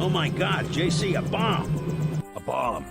Oh my God, JC, a bomb! A bomb.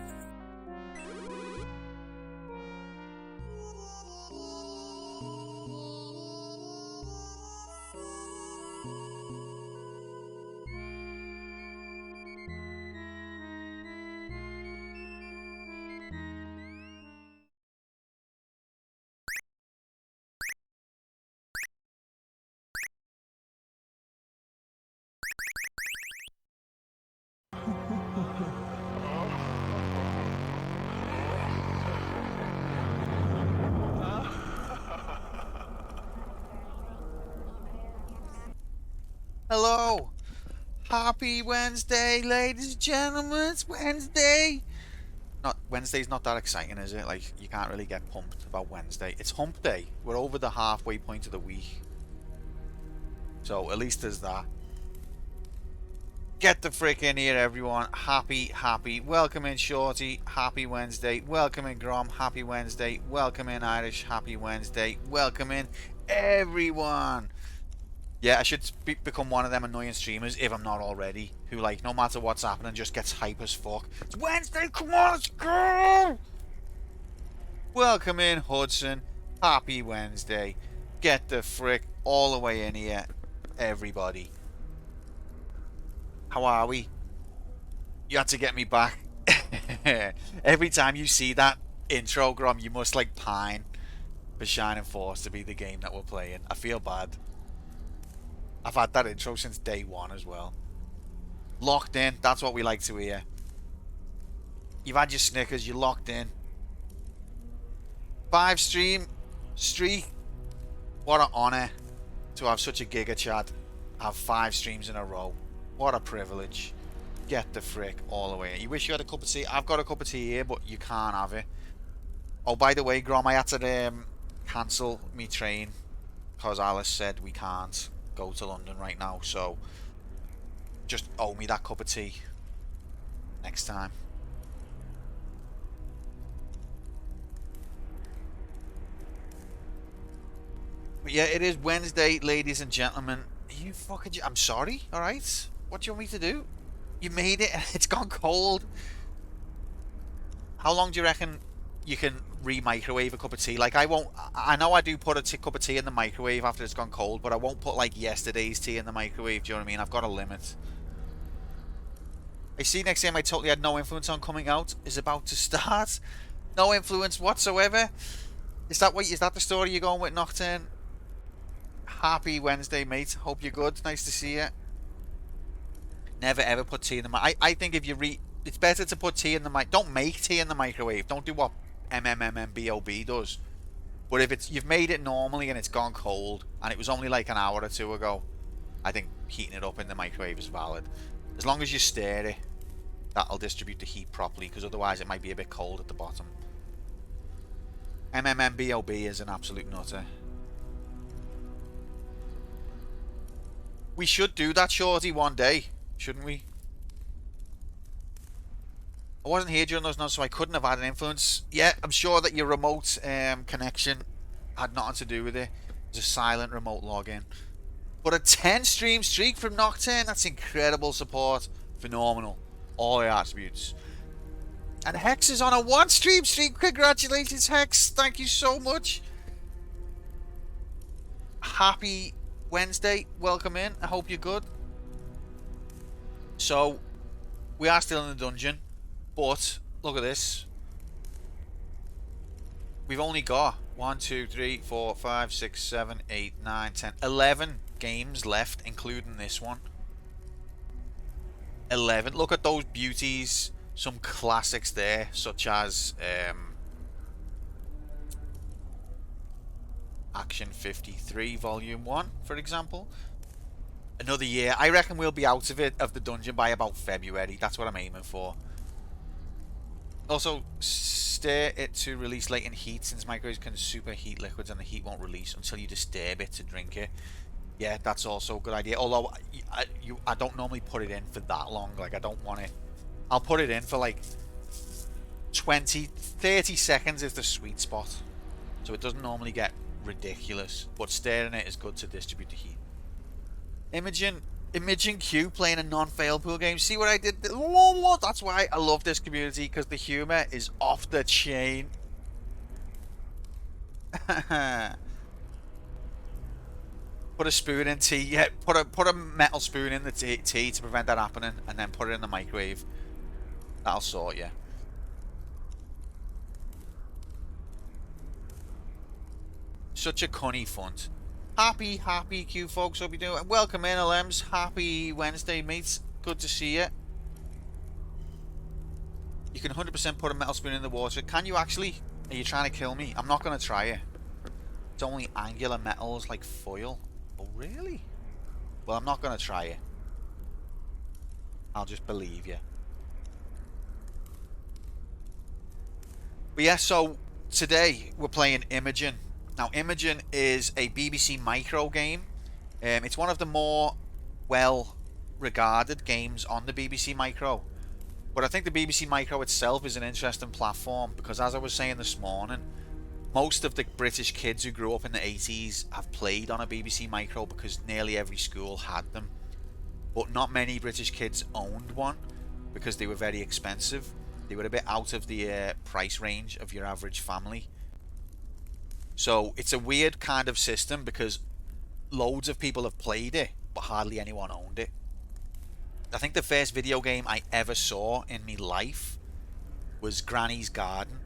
Hello! Happy Wednesday, ladies and gentlemen. It's Wednesday. Wednesday's not that exciting, is it? Like, you can't really get pumped about Wednesday. It's hump day. We're over the halfway point of the week. So, at least there's that. Get the frick in here, everyone. Happy. Welcome in, Shorty. Happy Wednesday. Welcome in, Grom. Happy Wednesday. Welcome in, Irish. Happy Wednesday. Welcome in, everyone. Yeah, I should become one of them annoying streamers, if I'm not already, who, like, no matter what's happening, just gets hype as fuck. It's Wednesday, come on, let's go! Welcome in, Hudson. Happy Wednesday. Get the frick all the way in here, everybody. How are we? You had to get me back. Every time you see that intro, Grom, you must, like, pine for Shining Force to be the game that we're playing. I feel bad. I've had that intro since day one as well. Locked in, that's what we like to hear. You've had your Snickers, you're locked in. 5 stream streak. What an honour to have such a giga chat. Have 5 streams in a row. What a privilege. Get the frick all the way. You wish you had a cup of tea? I've got a cup of tea here, but you can't have it. Oh, by the way, Grom, I had to cancel me train because Alice said we can't go to London right now, so just owe me that cup of tea next time. But yeah, it is Wednesday, ladies and gentlemen. You fucking... I'm sorry, alright? What do you want me to do? You made it and it's gone cold. How long do you reckon you can re-microwave a cup of tea? Like, I know I do put a cup of tea in the microwave after it's gone cold, but I won't put, like, yesterday's tea in the microwave. Do you know what I mean? I've got a limit. I see next game I totally had no influence on coming out is about to start. No influence whatsoever. Is that the story you're going with, Nocturne? Happy Wednesday, mate. Hope you're good. Nice to see you. Never ever put tea in the microwave. I think if you it's better to put tea in the don't make tea in the microwave. Don't do what MMMBOB does. But if you've made it normally and it's gone cold and it was only like an hour or two ago, I think heating it up in the microwave is valid. As long as you stir it, that'll distribute the heat properly, because otherwise it might be a bit cold at the bottom. MMMBOB is an absolute nutter. We should do that, Shorty, one day, shouldn't we? I wasn't here during those nights, so I couldn't have had an influence. Yeah, I'm sure that your remote connection had nothing to do with it. It was a silent remote login. But a 10 stream streak from Nocturne, that's incredible support. Phenomenal. All the attributes. And Hex is on a 1 stream streak. Congratulations, Hex. Thank you so much. Happy Wednesday. Welcome in. I hope you're good. So, we are still in the dungeon. But, look at this. We've only got 1, 2, 3, 4, 5, 6, 7, 8, 9, 10, 11 games left, including this one. 11. Look at those beauties. Some classics there, such as Action 53 Volume 1, for example. Another year. I reckon we'll be out of the dungeon by about February. That's what I'm aiming for. Also, stir it to release latent heat, since microwaves can superheat liquids and the heat won't release until you disturb it to drink it. Yeah, that's also a good idea. Although, I don't normally put it in for that long. Like, I don't want it... I'll put it in for, like, 20, 30 seconds is the sweet spot. So it doesn't normally get ridiculous. But stirring it is good to distribute the heat. Imogen, Imogen Q playing a non-fail pool game. See what I did? That's why I love this community, because the humor is off the chain. Put a spoon in tea. Yeah, put a metal spoon in the tea to prevent that happening, and then put it in the microwave. That'll sort you. Such a cunny font. Happy Q folks. Hope you're doing. Welcome in, LMs. Happy Wednesday, mates. Good to see you. You can 100% put a metal spoon in the water. Can you actually? Are you trying to kill me? I'm not going to try it. It's only angular metals like foil. Oh, really? Well, I'm not going to try it. I'll just believe you. But yeah, so today we're playing Imogen. Now, Imogen is a BBC Micro game. It's one of the more well-regarded games on the BBC Micro. But I think the BBC Micro itself is an interesting platform because, as I was saying this morning, most of the British kids who grew up in the 80s have played on a BBC Micro because nearly every school had them. But not many British kids owned one because they were very expensive. They were a bit out of the price range of your average family. So it's a weird kind of system because loads of people have played it, but hardly anyone owned it. I think the first video game I ever saw in my life was Granny's Garden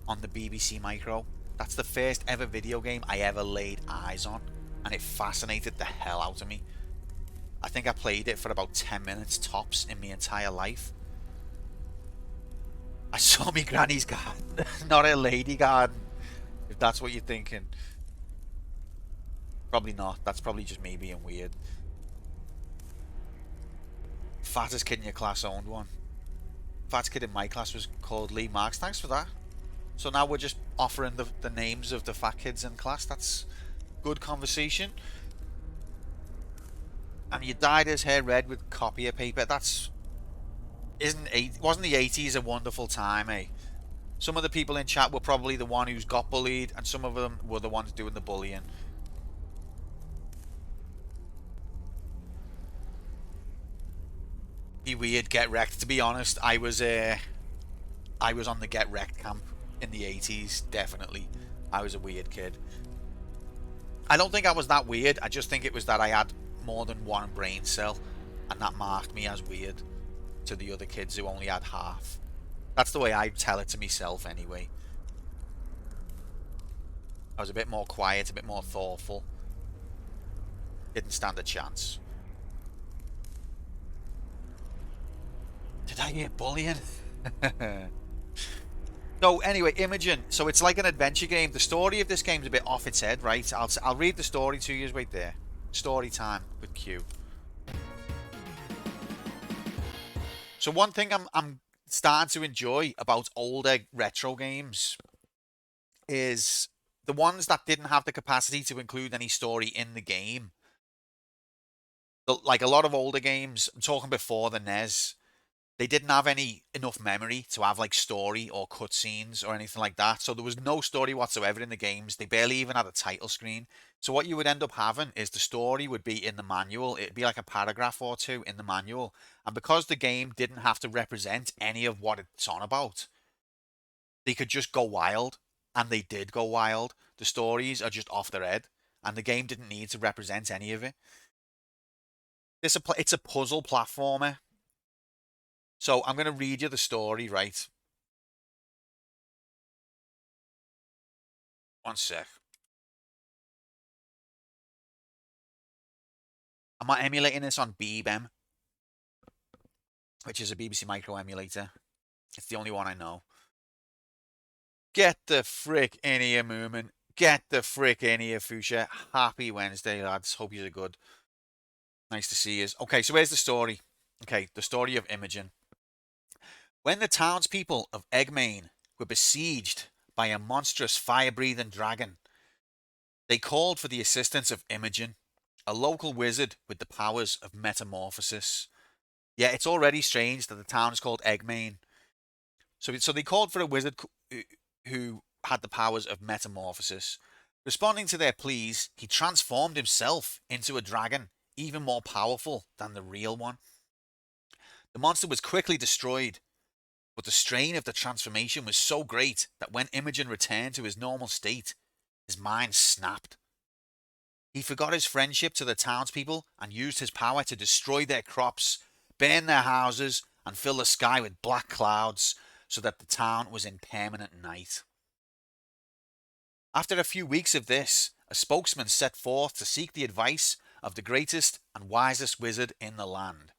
on the BBC Micro. That's the first ever video game I ever laid eyes on, and it fascinated the hell out of me. I think I played it for about 10 minutes tops in my entire life. I saw me Granny's Garden, not a lady garden, if that's what you're thinking. Probably not. That's probably just me being weird. Fattest kid in your class owned one. Fattest kid in my class was called Lee Marks. Thanks for that. So now we're just offering the names of the fat kids in class. That's good conversation. And you dyed his hair red with copier paper. That's... wasn't the 80s a wonderful time, eh? Some of the people in chat were probably the one who's got bullied, and some of them were the ones doing the bullying. Be weird, get wrecked. To be honest, I was on the get wrecked camp in the 80s, definitely. I was a weird kid. I don't think I was that weird. I just think it was that I had more than one brain cell, and that marked me as weird to the other kids who only had half. That's the way I tell it to myself anyway. I was a bit more quiet, a bit more thoughtful. Didn't stand a chance. Did I get bullying? So anyway, Imogen. So it's like an adventure game. The story of this game's a bit off its head, right? I'll read the story to you right there. Story time with Q. So one thing I'm starting to enjoy about older retro games is the ones that didn't have the capacity to include any story in the game. Like a lot of older games, I'm talking before the NES, they didn't have enough memory to have like story or cutscenes or anything like that. So there was no story whatsoever in the games. They barely even had a title screen. So what you would end up having is the story would be in the manual. It'd be like a paragraph or two in the manual. And because the game didn't have to represent any of what it's on about, they could just go wild. And they did go wild. The stories are just off their head. And the game didn't need to represent any of it. It's a puzzle platformer. So I'm going to read you the story, right? One sec. I'm emulating this on BBEM, which is a BBC Micro emulator. It's the only one I know. Get the frick in here, Moomin. Get the frick in here, Fuchsia. Happy Wednesday, lads. Hope you're good. Nice to see you. Okay, so here's the story. Okay, the story of Imogen. When the townspeople of Aubyn were besieged by a monstrous fire-breathing dragon, they called for the assistance of Imogen, a local wizard with the powers of metamorphosis. Yeah, it's already strange that the town is called Aubyn. So they called for a wizard who had the powers of metamorphosis. Responding to their pleas, he transformed himself into a dragon even more powerful than the real one. The monster was quickly destroyed, but the strain of the transformation was so great that when Imogen returned to his normal state, his mind snapped. He forgot his friendship to the townspeople and used his power to destroy their crops, burn their houses, and fill the sky with black clouds so that the town was in permanent night. After a few weeks of this, a spokesman set forth to seek the advice of the greatest and wisest wizard in the land.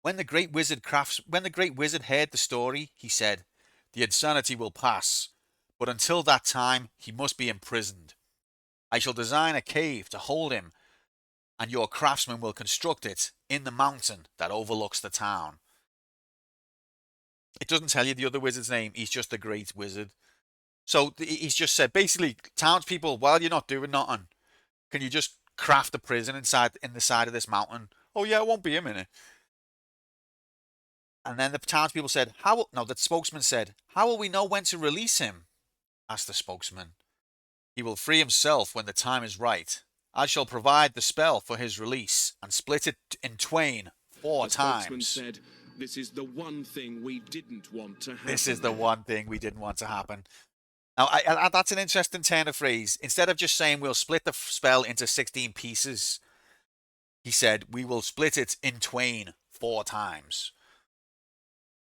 When the great wizard heard the story, he said, "The insanity will pass, but until that time he must be imprisoned. I shall design a cave to hold him, and your craftsmen will construct it in the mountain that overlooks the town." It doesn't tell you the other wizard's name. He's just a great wizard. So he's just said, basically, townspeople, while you're not doing nothing, can you just craft a prison in the side of this mountain? Oh yeah, it won't be a minute. And then the townspeople said, the spokesman said, "How will we know when to release him?" asked the spokesman. "He will free himself when the time is right. I shall provide the spell for his release and split it in twain 4 times. The spokesman said, "This is the one thing we didn't want to happen." This is the one thing we didn't want to happen. Now, that's an interesting turn of phrase. Instead of just saying we'll split the spell into 16 pieces, he said, "We will split it in twain 4 times.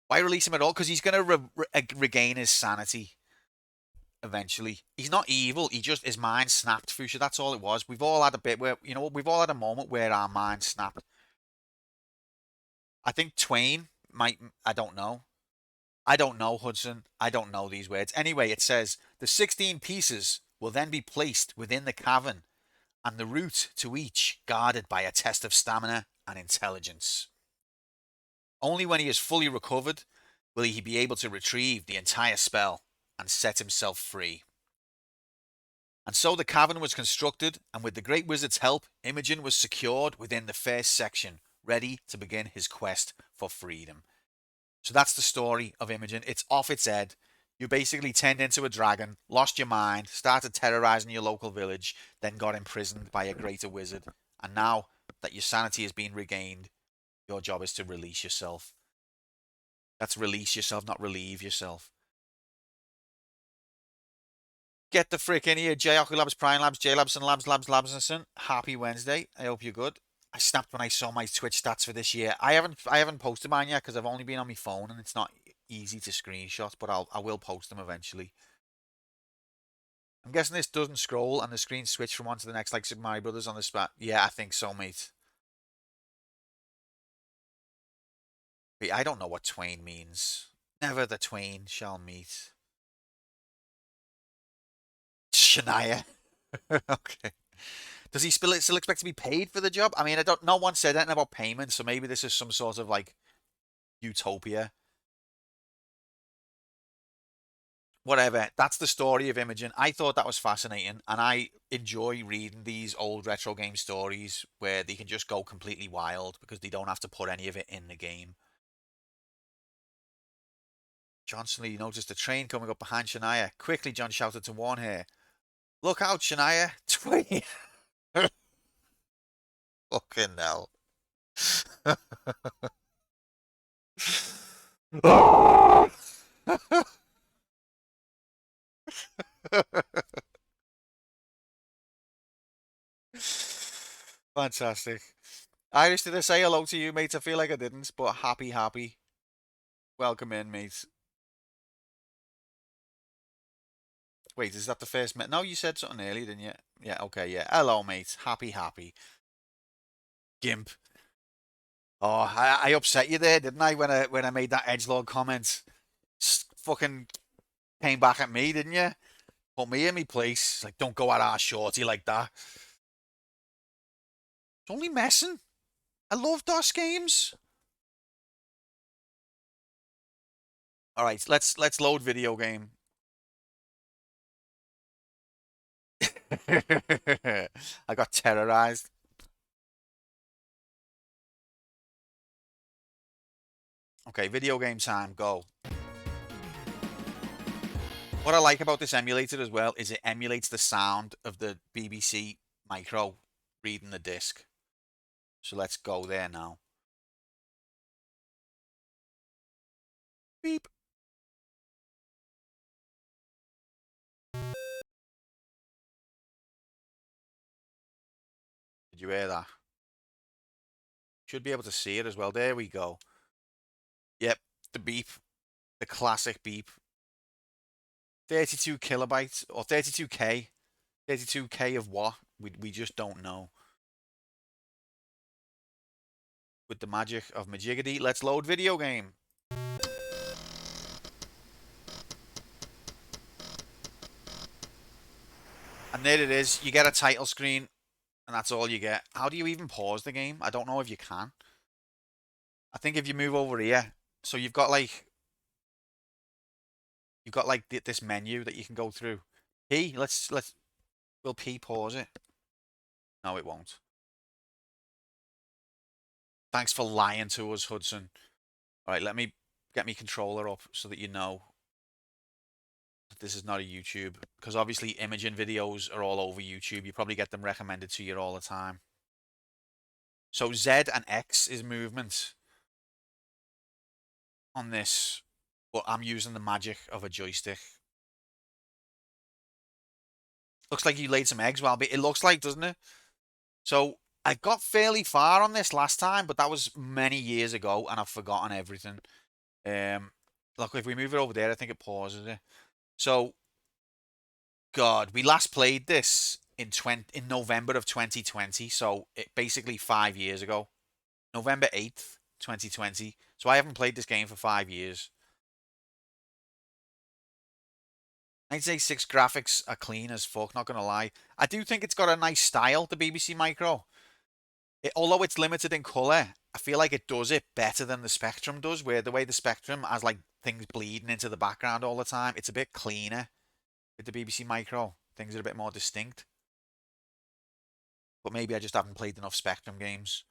Why release him at all? Because he's going to regain his sanity eventually. He's not evil. His mind snapped, Fuchsia. That's all it was. We've all had a bit where, we've all had a moment where our mind snapped. I think twain might, I don't know. I don't know, Hudson. I don't know these words. Anyway, it says, the 16 pieces will then be placed within the cavern, and the route to each guarded by a test of stamina and intelligence. Only when he is fully recovered will he be able to retrieve the entire spell and set himself free." And so the cavern was constructed, and with the great wizard's help, Imogen was secured within the first section, ready to begin his quest for freedom. So that's the story of Imogen. It's off its head. You basically turned into a dragon, lost your mind, started terrorizing your local village, then got imprisoned by a greater wizard. And now that your sanity has been regained, your job is to release yourself. That's release yourself, not relieve yourself. Get the frick in here, J-Hockey Labs, Prime Labs, J-Labs and Labs. Happy Wednesday. I hope you're good. I snapped when I saw my Twitch stats for this year. I haven't posted mine yet because I've only been on my phone and it's not easy to screenshot, but I will post them eventually. I'm guessing this doesn't scroll and the screen switch from one to the next like Super Mario Brothers on the spot. Yeah, I think so, mate. Wait, I don't know what twain means. Never the twain shall meet. Shania. Okay. Does he still expect to be paid for the job? I mean, no one said anything about payment, so maybe this is some sort of like utopia. Whatever. That's the story of Imogen. I thought that was fascinating, and I enjoy reading these old retro game stories where they can just go completely wild because they don't have to put any of it in the game. Johnson Lee noticed a train coming up behind Shania. Quickly, John shouted to warn her. "Look out, Shania! Twain!" Fucking hell. Fantastic. Irish, did I say hello to you, mate? I feel like I didn't, but happy. Welcome in, mate. Wait, is that the first minute? No, you said something earlier, didn't you? Yeah, okay, yeah. Hello, mate. Happy. Gimp. Oh, I upset you there, didn't I? When I made that edgelord comment, fucking came back at me, didn't you? Put me in my place. Like, don't go at our shorty like that. It's only messing. I love DOS games. All right, let's load video game. I got terrorized. Okay, video game time, go. What I like about this emulator as well is it emulates the sound of the BBC Micro reading the disc. So let's go there now. Beep. Did you hear that? Should be able to see it as well. There we go. Yep, the beep. The classic beep. 32 kilobytes or 32K. 32K of what? We just don't know. With the magic of Majiggity, let's load video game. And there it is. You get a title screen, and that's all you get. How do you even pause the game? I don't know if you can. I think if you move over here, so you've got like this menu that you can go through. Will P pause it? No, it won't. Thanks for lying to us, Hudson. All right, let me get my controller up so that you know that this is not a YouTube. Because obviously IMOGEN videos are all over YouTube. You probably get them recommended to you all the time. So Z and X is movement on this. But I'm using the magic of a joystick. Looks like you laid some eggs, Walby. It looks like, doesn't it? So I got fairly far on this last time, but that was many years ago, and I've forgotten everything. Look, if we move it over there, I think it pauses it. So, God, we last played this in November of 2020, so it basically 5 years ago. November 8th, 2020. So I haven't played this game for 5 years. 1986 graphics are clean as fuck, not gonna lie. I do think it's got a nice style, the BBC Micro. Although it's limited in colour, I feel like it does it better than the Spectrum does, where the way the Spectrum has like things bleeding into the background all the time, it's a bit cleaner with the BBC Micro. Things are a bit more distinct. But maybe I just haven't played enough Spectrum games.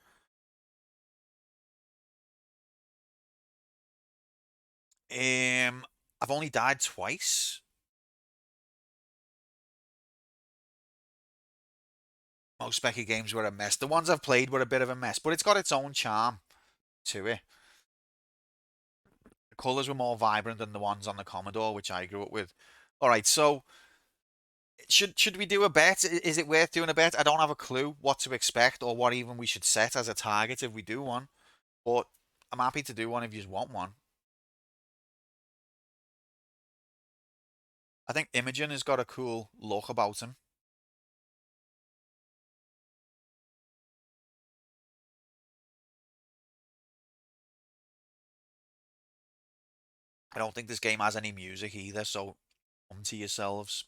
I've only died twice. Most Speccy games were a mess. The ones I've played were a bit of a mess, but it's got its own charm to it. The colours were more vibrant than the ones on the Commodore, which I grew up with. All right, so should we do a bet? Is it worth doing a bet? I don't have a clue what to expect or what even we should set as a target if we do one. But I'm happy to do one if you just want one. I think Imogen has got a cool look about him. I don't think this game has any music either, so come to yourselves.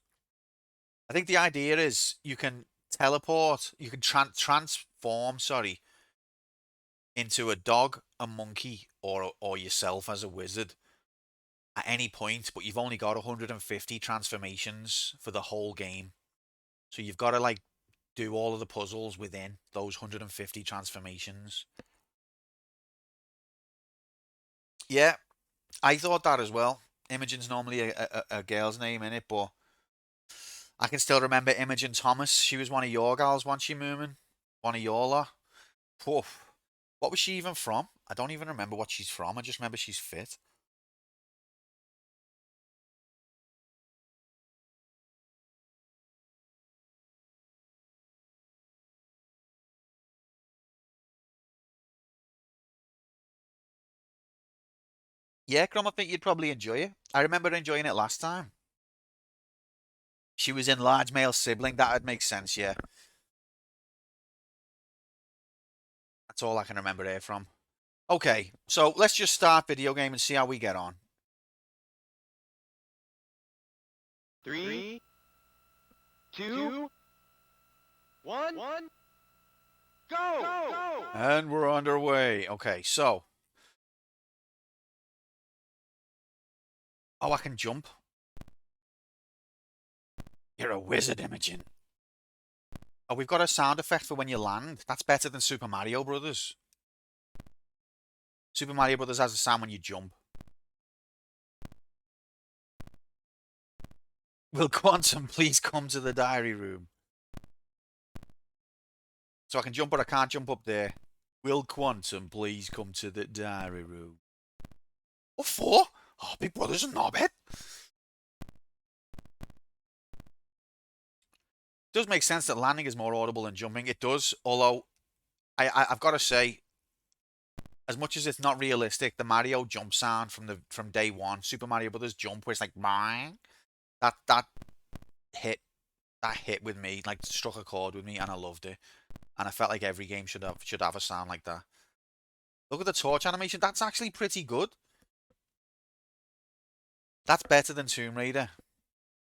I think the idea is you can teleport, you can transform, sorry, into a dog, a monkey, or yourself as a wizard at any point, but you've only got 150 transformations for the whole game. So you've got to like do all of the puzzles within those 150 transformations. Yeah, I thought that as well. Imogen's normally a girl's name in it, but I can still remember Imogen Thomas. She was one of your gals, wasn't she, Moomin? One of your lot. Poof. What was she even from? I don't even remember what she's from. I just remember she's fit. Yeah, Crom, I think you'd probably enjoy it. I remember enjoying it last time. She was in Large Male Sibling. That would make sense, yeah. That's all I can remember her from. Okay, so let's just start video game and see how we get on. 3, 2, 1, go! And we're underway. Okay, so. Oh, I can jump. You're a wizard, Imogen. Oh, we've got a sound effect for when you land. That's better than Super Mario Brothers. Super Mario Brothers has a sound when you jump. Will Quantum please come to the diary room? So I can jump, but I can't jump up there. Will Quantum please come to the diary room? What for? Oh, Big Brother's a knobhead. It does make sense that landing is more audible than jumping. It does, although I've got to say, as much as it's not realistic, the Mario jump sound from day one, Super Mario Brothers jump, where it's like bang, that hit with me, like struck a chord with me, and I loved it. And I felt like every game should have a sound like that. Look at the torch animation. That's actually pretty good. That's better than Tomb Raider.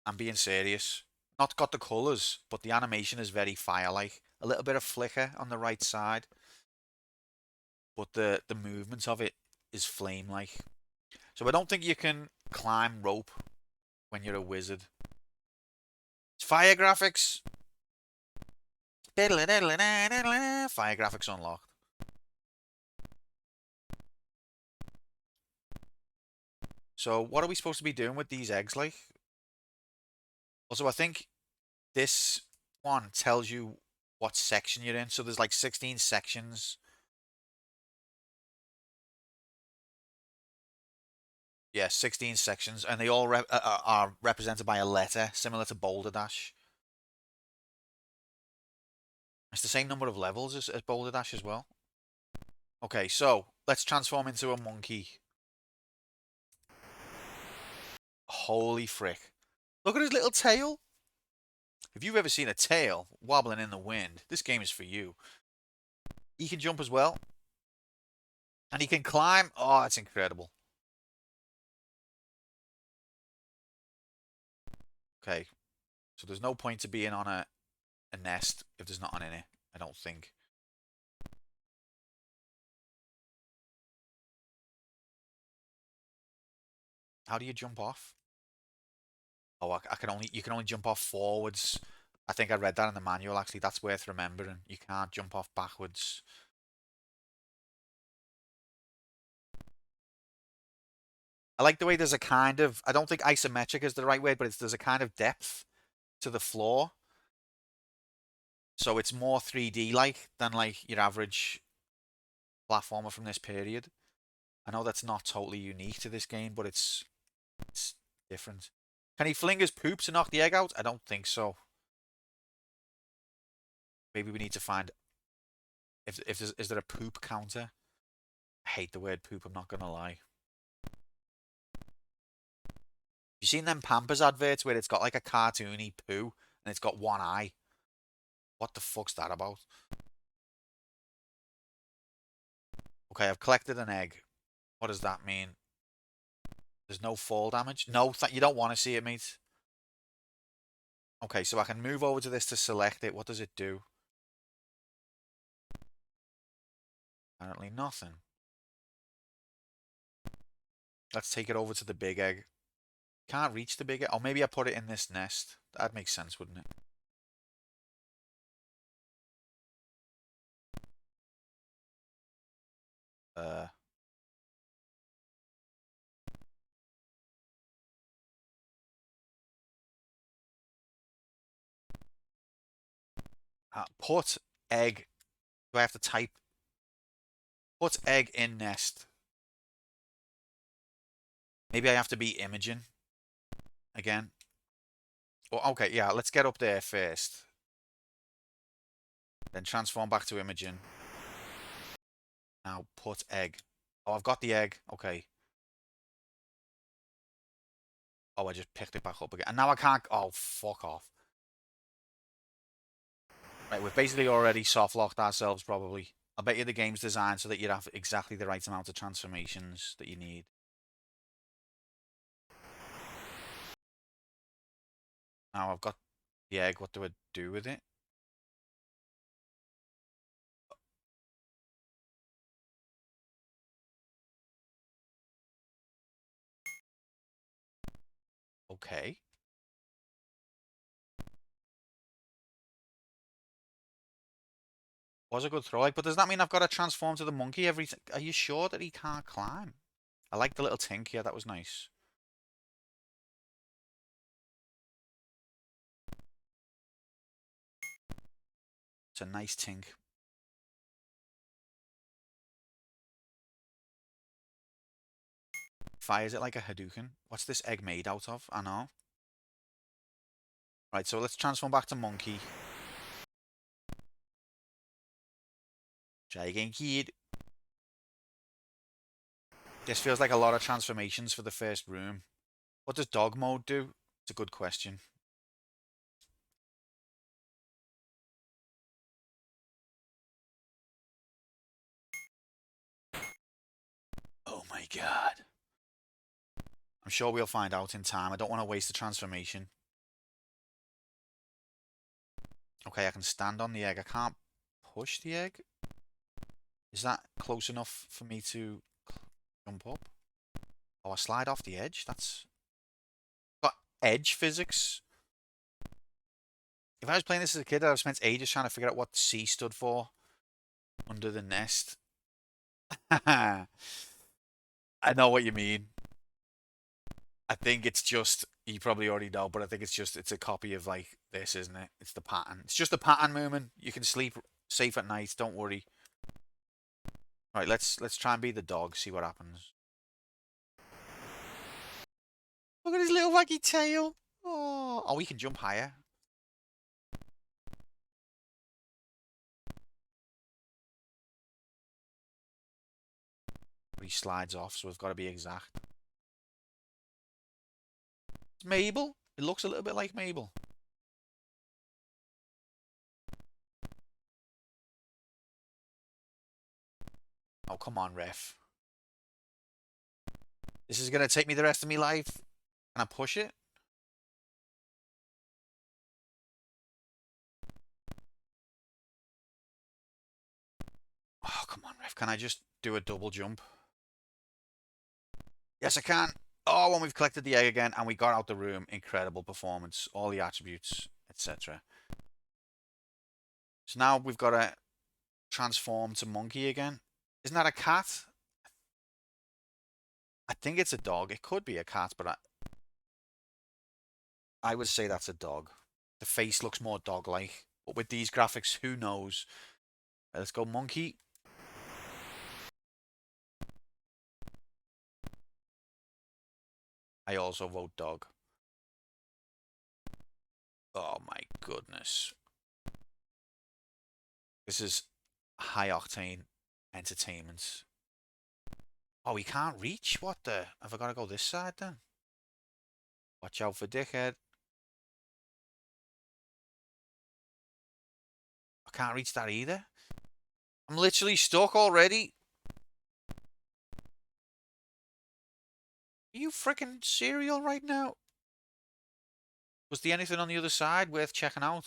I'm being serious. Not got the colours, but the animation is very fire-like. A little bit of flicker on the right side, but the movement of it is flame-like. So I don't think you can climb rope when you're a wizard. It's fire graphics. Fire graphics unlocked. So what are we supposed to be doing with these eggs, like? Also, I think this one tells you what section you're in. So there's like 16 sections. Yeah, 16 sections, and they all are represented by a letter, similar to Boulder Dash. It's the same number of levels as Boulder Dash as well. Okay, so let's transform into a monkey. Holy frick. Look at his little tail. If you've ever seen a tail wobbling in the wind, this game is for you. He can jump as well. And he can climb. Oh, that's incredible. Okay. So there's no point to being on a nest if there's not on it, I don't think. How do you jump off? Oh, you can only jump off forwards. I think I read that in the manual, actually. That's worth remembering. You can't jump off backwards. I like the way there's a kind of, I don't think isometric is the right word, but there's a kind of depth to the floor. So it's more 3D-like than like your average platformer from this period. I know that's not totally unique to this game, but it's different. Can he fling his poop to knock the egg out? I don't think so. Maybe we need to find if is there a poop counter? I hate the word poop, I'm not gonna lie. You seen them Pampers adverts where it's got like a cartoony poo and it's got one eye? What the fuck's that about? Okay, I've collected an egg. What does that mean? There's no fall damage? No, you don't want to see it, mate. Okay, so I can move over to this to select it. What does it do? Apparently nothing. Let's take it over to the big egg. Can't reach the big egg. Oh, maybe I put it in this nest. That'd make sense, wouldn't it? Put egg. Do I have to type? Put egg in nest. Maybe I have to be Imogen again. Oh, okay, yeah, let's get up there first. Then transform back to Imogen. Now put egg. Oh, I've got the egg. Okay. Oh, I just picked it back up again. And now I can't... Oh, fuck off. Right, we've basically already soft-locked ourselves, probably. I bet you the game's designed so that you'd have exactly the right amount of transformations that you need. Now I've got the egg. What do I do with it? Okay. Was a good throw, like, but does that mean I've got to transform to the monkey every... Are you sure that he can't climb? I like the little tink here. That was nice. It's a nice tink. fires it like a Hadouken. What's this egg made out of? I know. Right, so let's transform back to monkey. Try again, kid. This feels like a lot of transformations for the first room. What does dog mode do? It's a good question. Oh my god. I'm sure we'll find out in time. I don't want to waste the transformation. Okay, I can stand on the egg. I can't push the egg. Is that close enough for me to jump up? Oh, I slide off the edge? That's... got edge physics. If I was playing this as a kid, I'd have spent ages trying to figure out what the C stood for under the nest. I know what you mean. I think it's just, you probably already know, but I think it's a copy of like this, isn't it? It's the pattern. It's just a pattern movement. You can sleep safe at night, don't worry. Right, let's try and be the dog, see what happens. Look at his little waggy tail. Oh, we can jump higher. But he slides off, so we've got to be exact. It's Mabel. It looks a little bit like Mabel. Oh, come on, ref. This is going to take me the rest of my life. Can I push it? Oh, come on, ref. Can I just do a double jump? Yes, I can. Oh, when we've collected the egg again and we got out the room. Incredible performance. All the attributes, etc. So now we've got to transform to monkey again. Isn't that a cat? I think it's a dog. It could be a cat, but I would say that's a dog. The face looks more dog-like. But with these graphics, who knows? Let's go monkey. I also vote dog. Oh my goodness. This is high-octane entertainment. Oh, we can't reach? What the? Have I got to go this side then? Watch out for dickhead. I can't reach that either. I'm literally stuck already. Are you freaking serial right now? Was there anything on the other side worth checking out?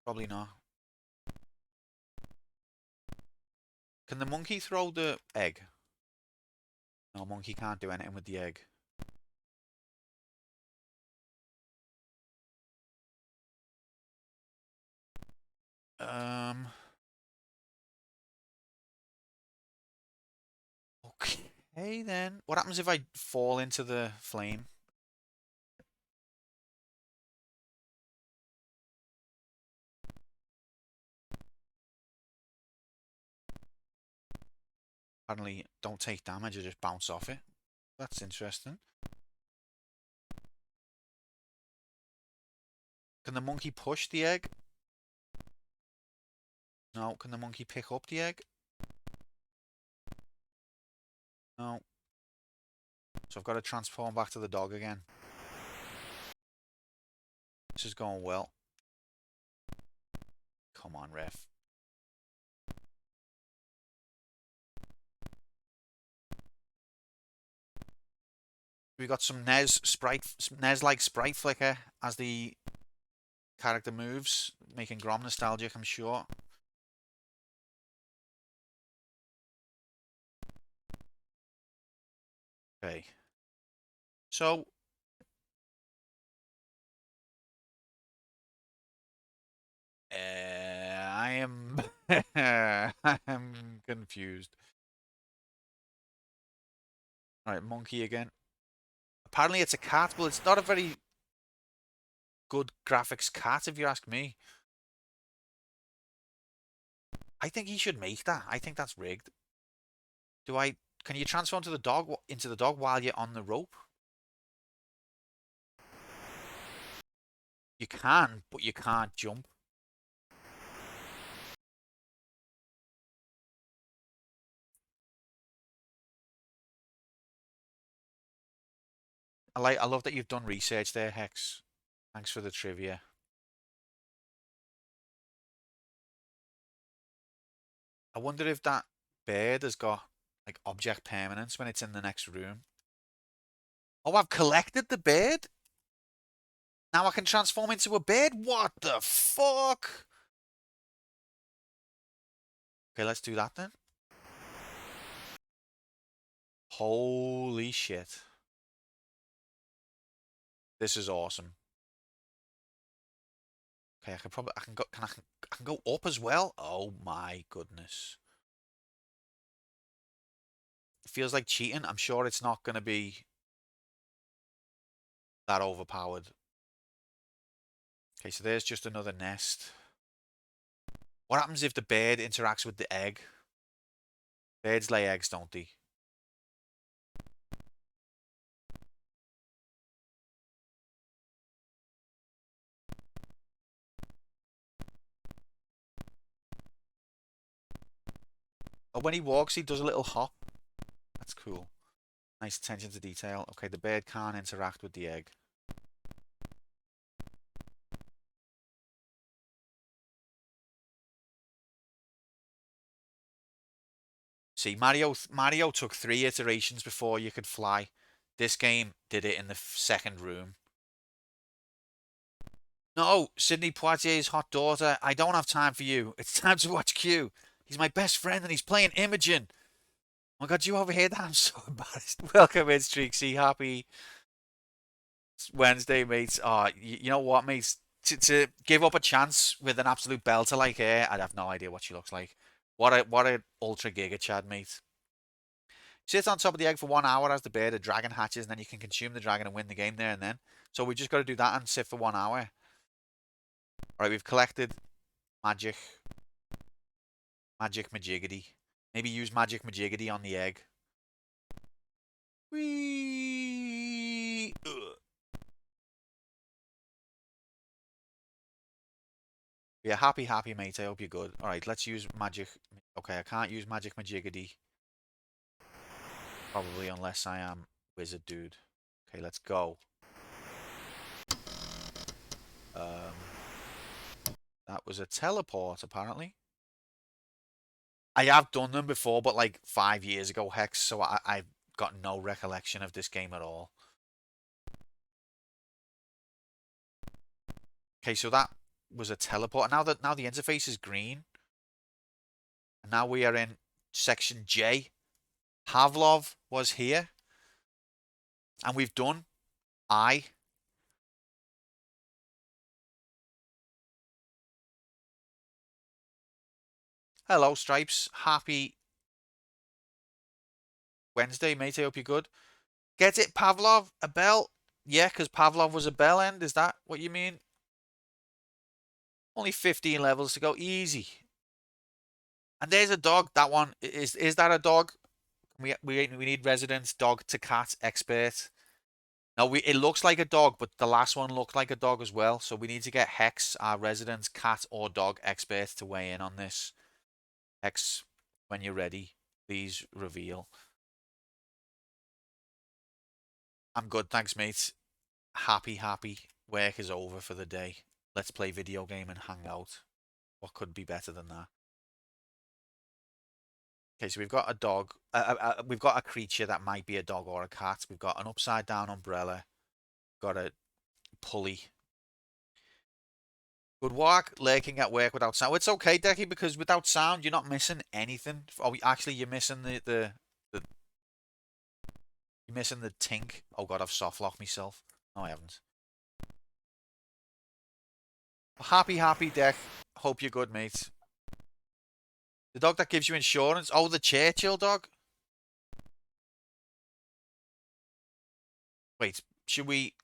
Probably not. Can the monkey throw the egg? No, monkey can't do anything with the egg. Okay then. What happens if I fall into the flame? Apparently don't take damage, I just bounce off it. That's interesting. Can the monkey push the egg? No. Can the monkey pick up the egg? No. So I've got to transform back to the dog again. This is going well. Come on, ref. We got some NES-like sprite flicker as the character moves, making Grom nostalgic, I'm sure. Okay. So I am I'm confused. Alright, monkey again. Apparently it's a cat, but it's not a very good graphics cat, if you ask me. I think he should make that. I think that's rigged. Do I Can you transform to the dog into the dog while you're on the rope? You can, but you can't jump. I love that you've done research there, Hex. Thanks for the trivia. I wonder if that bird has got like object permanence when it's in the next room. Oh, I've collected the bird. Now I can transform into a bird? What the fuck? Okay, let's do that then. Holy shit. This is awesome. Okay, I can go up as well. Oh my goodness. It feels like cheating. I'm sure it's not going to be that overpowered. Okay, so there's just another nest. What happens if the bird interacts with the egg? Birds lay eggs, don't they? Oh, when he walks, he does a little hop. That's cool. Nice attention to detail. Okay, the bird can't interact with the egg. See, Mario took 3 iterations before you could fly. This game did it in the second room. No, Sidney Poitier's hot daughter. I don't have time for you. It's time to watch Q. He's my best friend and he's playing Imogen. Oh my god, you overheard that? I'm so embarrassed. Welcome in, Streaksy. Happy Wednesday, mates. Oh, you know what, mates? To give up a chance with an absolute belter like her, I'd have no idea what she looks like. What a ultra giga chad, mate. Sit on top of the egg for 1 hour as the bird, a dragon hatches, and then you can consume the dragon and win the game there and then. So we just got to do that and sit for 1 hour. Alright, we've collected magic. Magic Majiggity. Maybe use Magic Majiggity on the egg. Whee! Yeah, happy, mate. I hope you're good. Alright, let's use magic. Okay, I can't use Magic Majiggity. Probably unless I am Wizard Dude. Okay, let's go. That was a teleport, apparently. I have done them before, but like 5 years ago, Hex, so I've got no recollection of this game at all. Okay, so that was a teleport. Now the interface is green. And now we are in section J. Pavlov was here. And we've done I. Hello, Stripes. Happy Wednesday, mate. I hope you're good. Get it, Pavlov? A bell? Yeah, because Pavlov was a bell end. Is that what you mean? Only 15 levels to go. Easy. And there's a dog. That one. Is that a dog? We need residence dog to cat expert. No, it looks like a dog, but the last one looked like a dog as well. So we need to get Hex, our resident cat or dog expert, to weigh in on this. Hex, when you're ready, please reveal. I'm good, thanks, mate. Happy. Work is over for the day. Let's play video game and hang out. What could be better than that? Okay, so we've got a dog. We've got a creature that might be a dog or a cat. We've got an upside down umbrella. Got a pulley. Good work, lurking at work without sound. It's okay, Decky, because without sound, you're not missing anything. Oh, actually, you're missing the you're missing the tink. Oh god, I've soft locked myself. No, I haven't. Happy, Deck. Hope you're good, mate. The dog that gives you insurance. Oh, the Churchill dog. Wait, should we?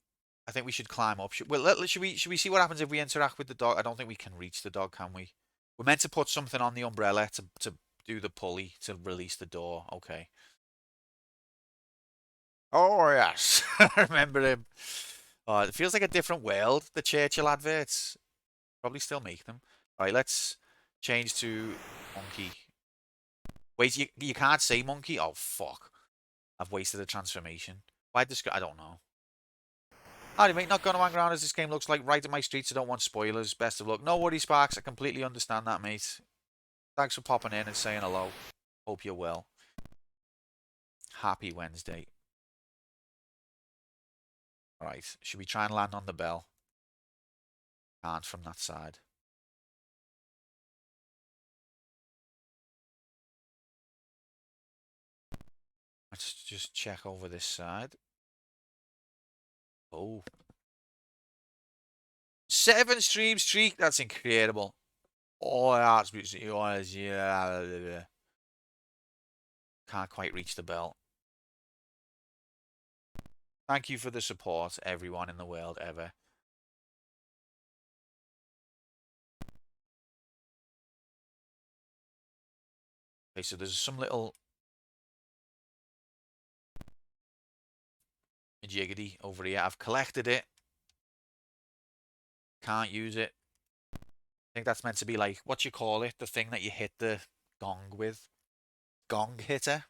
I think we should climb up. Should we see what happens if we interact with the dog? I don't think we can reach the dog, can we? We're meant to put something on the umbrella to do the pulley to release the door. Okay. Oh, yes. I remember him. Oh, it feels like a different world, the Churchill adverts. Probably still make them. All right, let's change to monkey. Wait, you can't say monkey? Oh, fuck. I've wasted a transformation. Why I don't know. Howdy, mate. Not gonna hang around as this game looks like right in my streets. I don't want spoilers. Best of luck. No worries, Sparks. I completely understand that, mate. Thanks for popping in and saying hello. Hope you're well. Happy Wednesday. All right. Should we try and land on the bell? Can't from that side. Let's just check over this side. Oh. 7 stream streak. That's incredible. Oh, that's yeah. Can't quite reach the bell. Thank you for the support, everyone in the world ever. Okay, so there's some little jiggity over here. I've collected it. Can't use it. I think that's meant to be like, what you call it? The thing that you hit the gong with. Gong hitter.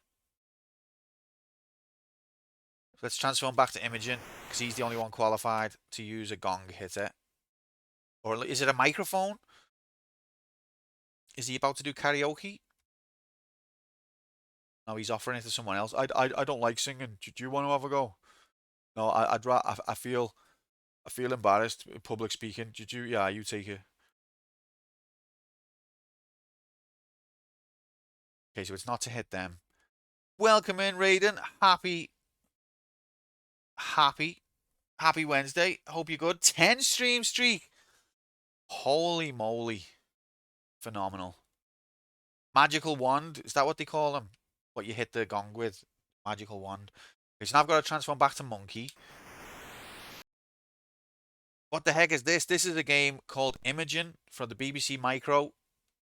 So let's transform back to Imogen, because he's the only one qualified to use a gong hitter. Or is it a microphone? Is he about to do karaoke? No, he's offering it to someone else. I don't like singing. Do you want to have a go? No, I feel embarrassed in public speaking. Yeah, you take it. Okay, so it's not to hit them. Welcome in, Raiden. Happy Wednesday. Hope you're good. 10 stream streak. Holy moly. Phenomenal. Magical wand. Is that what they call them? What you hit the gong with? Magical wand. Okay, so now I've got to transform back to monkey. What the heck is this? This is a game called Imogen from the BBC Micro.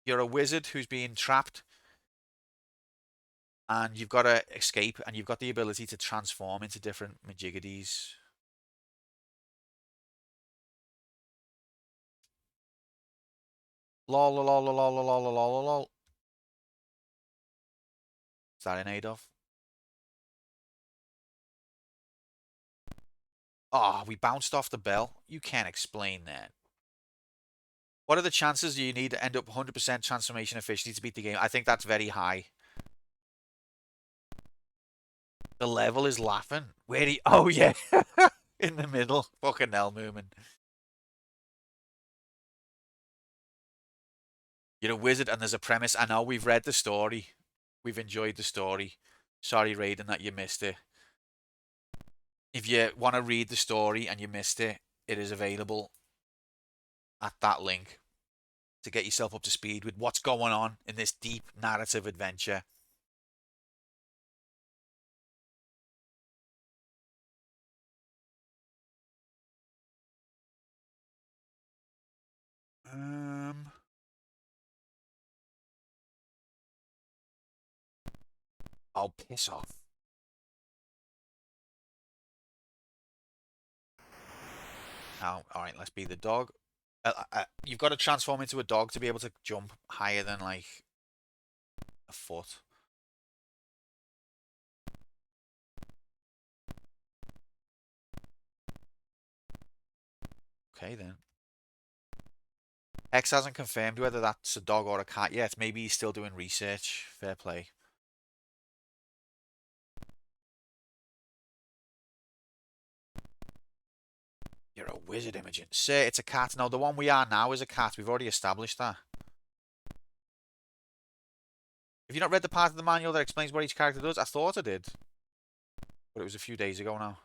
You're a wizard who's being trapped. And you've got to escape. And you've got the ability to transform into different majiggities. Lol, lol, lol, lol, lol, lol, lol, lol. Is that in Adolf? Oh, we bounced off the bell. You can't explain that. What are the chances you need to end up 100% transformation efficiency to beat the game? I think that's very high. The level is laughing. Where do you... Oh, yeah. In the middle. Fucking hell, Moomin. You're a wizard and there's a premise. I know we've read the story. We've enjoyed the story. Sorry, Raiden, that you missed it. If you want to read the story and you missed it, it is available at that link to get yourself up to speed with what's going on in this deep narrative adventure. Oh, piss off. Now, all right, let's be the dog. You've got to transform into a dog to be able to jump higher than like a foot. Okay, then. X hasn't confirmed whether that's a dog or a cat yet. Maybe he's still doing research. Fair play. You're a wizard, Imogen. Say it's a cat. No, the one we are now is a cat. We've already established that. Have you not read the part of the manual that explains what each character does? I thought I did. But it was a few days ago now.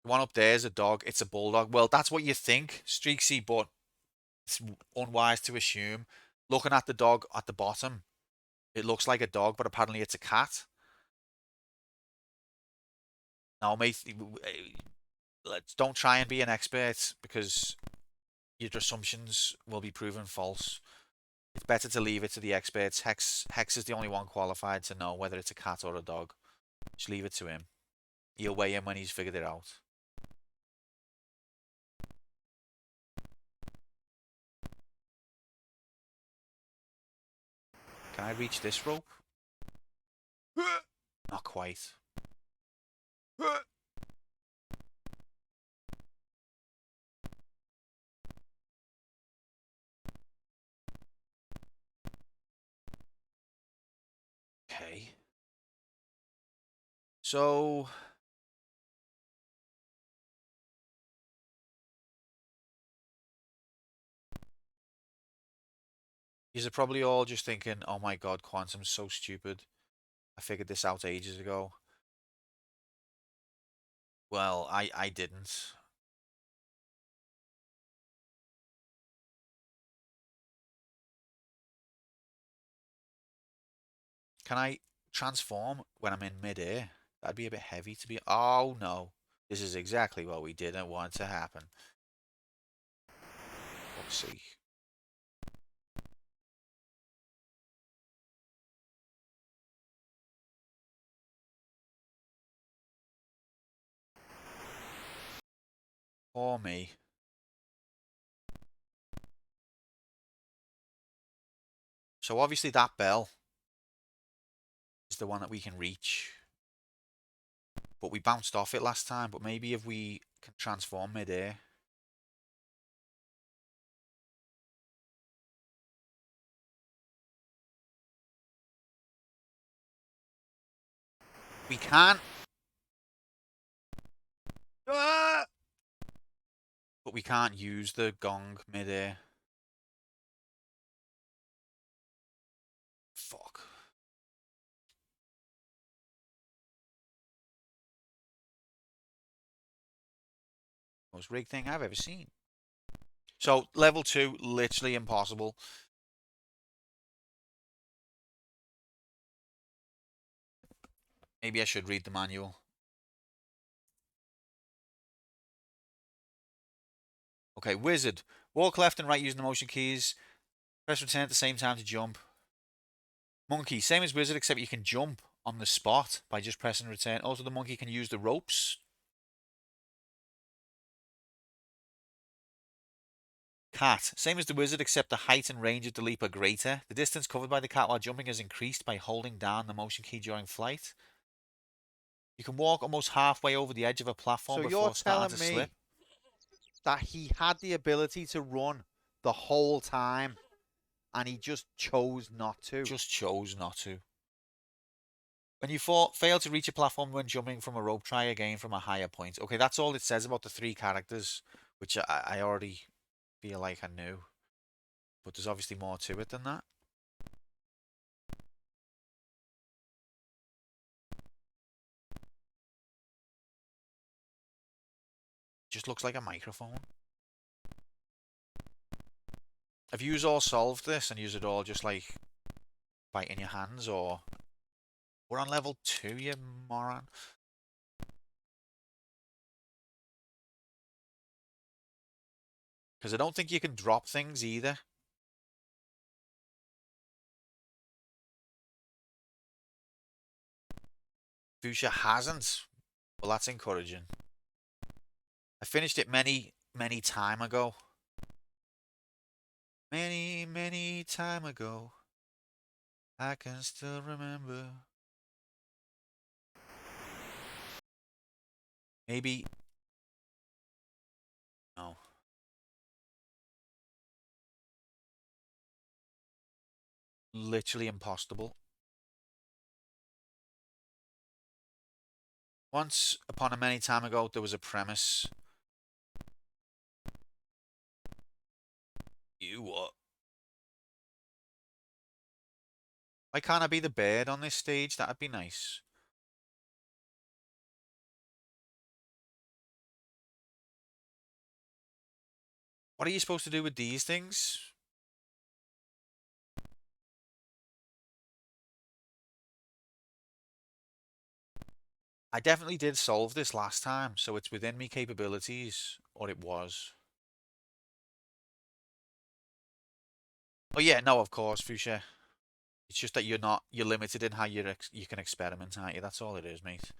The one up there is a dog. It's a bulldog. Well, that's what you think, Streaksy, but it's unwise to assume. Looking at the dog at the bottom, it looks like a dog, but apparently it's a cat. Now, mate, don't try and be an expert because your assumptions will be proven false. It's better to leave it to the experts. Hex is the only one qualified to know whether it's a cat or a dog. Just leave it to him. He'll weigh in when he's figured it out. Can I reach this rope? Not quite. Okay. So... You're probably all just thinking, oh my god, Quantum's so stupid. I figured this out ages ago. Well, I didn't. Can I transform when I'm in mid-air? That'd be a bit heavy to be... Oh no. This is exactly what we didn't want to happen. Let's see. Or me. So obviously that bell is the one that we can reach. But we bounced off it last time. But maybe if we can transform mid-air. We can. Ah! But we can't use the gong mid-air. Fuck. Most rigged thing I've ever seen. So, level 2, literally impossible. Maybe I should read the manual. Okay, wizard. Walk left and right using the motion keys. Press return at the same time to jump. Monkey. Same as wizard, except you can jump on the spot by just pressing return. Also, the monkey can use the ropes. Cat. Same as the wizard, except the height and range of the leap are greater. The distance covered by the cat while jumping is increased by holding down the motion key during flight. You can walk almost halfway over the edge of a platform So before you're starting telling to me slip. that he had the ability to run the whole time and he just chose not to? Just chose not to. When you fail to reach a platform when jumping from a rope, try again from a higher point. Okay, that's all it says about the 3 characters, which I already feel like I knew. But there's obviously more to it than that. Just looks like a microphone. Have you all solved this and use it all just like biting your hands, or we're on level 2, you moron? Because I don't think you can drop things either. Fuchsia hasn't. Well, that's encouraging. I finished it many time ago. Many time ago. I can still remember. Maybe. No. Literally impossible. Once upon a many time ago, there was a premise. You what? Why can't I be the bird on this stage? That'd be nice. What are you supposed to do with these things? I definitely did solve this last time, so it's within me capabilities, or it was. Oh yeah, no, of course, Fuchsia. It's just that you're limited in how you can experiment, aren't you? That's all it is, mate.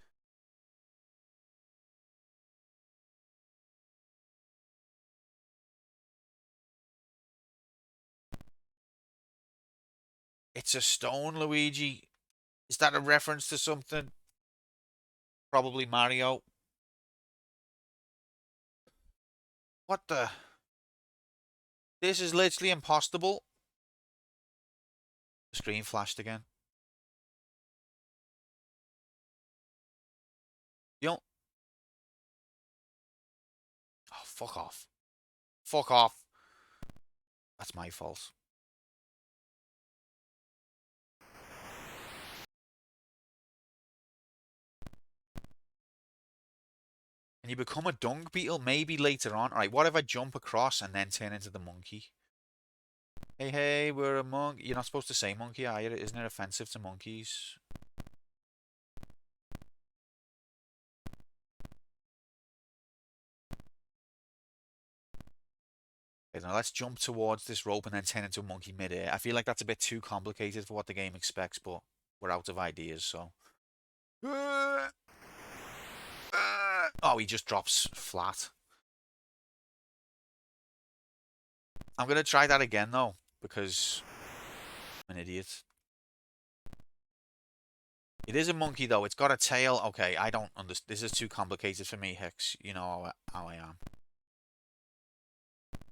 It's a stone, Luigi. Is that a reference to something? Probably Mario. What the? This is literally impossible. The screen flashed again. You don't... Oh, fuck off. Fuck off. That's my fault. And you become a dung beetle maybe later on. Alright, what if I jump across and then turn into the monkey? Hey, hey, we're a monkey. You're not supposed to say monkey, are you? Isn't it offensive to monkeys? Okay, now let's jump towards this rope and then turn into a monkey midair. I feel like that's a bit too complicated for what the game expects, but we're out of ideas, so... Oh, he just drops flat. I'm going to try that again, though, because I'm an idiot. It is a monkey, though. It's got a tail. Okay, I don't understand. This is too complicated for me, Hicks. You know how I am.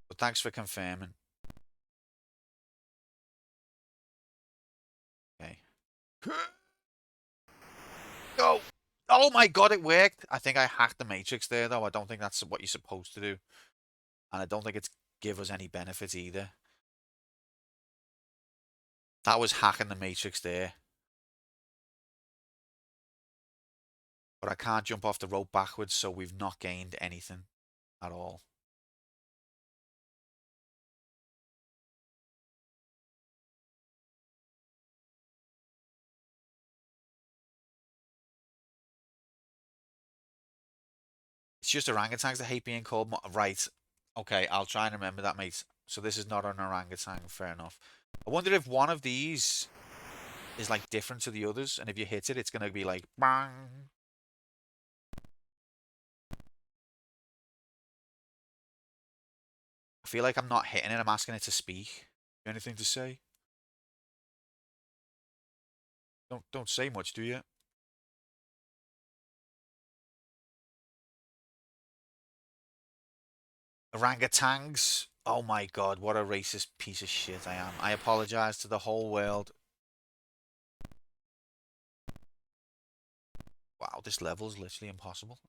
But thanks for confirming. Okay. Go! Oh my god, it worked! I think I hacked the Matrix there, though. I don't think that's what you're supposed to do. And I don't think it's give us any benefit either. That was hacking the Matrix there. But I can't jump off the rope backwards, so we've not gained anything at all. It's just orangutans that hate being called... Right. Okay, I'll try and remember that, mate. So this is not an orangutan, fair enough. I wonder if one of these is like different to the others, and if you hit it, it's going to be like... Bang. I feel like I'm not hitting it, I'm asking it to speak. Anything to say? Don't say much, do you? Orangutans. Oh my god, what a racist piece of shit I am. I apologize to the whole world. Wow, this level is literally impossible.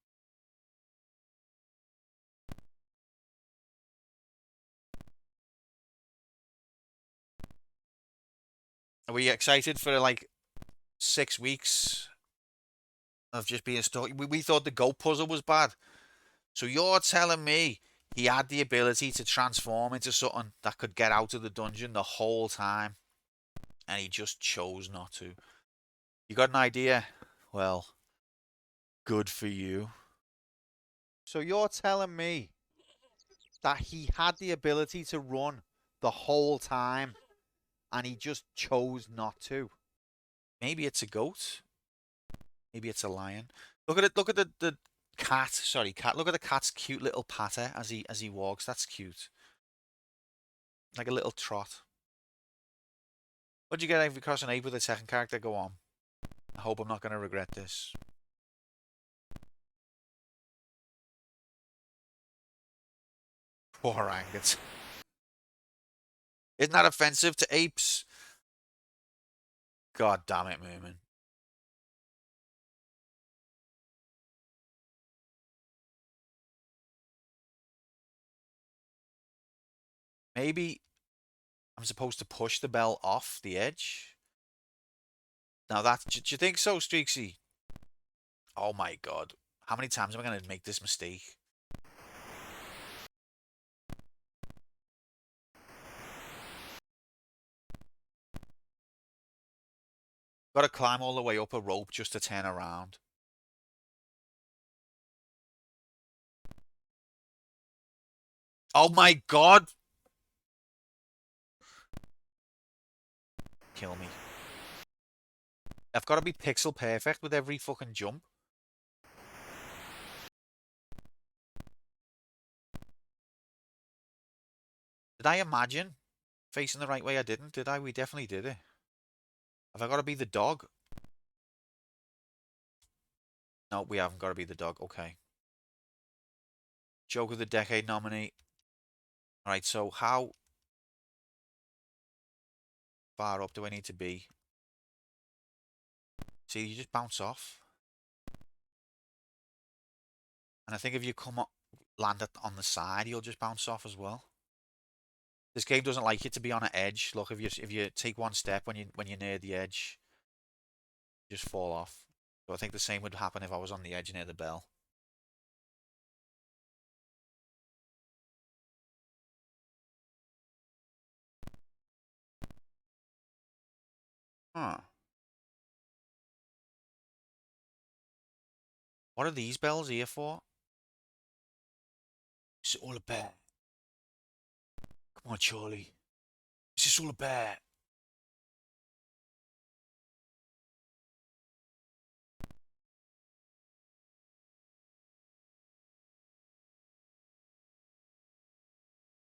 Are we excited for like 6 weeks of just being stuck? We thought the goat puzzle was bad. So you're telling me he had the ability to transform into something that could get out of the dungeon the whole time, and he just chose not to. You got an idea? Well, good for you. So you're telling me that he had the ability to run the whole time and he just chose not to? Maybe it's a goat. Maybe it's a lion. Look at it. Look at the cat. Sorry, cat. Look at the cat's cute little patter as he walks. That's cute. Like a little trot. What'd you get if you cross an ape with a second character? Go on. I hope I'm not going to regret this. Poor orangutans. Isn't that offensive to apes? God damn it, Moomin. Maybe I'm supposed to push the bell off the edge? Now that... Do you think so, Streaksy? Oh my god. How many times am I going to make this mistake? Got to climb all the way up a rope just to turn around. Oh my god! kill me. I've got to be pixel perfect with every fucking jump. Did I imagine facing the right way? I didn't, did I? We definitely did it. Have I got to be the dog? No, we haven't got to be the dog. Okay. Joke of the Decade nominee. Alright, so how far up do I need to be? See, you just bounce off. And I think if you come up, land on the side, you'll just bounce off as well. This game doesn't like you to be on an edge. Look, if you take one step when you're near the edge, you just fall off. So I think the same would happen if I was on the edge near the bell. Huh. What are these bells here for? It's all about. Come on, Charlie. This is all about.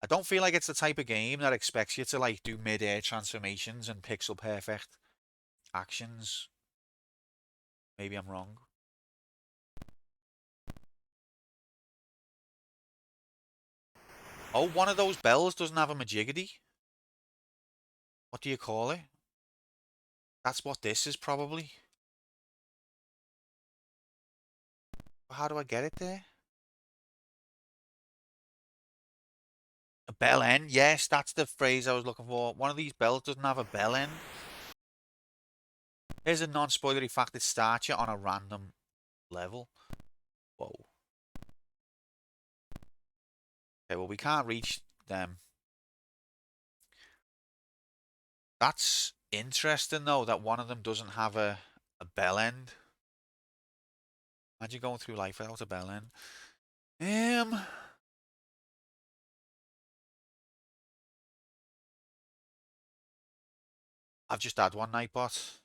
I don't feel like it's the type of game that expects you to like do mid-air transformations and pixel perfect actions. Maybe I'm wrong. Oh, one of those bells doesn't have a majiggity. What do you call it? That's what this is probably. How do I get it there? A bell end? Yes, that's the phrase I was looking for. One of these bells doesn't have a bell end. Here's a non-spoilery fact that starts you on a random level. Whoa. Okay, well, we can't reach them. That's interesting, though, that one of them doesn't have a bell end. Imagine going through life without a bell end. I've just had one, Nightbot.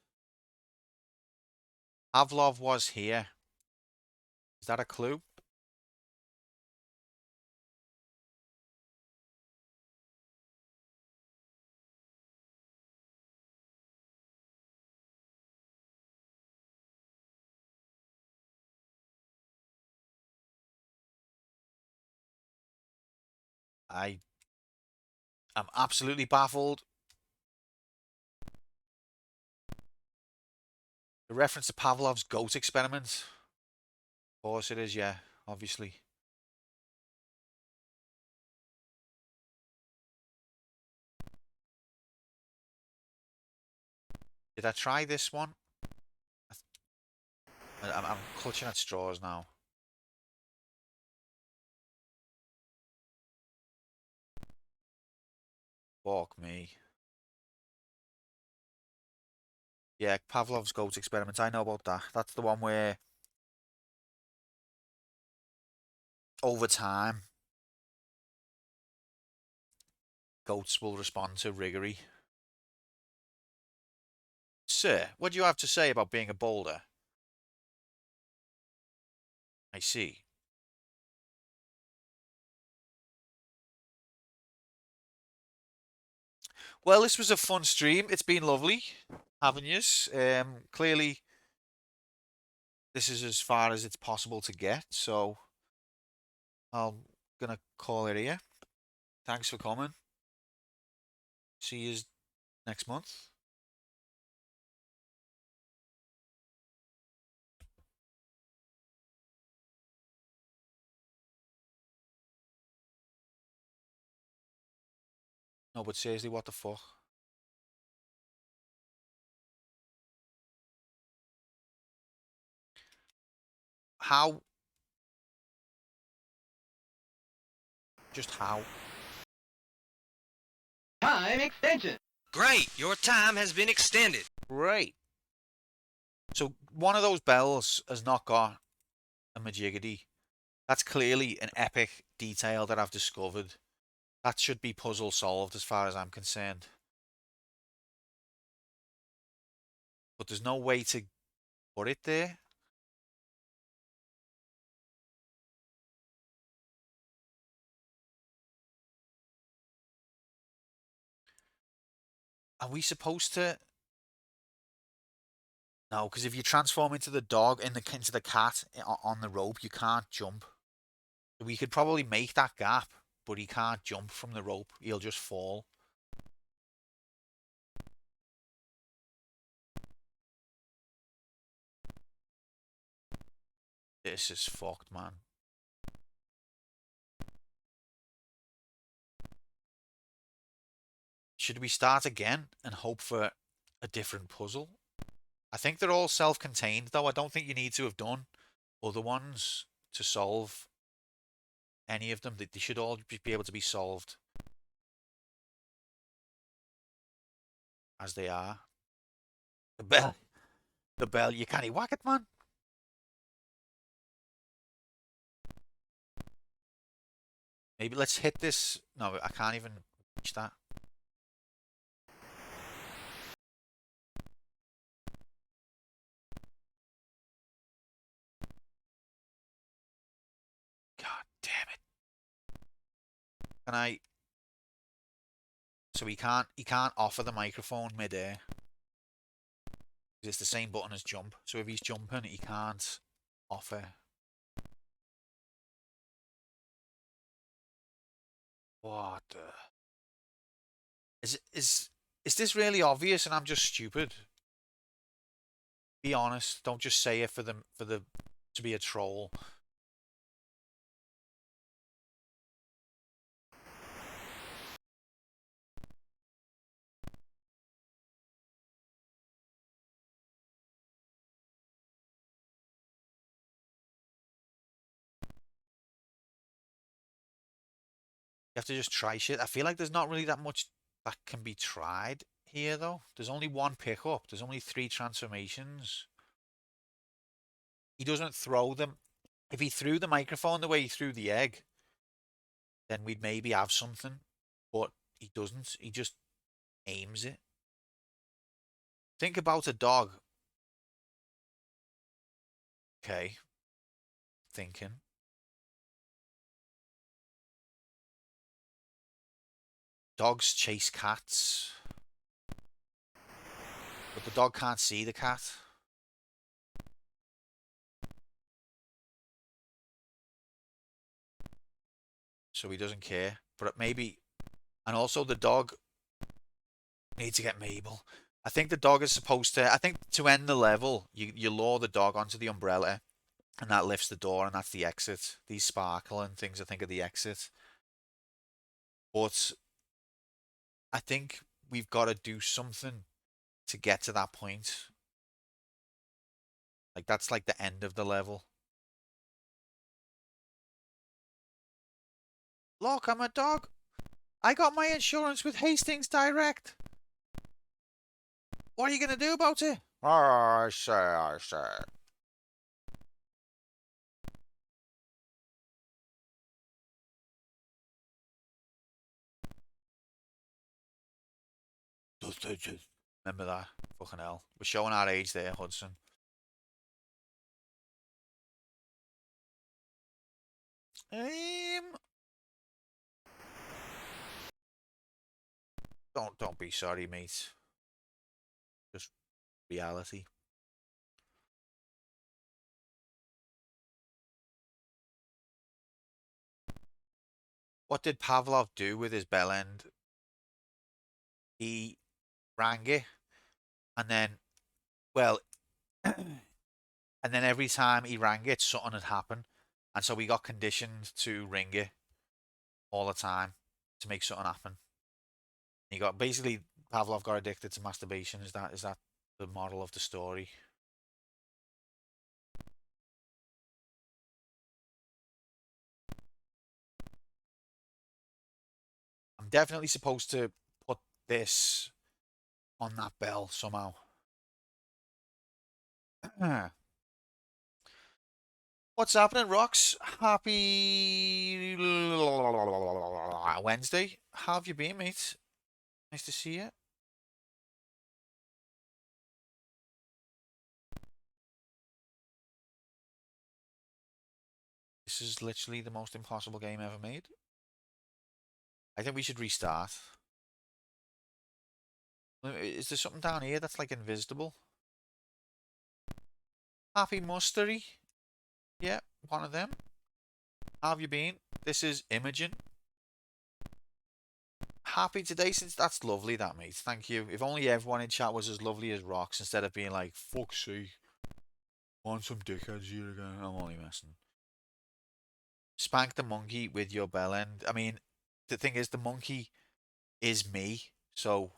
Pavlov was here. Is that a clue? I am absolutely baffled. The reference to Pavlov's goat experiment. Of course it is, yeah, obviously. Did I try this one? I'm clutching at straws now. Fuck me. Yeah, Pavlov's goat experiment. I know about that. That's the one where over time goats will respond to riggery. Sir, what do you have to say about being a boulder? I see. Well, this was a fun stream. It's been lovely having yous. Clearly, this is as far as it's possible to get, so I'm gonna call it here. Thanks for coming. See you next month. No, but seriously, what the fuck? How? Just how? Time extension. Great, your time has been extended. Right. So one of those bells has not got a majiggity. That's clearly an epic detail that I've discovered. That should be puzzle solved as far as I'm concerned. but there's no way to put it there. Are we supposed to? No, because if you transform into the dog into the cat on the rope, you can't jump. We could probably make that gap, but he can't jump from the rope. He'll just fall. This is fucked, man. Should we start again and hope for a different puzzle? I think they're all self-contained, though. I don't think you need to have done other ones to solve any of them. They should all be able to be solved as they are. The bell. The bell. You can't whack it, man. Maybe let's hit this. No, I can't even reach that. God damn it. Can I? So he can't offer the microphone mid-air. It's the same button as jump. So if he's jumping, he can't offer. What the? Is this really obvious and I'm just stupid? Be honest. Don't just say it for the to be a troll. You have to just try shit. I feel like there's not really that much that can be tried here, though. There's only one pickup. There's only 3 transformations. He doesn't throw them. If he threw the microphone the way he threw the egg, then we'd maybe have something. But he doesn't. He just aims it. Think about a dog. Okay. Thinking. Dogs chase cats. But the dog can't see the cat. So he doesn't care. But maybe... And also the dog needs to get Mabel. I think the dog is supposed to... I think to end the level, you lure the dog onto the umbrella. And that lifts the door and that's the exit. These sparkling things I think are the exit. But I think we've got to do something to get to that point. Like that's like the end of the level. Look, I'm a dog. I got my insurance with Hastings Direct. What are you going to do about it? I say. Remember that? Fucking hell. We're showing our age there, Hudson. Don't be sorry, mate. Just reality. What did Pavlov do with his bell end? He rang it, and then, well, and then every time he rang it, something had happened, and so we got conditioned to ring it all the time to make something happen. He got basically Pavlov got addicted to masturbation. Is that the moral of the story? I'm definitely supposed to put this on that bell somehow. What's happening, Rocks? Happy Wednesday. How have you been, mate? Nice to see you. This is literally the most impossible game ever made. I think we should restart. Is there something down here that's like invisible? Happy Mustery. Yeah, one of them. How have you been? This is Imogen. Happy today since that's lovely, that mate. Thank you. If only everyone in chat was as lovely as Rocks instead of being like, fuck's sake. Want some dickheads here again? I'm only messing. Spank the monkey with your bell end. I mean, the thing is, the monkey is me, so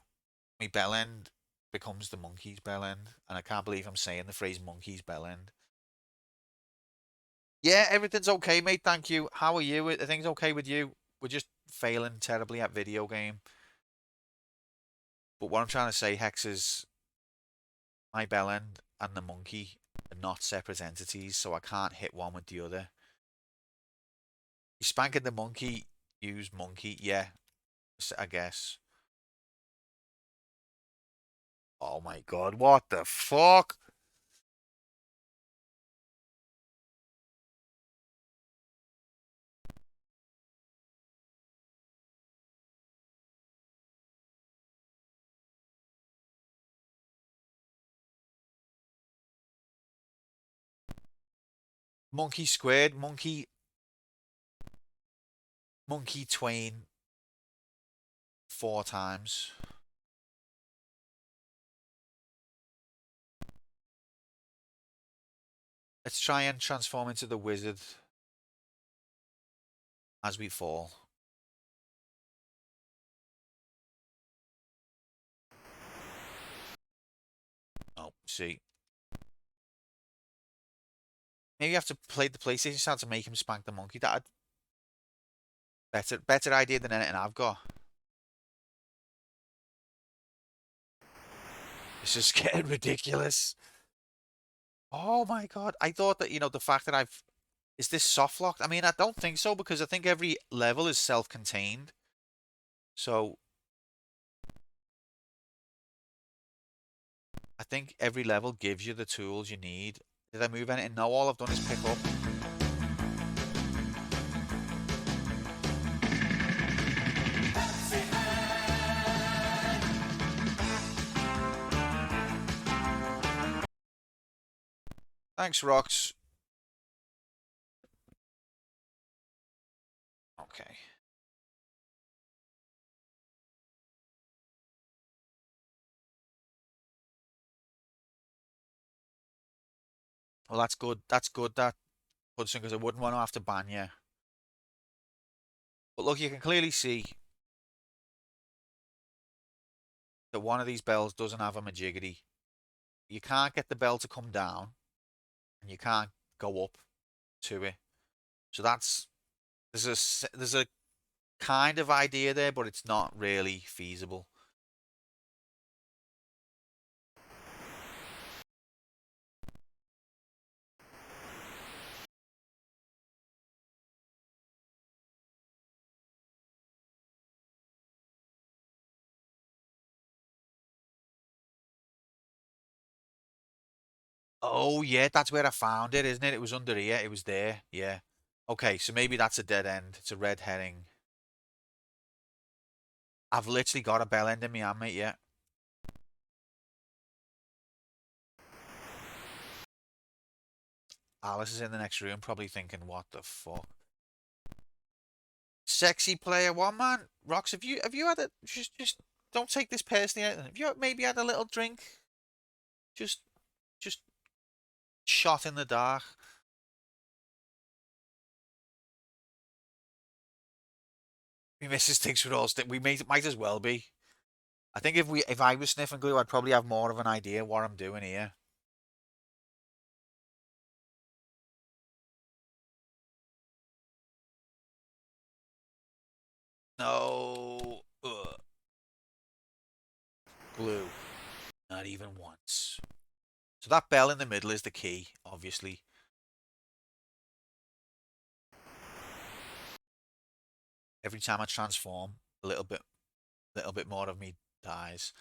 my bell end becomes the monkey's bell end, and I can't believe I'm saying the phrase monkey's bell end. Yeah, everything's okay, mate. Thank you. How are you? Are things okay with you? We're just failing terribly at video game. But what I'm trying to say, Hex, is my bell end and the monkey are not separate entities, so I can't hit one with the other. You spanking the monkey, use monkey. Yeah, I guess. Oh my god, what the fuck? Monkey squared, monkey twain 4 times. Let's try and transform into the wizard as we fall. Oh, see. Maybe you have to play the PlayStation sound to make him spank the monkey. That better idea than anything I've got. This is getting ridiculous. Oh my god. I thought that, the fact that is this soft locked? I mean, I don't think so, because I think every level is self-contained. So I think every level gives you the tools you need. Did I move anything? No, all I've done is pick up. Thanks, Rox. Okay. Well, that's good. That's good, that, Hudson, because I wouldn't want to have to ban you. But look, you can clearly see that one of these bells doesn't have a majiggity. You can't get the bell to come down, and you can't go up to it. So there's a kind of idea there, but it's not really feasible. Oh, yeah, that's where I found it, isn't it? It was under here. It was there. Yeah. Okay, so maybe that's a dead end. It's a red herring. I've literally got a bell end in my hand, mate, yeah. Alice is in the next room, probably thinking, what the fuck? Sexy player one, man. Rox, have you had a just don't take this personally. Have you maybe had a little drink? Just shot in the dark. My missus thinks we're all we might as well be. I think if I was sniffing glue, I'd probably have more of an idea what I'm doing here. No. Ugh. Glue. Not even once. So that bell in the middle is the key, obviously. Every time I transform, a little bit more of me dies.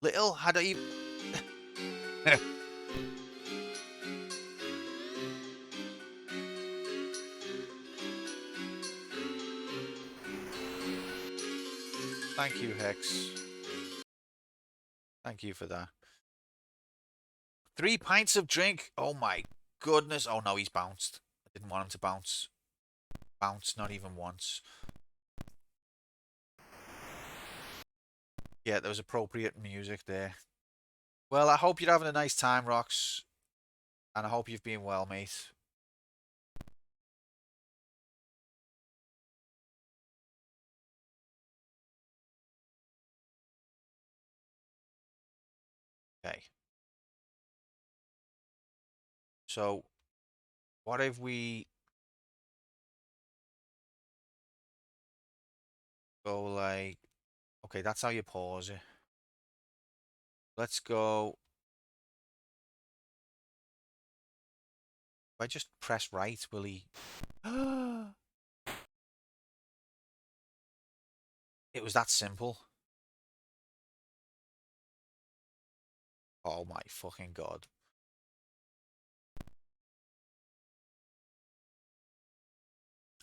Little had I even... Thank you, Hex. Thank you for that. 3 pints of drink. Oh my goodness. Oh no, he's bounced. I didn't want him to bounce. Bounce, not even once. Yeah, there was appropriate music there. Well, I hope you're having a nice time, Rox. And I hope you've been well, mate. Okay. So, what if we go like... Okay, that's how you pause it. Let's go... If I just press right, will he... It was that simple. Oh my fucking god.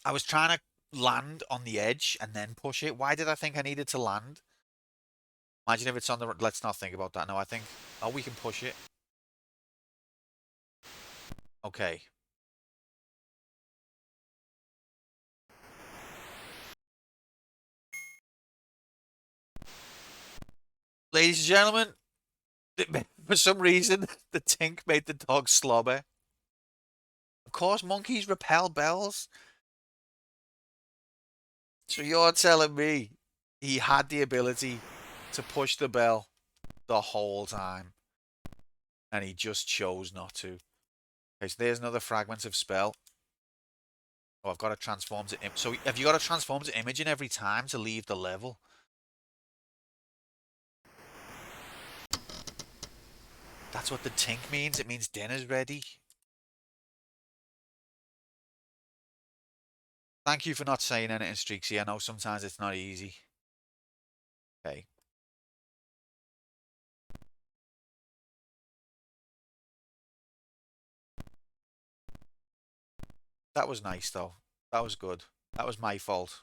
I was trying to land on the edge and then push it. Why did I think I needed to land? Imagine if it's on the... Let's not think about that now. I think... Oh, we can push it. Okay. Ladies and gentlemen, for some reason, the tink made the dog slobber. Of course, monkeys repel bells. So you're telling me he had the ability to push the bell the whole time, and he just chose not to. Okay, so there's another fragment of spell. Oh, I've got to transform to... So have you got to transform to Imogen every time to leave the level? That's what the tink means. It means dinner's ready. Thank you for not saying anything, Streaksy. I know sometimes it's not easy. Okay. That was nice, though. That was good. That was my fault.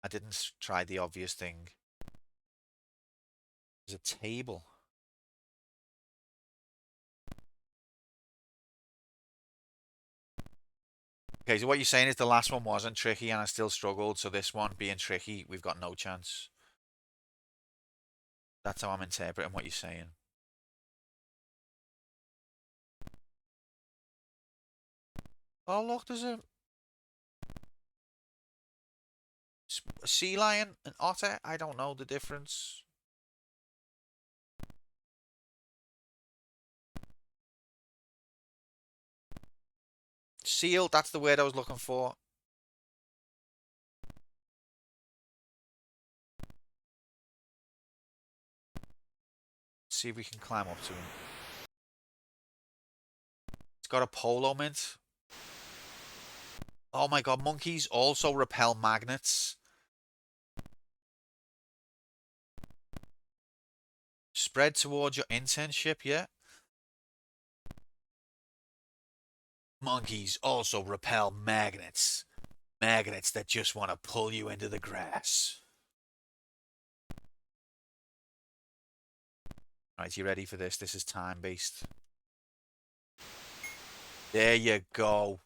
I didn't try the obvious thing. There's a table. Okay, so what you're saying is the last one wasn't tricky and I still struggled, so this one being tricky, we've got no chance. That's how I'm interpreting what you're saying. Oh, look, there's a sea lion, an otter. I don't know the difference. Seal, that's the word I was looking for. See if we can climb up to him. It's got a polo mint. Oh my god, monkeys also repel magnets. Spread towards your internship, yeah? Monkeys also repel magnets. Magnets that just want to pull you into the grass. Right, you ready for this? This is time-based. There you go.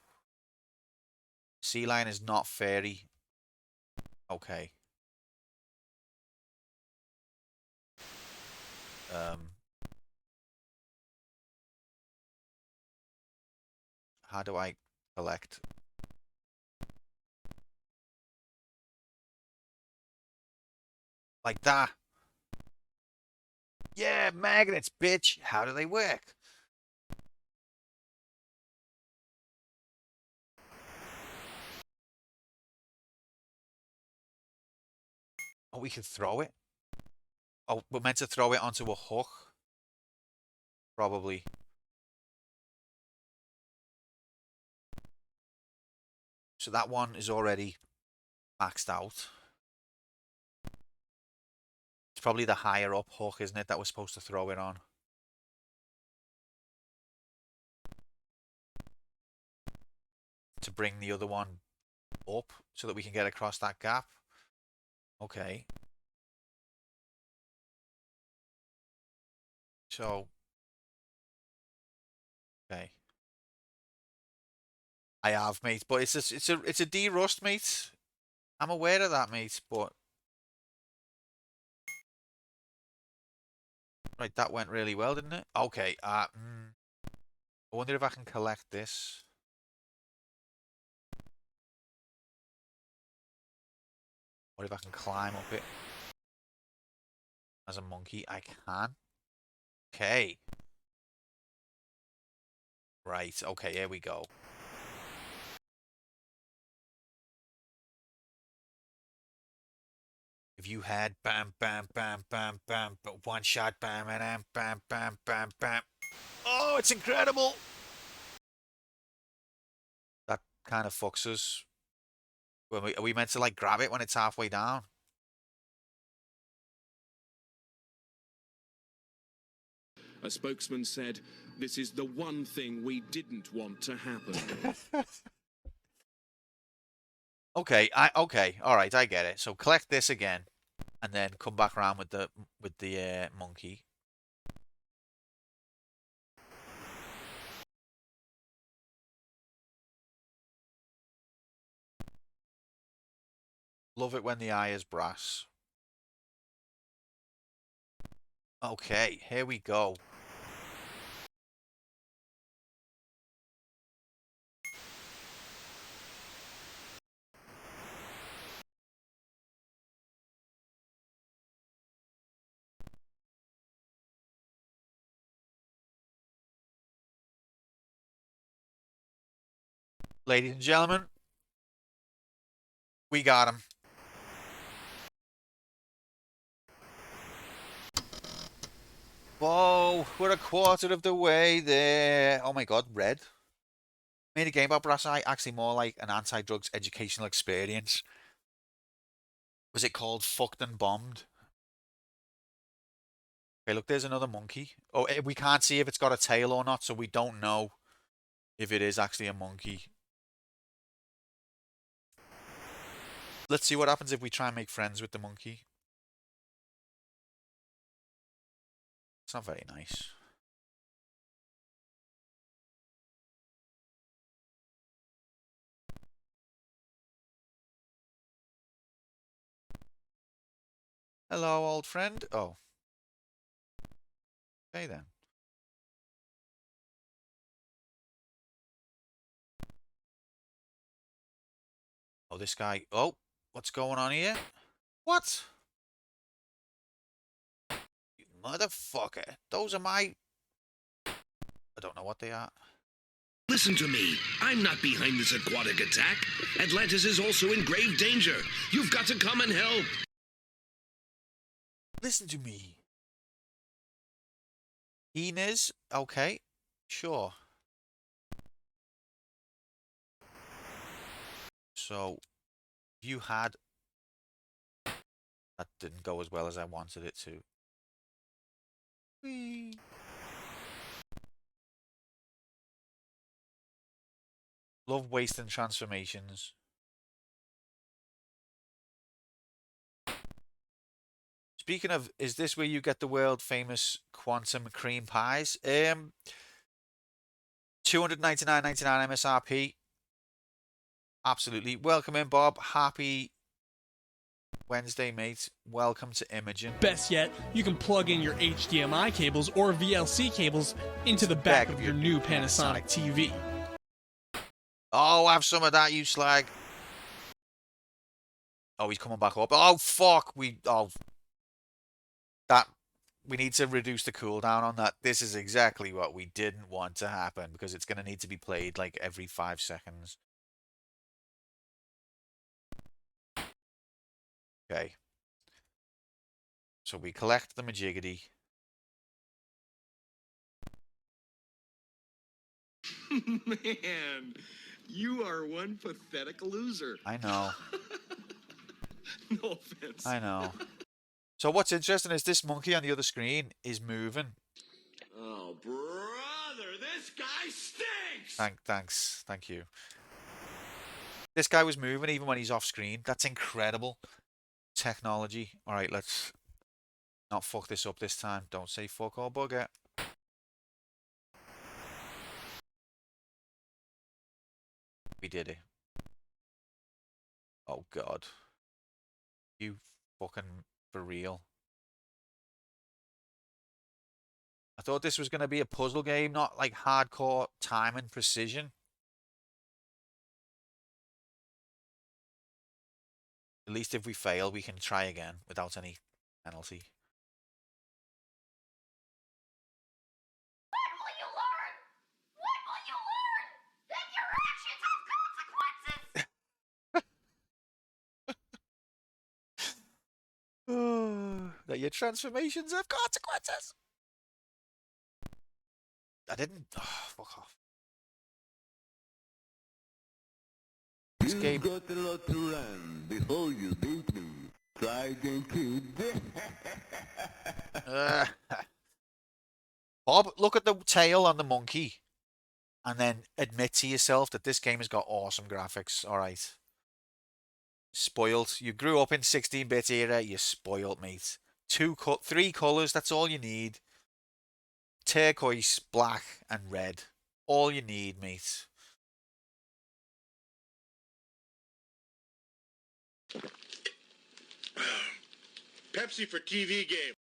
Sea lion is not fairy. Okay. How do I collect? Like that. Yeah, magnets, bitch. How do they work? Oh, we can throw it? Oh, we're meant to throw it onto a hook? Probably. So that one is already maxed out. It's probably the higher up hook, isn't it, that we're supposed to throw it on? To bring the other one up so that we can get across that gap. Okay. So, okay. I have, mate, but it's a de-rust, mate. I'm aware of that, mate, but right, that went really well, didn't it? Okay, I wonder if I can collect this. Or if I can climb up it as a monkey. I can. Okay. Right, okay, here we go. If you had bam, bam, bam, bam, bam, but one shot, bam, bam, bam, bam, bam, bam. Oh, it's incredible. That kind of fucks us. Are we meant to like grab it when it's halfway down? A spokesman said, "This is the one thing we didn't want to happen." Okay, okay, all right, I get it. So collect this again, and then come back around with the monkey. Love it when the eye is brass. Okay, here we go. Ladies and gentlemen, we got him. Whoa, we're a quarter of the way there. Oh my god, red. Made a game about brass eye, actually more like an anti-drugs educational experience. Was it called Fucked and Bombed? Okay, look, there's another monkey. Oh, we can't see if it's got a tail or not, so we don't know if it is actually a monkey. Let's see what happens if we try and make friends with the monkey. It's not very nice. Hello, old friend. Oh. Okay, then. Oh, this guy. Oh, what's going on here? What? You motherfucker. Those are my... I don't know what they are. Listen to me. I'm not behind this aquatic attack. Atlantis is also in grave danger. You've got to come and help. Listen to me. Hyenas? Okay. Sure. So, you had... That didn't go as well as I wanted it to. Whee. Love wasting transformations. Speaking of, is this where you get the world famous quantum cream pies? 299.99 MSRP. Absolutely. Welcome in, Bob. Happy Wednesday, mate. Welcome to Imogen. Best yet, you can plug in your HDMI cables or VLC cables into the back of your new Panasonic TV. Oh, have some of that, you slag. Oh, he's coming back up. Oh, fuck. We need to reduce the cooldown on that. This is exactly what we didn't want to happen because it's going to need to be played like every 5 seconds. Okay. So we collect the Majigity. Man, you are one pathetic loser. I know. No offense. I know. So what's interesting is this monkey on the other screen is moving. Oh, brother, this guy stinks! Thanks. Thank you. This guy was moving even when he's off screen. That's incredible technology. All right, let's Not fuck this up this time. Don't say fuck or bugger. We did it. Oh god. You fucking for real. I thought this was going to be a puzzle game, not like hardcore time and precision. At least if we fail, we can try again without any penalty. When will you learn? When will you learn that your actions have consequences? That your transformations have consequences. I didn't. Oh, fuck off. This game. You've got a lot to learn before you beat me. Try again, kid. Bob, look at the tail on the monkey. And then admit to yourself that this game has got awesome graphics. Alright. Spoiled. You grew up in 16-bit era. You're spoiled, mate. 3 colours. That's all you need. Turquoise, black, and red. All you need, mate. Pepsi for TV game.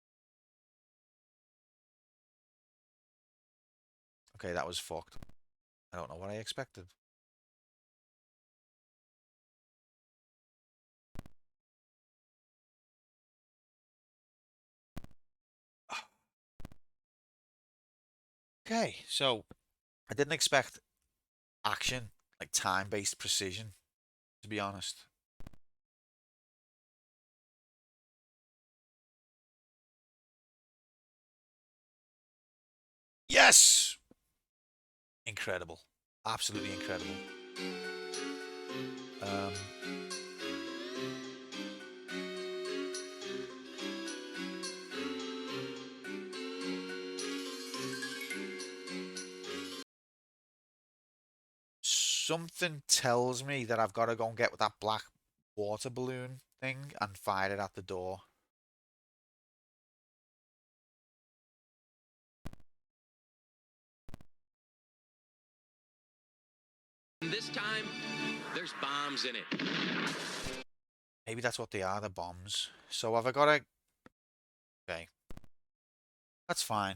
Okay, that was fucked. I don't know what I expected. Okay, so I didn't expect action, like time-based precision, to be honest. Yes! Incredible. Absolutely incredible. Something tells me that I've got to go and get that black water balloon thing and fire it at the door. This time, there's bombs in it. Maybe that's what they are, the bombs. So have I got to... Okay. That's fine.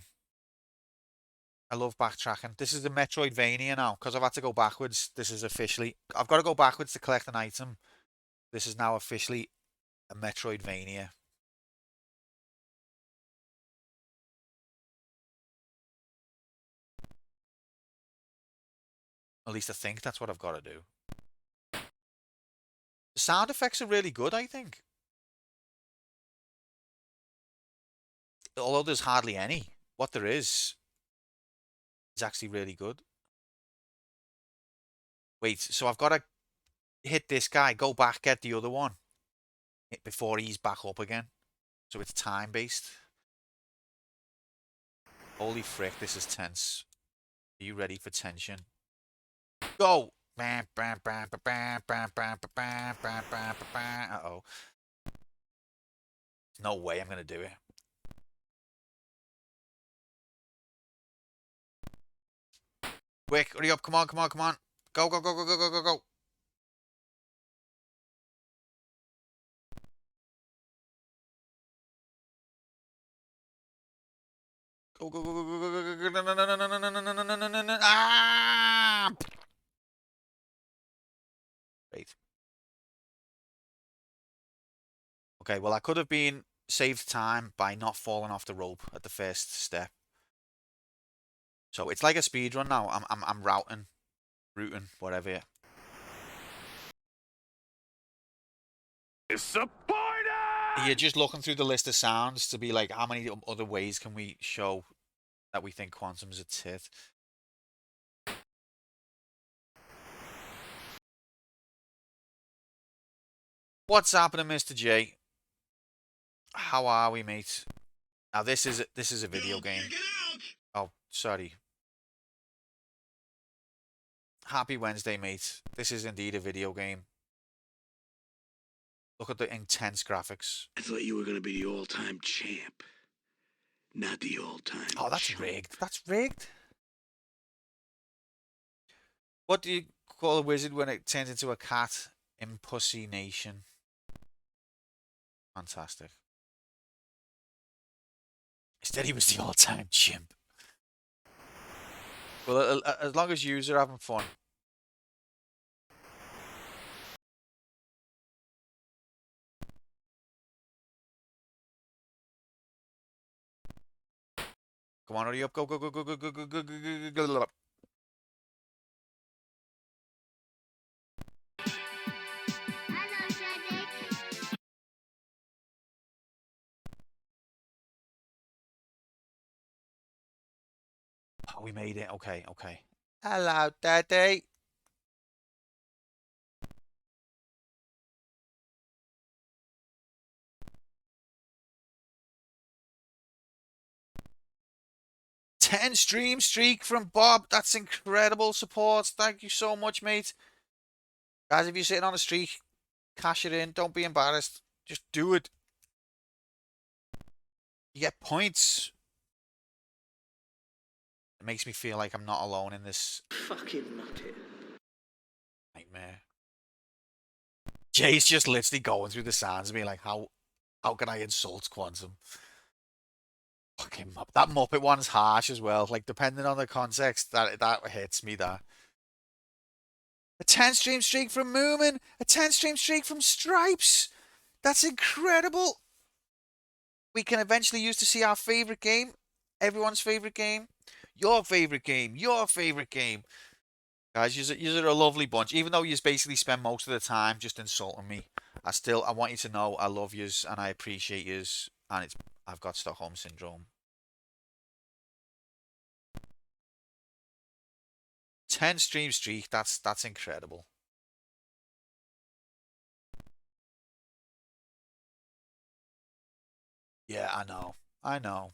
I love backtracking. This is the Metroidvania now. Because I've had to go backwards, this is officially... I've got to go backwards to collect an item. This is now officially a Metroidvania. At least I think that's what I've got to do. The sound effects are really good, I think. Although there's hardly any. What there is actually really good. Wait, so I've got to hit this guy, go back, get the other one before he's back up again. So it's time-based. Holy frick, this is tense. Are you ready for tension? Go! Uh-oh. No way I'm going to do it. Quick, hurry up, come on, come on, come on. Go, go, go, go, go, go, go, go. Go, go, go, go, go, go, go, go, no, no, no, no, no, no, no, no, no, no, no, no, no, ah! Wait. Okay, well, I could have been saved time by not falling off the rope at the first step. So it's like a speed run now. I'm routing, whatever. Disappointed! You're just looking through the list of sounds to be like, how many other ways can we show that we think Quantum's a tit? What's happening, Mr. J? How are we, mate? Now this is a video game. Oh, sorry. Happy Wednesday, mate. This is indeed a video game. Look at the intense graphics. I thought you were going to be the all-time champ. Not the old time. Oh, that's rigged. That's rigged. What do you call a wizard when it turns into a cat in Pussy Nation? Fantastic. Instead, he was the all-time chimp. Well, as long as yous are having fun. Come on, hurry up. Go, go, go, go, go, go, go, go, go, go, go, go. Oh, we made it. Okay, okay. Hello, Daddy. $10 stream streak from Bob. That's incredible support. Thank you so much, mate. Guys, if you're sitting on a streak, cash it in. Don't be embarrassed. Just do it. You get points. It makes me feel like I'm not alone in this Fucking nutty. nightmare. Jay's just literally going through the signs of me like, how can I insult Quantum? Fucking that Muppet one's harsh as well. Like, depending on the context, that hits me. That a 10 stream streak from Moomin, a 10 stream streak from Stripes. That's incredible. We can eventually use to see our favorite game, everyone's favorite game, your favorite game, your favorite game. Guys, you're a lovely bunch. Even though you basically spend most of the time just insulting me, I want you to know I love yous and I appreciate yous, and I've got Stockholm Syndrome. 10 stream streak, that's incredible. Yeah, I know. I know.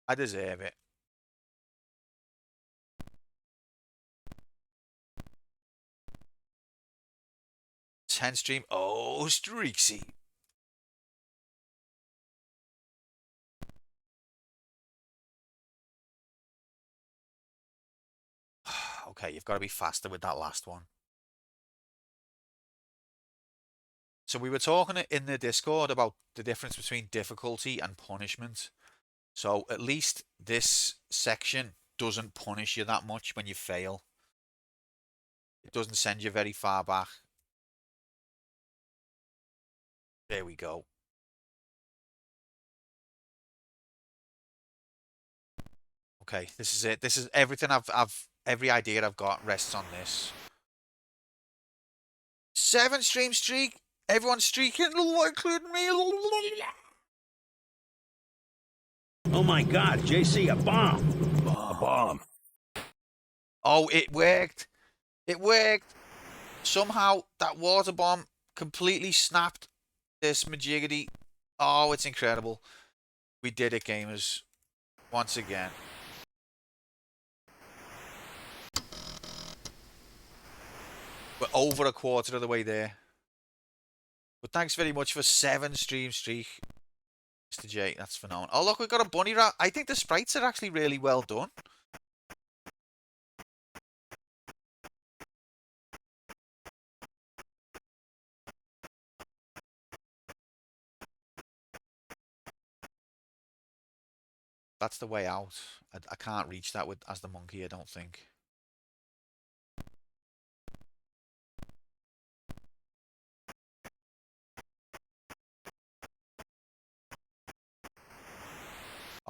I deserve it. 10 stream. Oh, Streaksy. Okay, you've got to be faster with that last one. So we were talking in the Discord about the difference between difficulty and punishment. So at least this section doesn't punish you that much when you fail. It doesn't send you very far back. There we go. Okay, this is it. This is everything every idea I've got rests on this. 7 stream streak. Everyone's streaking, including me. Oh my God, JC, a bomb. A bomb. Oh, it worked. It worked. Somehow that water bomb completely snapped this majigity. Oh, it's incredible. We did it, gamers. Once again. We're over a quarter of the way there. But thanks very much for 7 stream streak, Mr. J. That's phenomenal. Oh, look, we've got a bunny rat. I think the sprites are actually really well done. That's the way out. I can't reach that as the monkey, I don't think.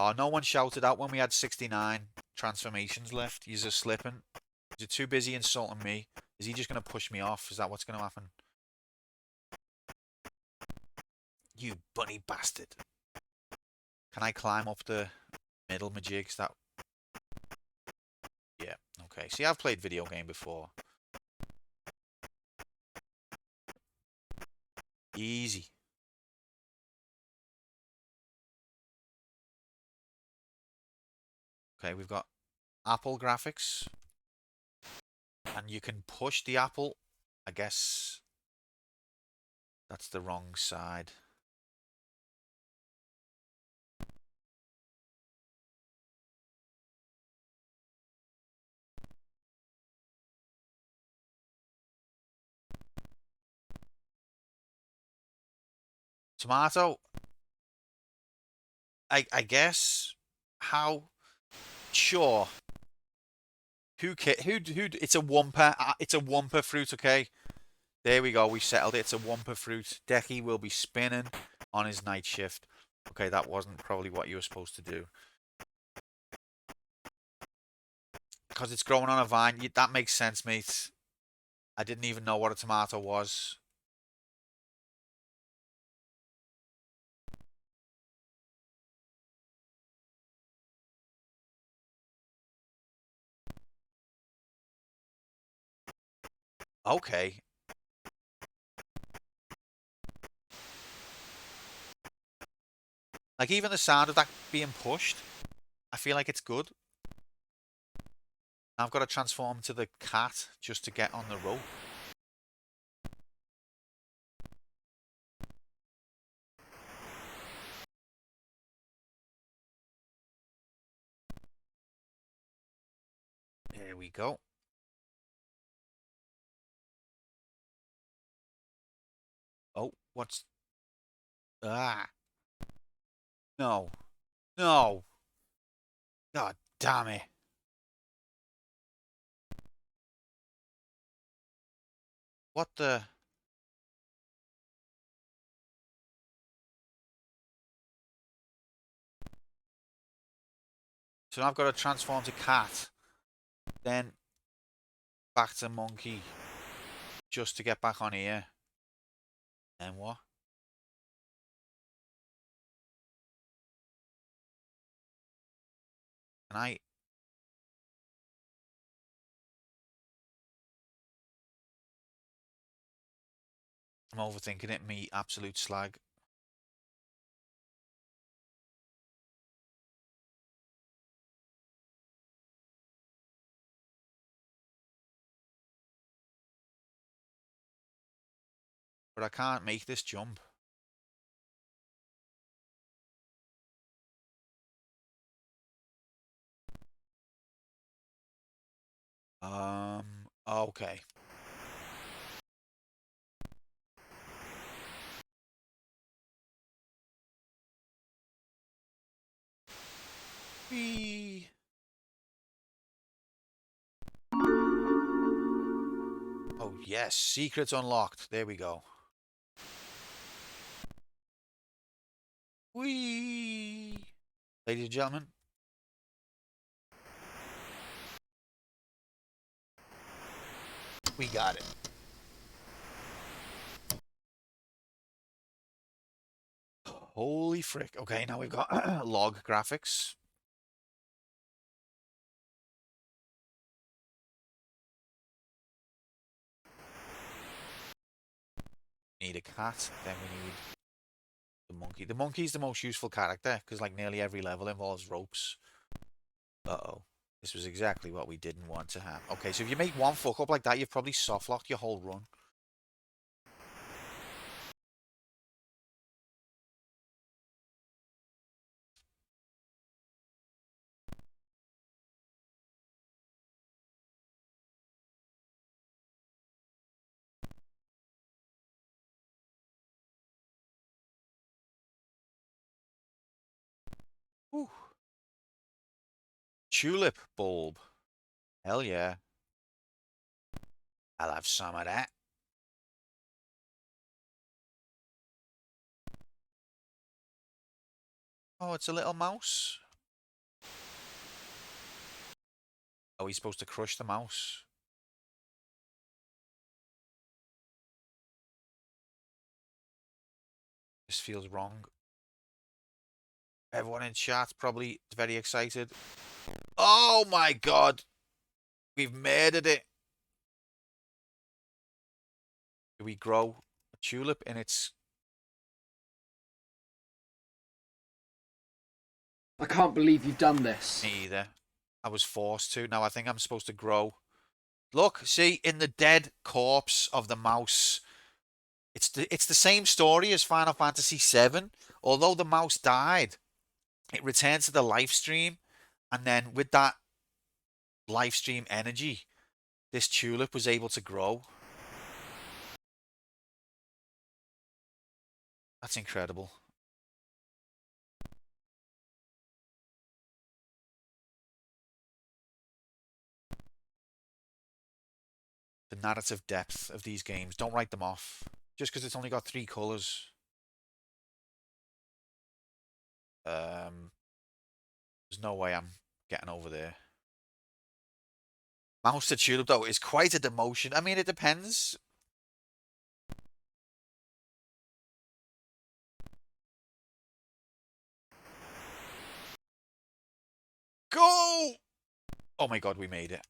Oh, no one shouted out when we had 69 transformations left. You're slipping. You're too busy insulting me. Is he just going to push me off? Is that what's going to happen? You bunny bastard. Can I climb up the middle majigs? That... Yeah, okay. See, I've played video game before. Easy. Okay, we've got Apple graphics. And you can push the apple. I guess that's the wrong side. Tomato. I guess. How? Sure. Who? It's a Wumpa. It's a Wumpa fruit. Okay. There we go. We settled it. It's a Wumpa fruit. Decky will be spinning on his night shift. Okay, that wasn't probably what you were supposed to do. Because it's growing on a vine. That makes sense, mate. I didn't even know what a tomato was. Okay. Like, even the sound of that being pushed, I feel like it's good. I've got to transform to the cat just to get on the rope. There we go. Oh, what's... Ah. No. No. God damn it. What the... So now I've got to transform to cat. Then back to monkey. Just to get back on here. And what? Can I... I'm overthinking it, me absolute slag. But I can't make this jump. Okay. Whee. Oh, yes. Secrets unlocked. There we go. Whee! Ladies and gentlemen. We got it. Holy frick. Okay, now we've got log graphics. Need a cat. Then we need the monkey. The monkey's the most useful character because like nearly every level involves ropes. Uh-oh. This was exactly what we didn't want to have. Okay, so if you make one fuck up like that, you've probably soft locked your whole run. Whew. Tulip bulb. Hell yeah. I'll have some of that. Oh, it's a little mouse. Oh, he's supposed to crush the mouse. This feels wrong. Everyone in chat's probably very excited. Oh my god! We've murdered it. Do we grow a tulip in its... I can't believe you've done this. Me either. I was forced to. Now I think I'm supposed to grow. Look, see, in the dead corpse of the mouse, it's the same story as Final Fantasy VII. Although the mouse died, it returned to the life stream, and then with that life stream energy, this tulip was able to grow. That's incredible. The narrative depth of these games. Don't write them off. Just because it's only got 3 colours. There's no way I'm getting over there. Mouse to Tulip, though, is quite a demotion. I mean, it depends. Go! Oh my god, we made it.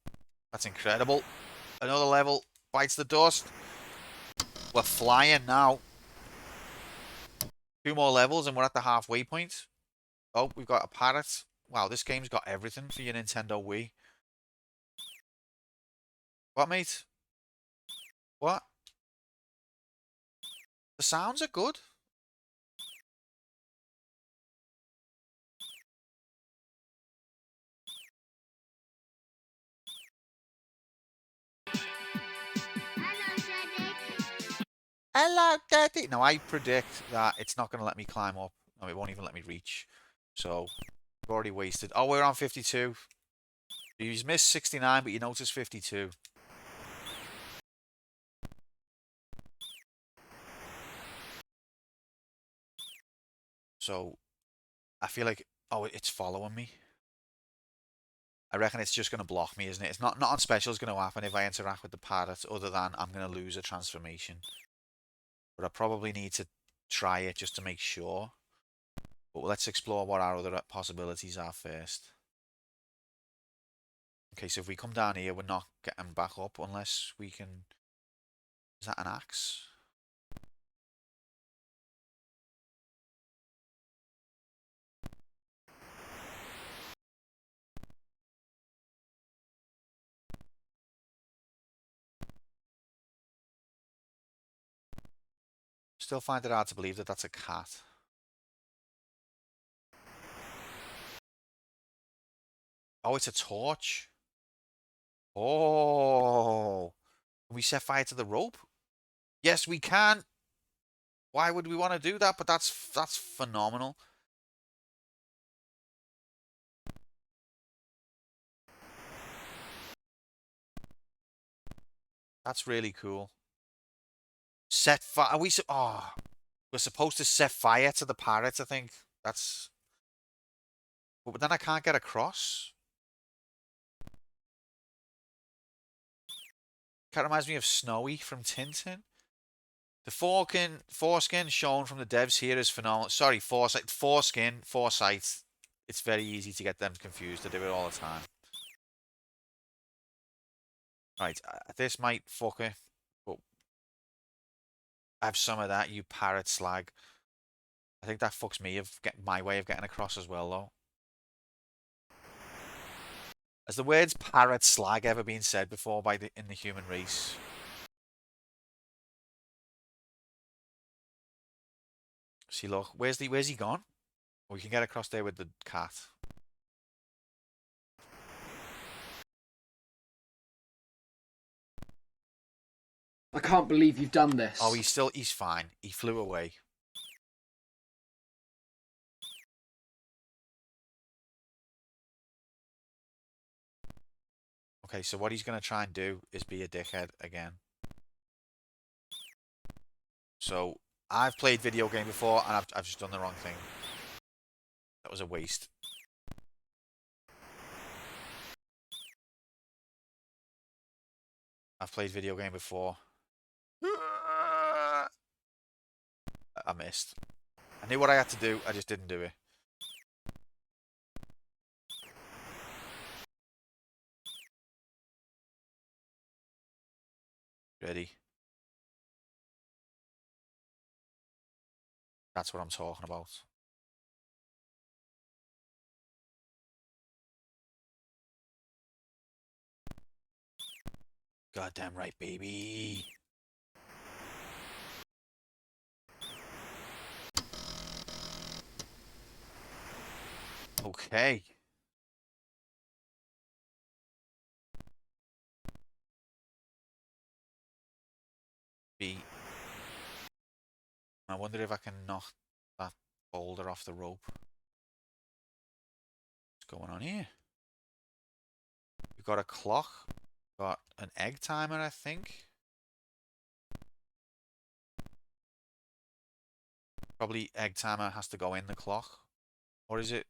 That's incredible. Another level. Bites the dust. We're flying now. 2 more levels and we're at the halfway point. Oh, we've got a parrot. Wow, this game's got everything for your Nintendo Wii. What, mate? What? The sounds are good. Hello, Daddy. Now, I predict that it's not going to let me climb up. No, it won't even let me reach. So, I've already wasted. Oh, we're on 52. You missed 69, but you noticed 52. So, I feel like, oh, it's following me. I reckon it's just going to block me, isn't it? It's not on special is going to happen if I interact with the parrot, other than I'm going to lose a transformation. But I probably need to try it just to make sure. But let's explore what our other possibilities are first. Okay, so if we come down here, we're not getting back up unless we can... Is that an axe? Still find it hard to believe that that's a cat. Oh, it's a torch. Oh. Can we set fire to the rope? Yes, we can. Why would we want to do that? But that's phenomenal. That's really cool. Set fire. Are we? Oh, we're supposed to set fire to the parrot. I think that's. But then I can't get across. That reminds me of Snowy from Tintin. The foreskin shown from the devs here is phenomenal. Sorry, foreskin, foresight. It's very easy to get them confused. I do it all the time. Right, this might fuck it, but I have some of that, you parrot slag. I think that fucks me of my way of getting across as well, though. Has the words parrot slag ever been said before in the human race? See, look, where's he gone? We can get across there with the cat. I can't believe you've done this. Oh, he's fine. He flew away. Okay, so what he's going to try and do is be a dickhead again. So, I've played video game before, and I've just done the wrong thing. That was a waste. I've played video game before. I missed. I knew what I had to do, I just didn't do it. Ready? That's what I'm talking about. Goddamn right, baby. Okay. B. I wonder if I can knock that boulder off the rope. What's going on here? We've got a clock. Got an egg timer, I think. Probably egg timer has to go in the clock. Or is it?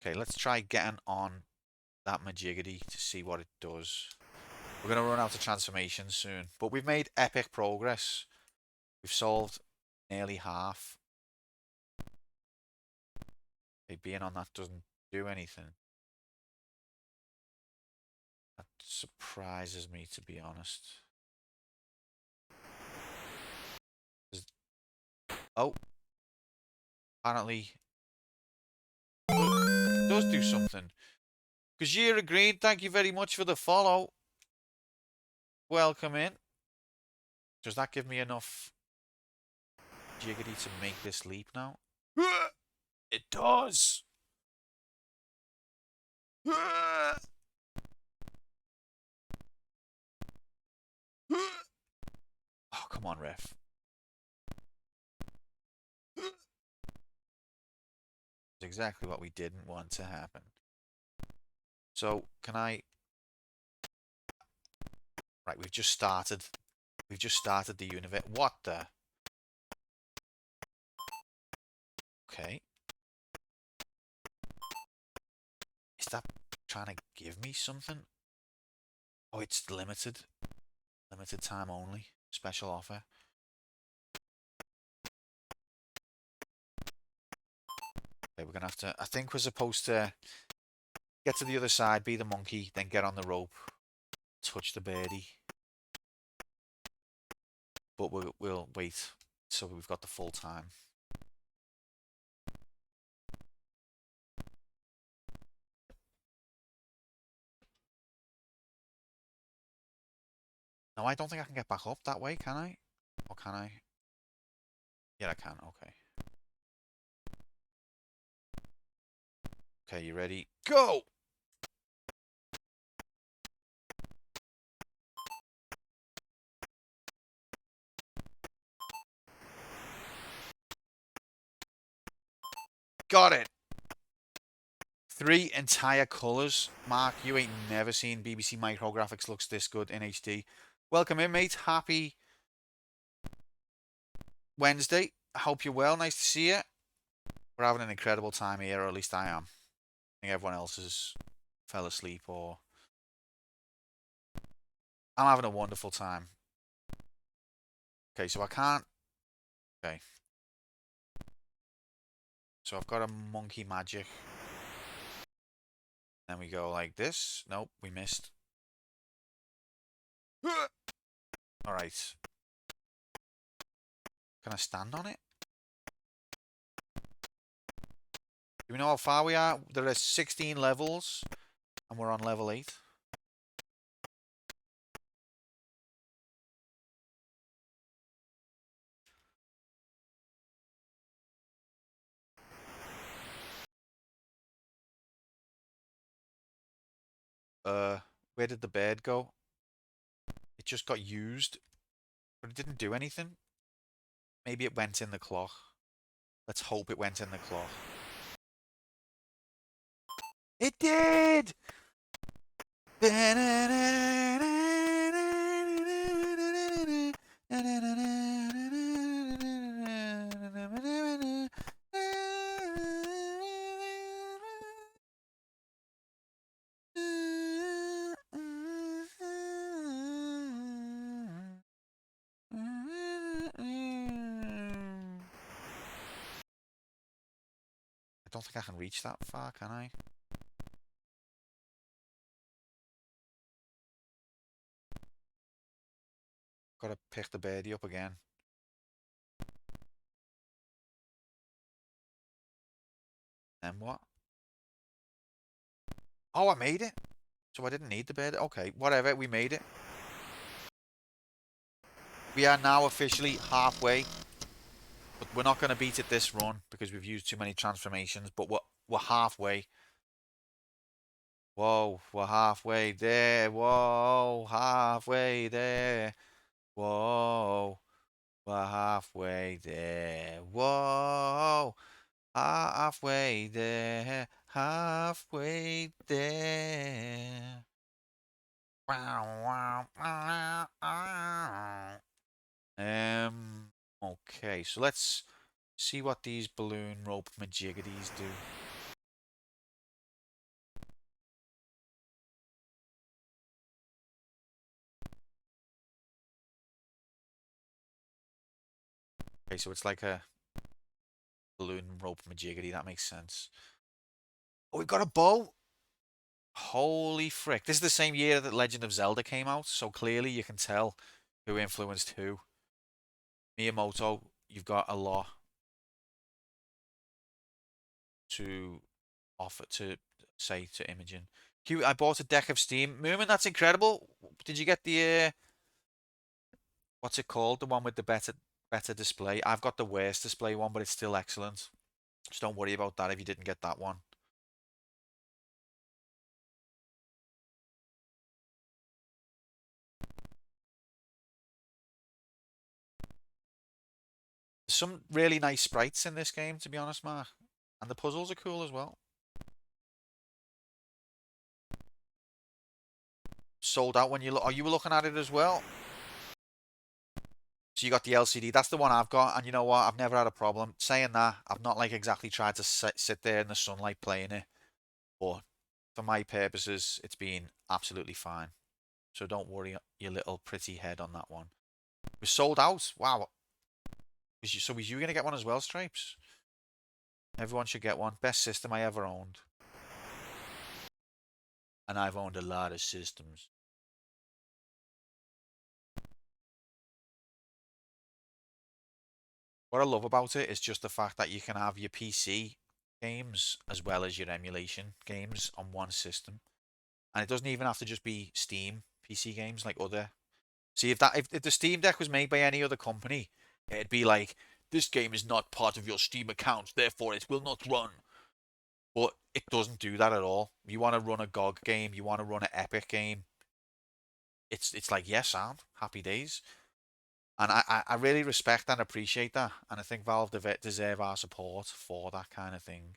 Okay, let's try getting on that Majiggity to see what it does. We're going to run out of transformations soon. But we've made epic progress. We've solved nearly half. Okay, being on that doesn't do anything. That surprises me, to be honest. Oh. Apparently. It does do something. Gajir agreed. Thank you very much for the follow. Welcome in. Does that give me enough jiggity to make this leap now? It does. Oh, come on, ref. It's exactly what we didn't want to happen. So, can I... Right, we've just started. We've just started the universe. What the... Okay. Is that trying to give me something? Oh, it's limited. Limited time only. Special offer. Okay, we're gonna have to... I think we're supposed to get to the other side, be the monkey, then get on the rope, touch the birdie. But we'll wait so we've got the full time. No, I don't think I can get back up that way, can I? Or can I? Yeah, I can. Okay. Okay, you ready? Go! Got it. 3 entire colours. Mark, you ain't never seen BBC Micrographics looks this good in HD. Welcome in, mate. Happy Wednesday. I hope you're well. Nice to see you. We're having an incredible time here, or at least I am. I think everyone else has fell asleep or... I'm having a wonderful time. Okay, so I can't... Okay. So I've got a monkey magic. Then we go like this. Nope, we missed. Alright. Can I stand on it? Do we know how far we are? There are 16 levels. And we're on level 8. Where did the bird go? It just got used. But it didn't do anything. Maybe it went in the clock. Let's hope it went in the clock. It did! I don't think I can reach that far, can I? Gotta pick the birdie up again. Then what? Oh, I made it. So I didn't need the birdie. Okay, whatever. We made it. We are now officially halfway. But we're not going to beat it this run because we've used too many transformations. But we're halfway. Whoa, we're halfway there. Whoa, halfway there. Whoa, we're halfway there. Whoa, halfway there. Halfway there. Okay, so let's see what these balloon rope majiggities do. Okay, so it's like a balloon rope majiggity. That makes sense. Oh, we've got a bow. Holy frick. This is the same year that Legend of Zelda came out, so clearly you can tell who influenced who. Miyamoto, you've got a lot to offer to say to Imogen. Q, I bought a deck of Steam. Moomin, that's incredible. Did you get the what's it called? The one with the better display. I've got the worst display one, but it's still excellent. Just don't worry about that if you didn't get that one. There's some really nice sprites in this game, to be honest, Mark. And the puzzles are cool as well. Sold out when you look. Oh, you were looking at it as well. So you got the LCD. That's the one I've got. And you know what? I've never had a problem. Saying that, I've not like exactly tried to sit there in the sunlight playing it. But for my purposes, it's been absolutely fine. So don't worry your little pretty head on that one. We're sold out. Wow. So was you going to get one as well, Stripes? Everyone should get one. Best system I ever owned. And I've owned a lot of systems. What I love about it is just the fact that you can have your PC games as well as your emulation games on one system. And it doesn't even have to just be Steam PC games like other. See, if the Steam Deck was made by any other company, it'd be like, this game is not part of your Steam account, therefore it will not run. But it doesn't do that at all. You want to run a GOG game, you want to run an Epic game. It's like, yes, sound, happy days. And I really respect and appreciate that. And I think Valve deserve our support for that kind of thing.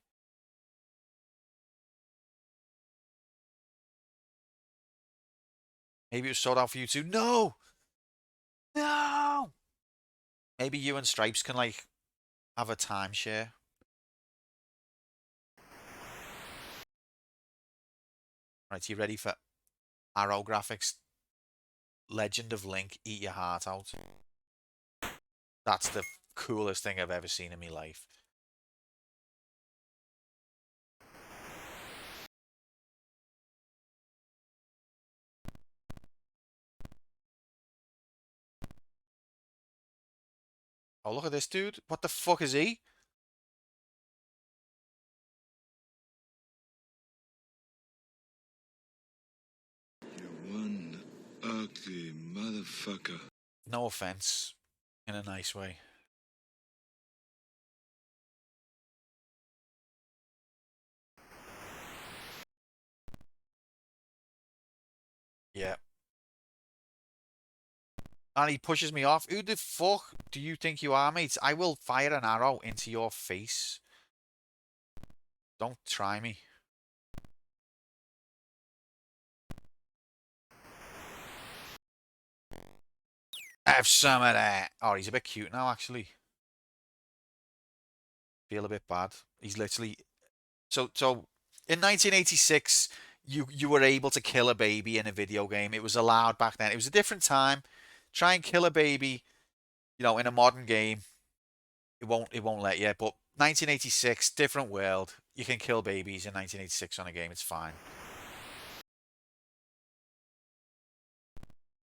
Maybe it was sold out for you too. No! No! Maybe you and Stripes can, like, have a timeshare. Right, you ready for Arrow Graphics? Legend of Link, eat your heart out. That's the coolest thing I've ever seen in my life. Oh, look at this dude. What the fuck is he? You one ugly motherfucker. No offense. In a nice way. Yeah. And he pushes me off. Who the fuck do you think you are, mates? I will fire an arrow into your face. Don't try me. Have some of that. Oh, he's a bit cute now, actually. Feel a bit bad. He's literally... So in 1986, you were able to kill a baby in a video game. It was allowed back then. It was a different time. Try and kill a baby, you know, in a modern game. It won't let you. But 1986, different world. You can kill babies in 1986 on a game. It's fine.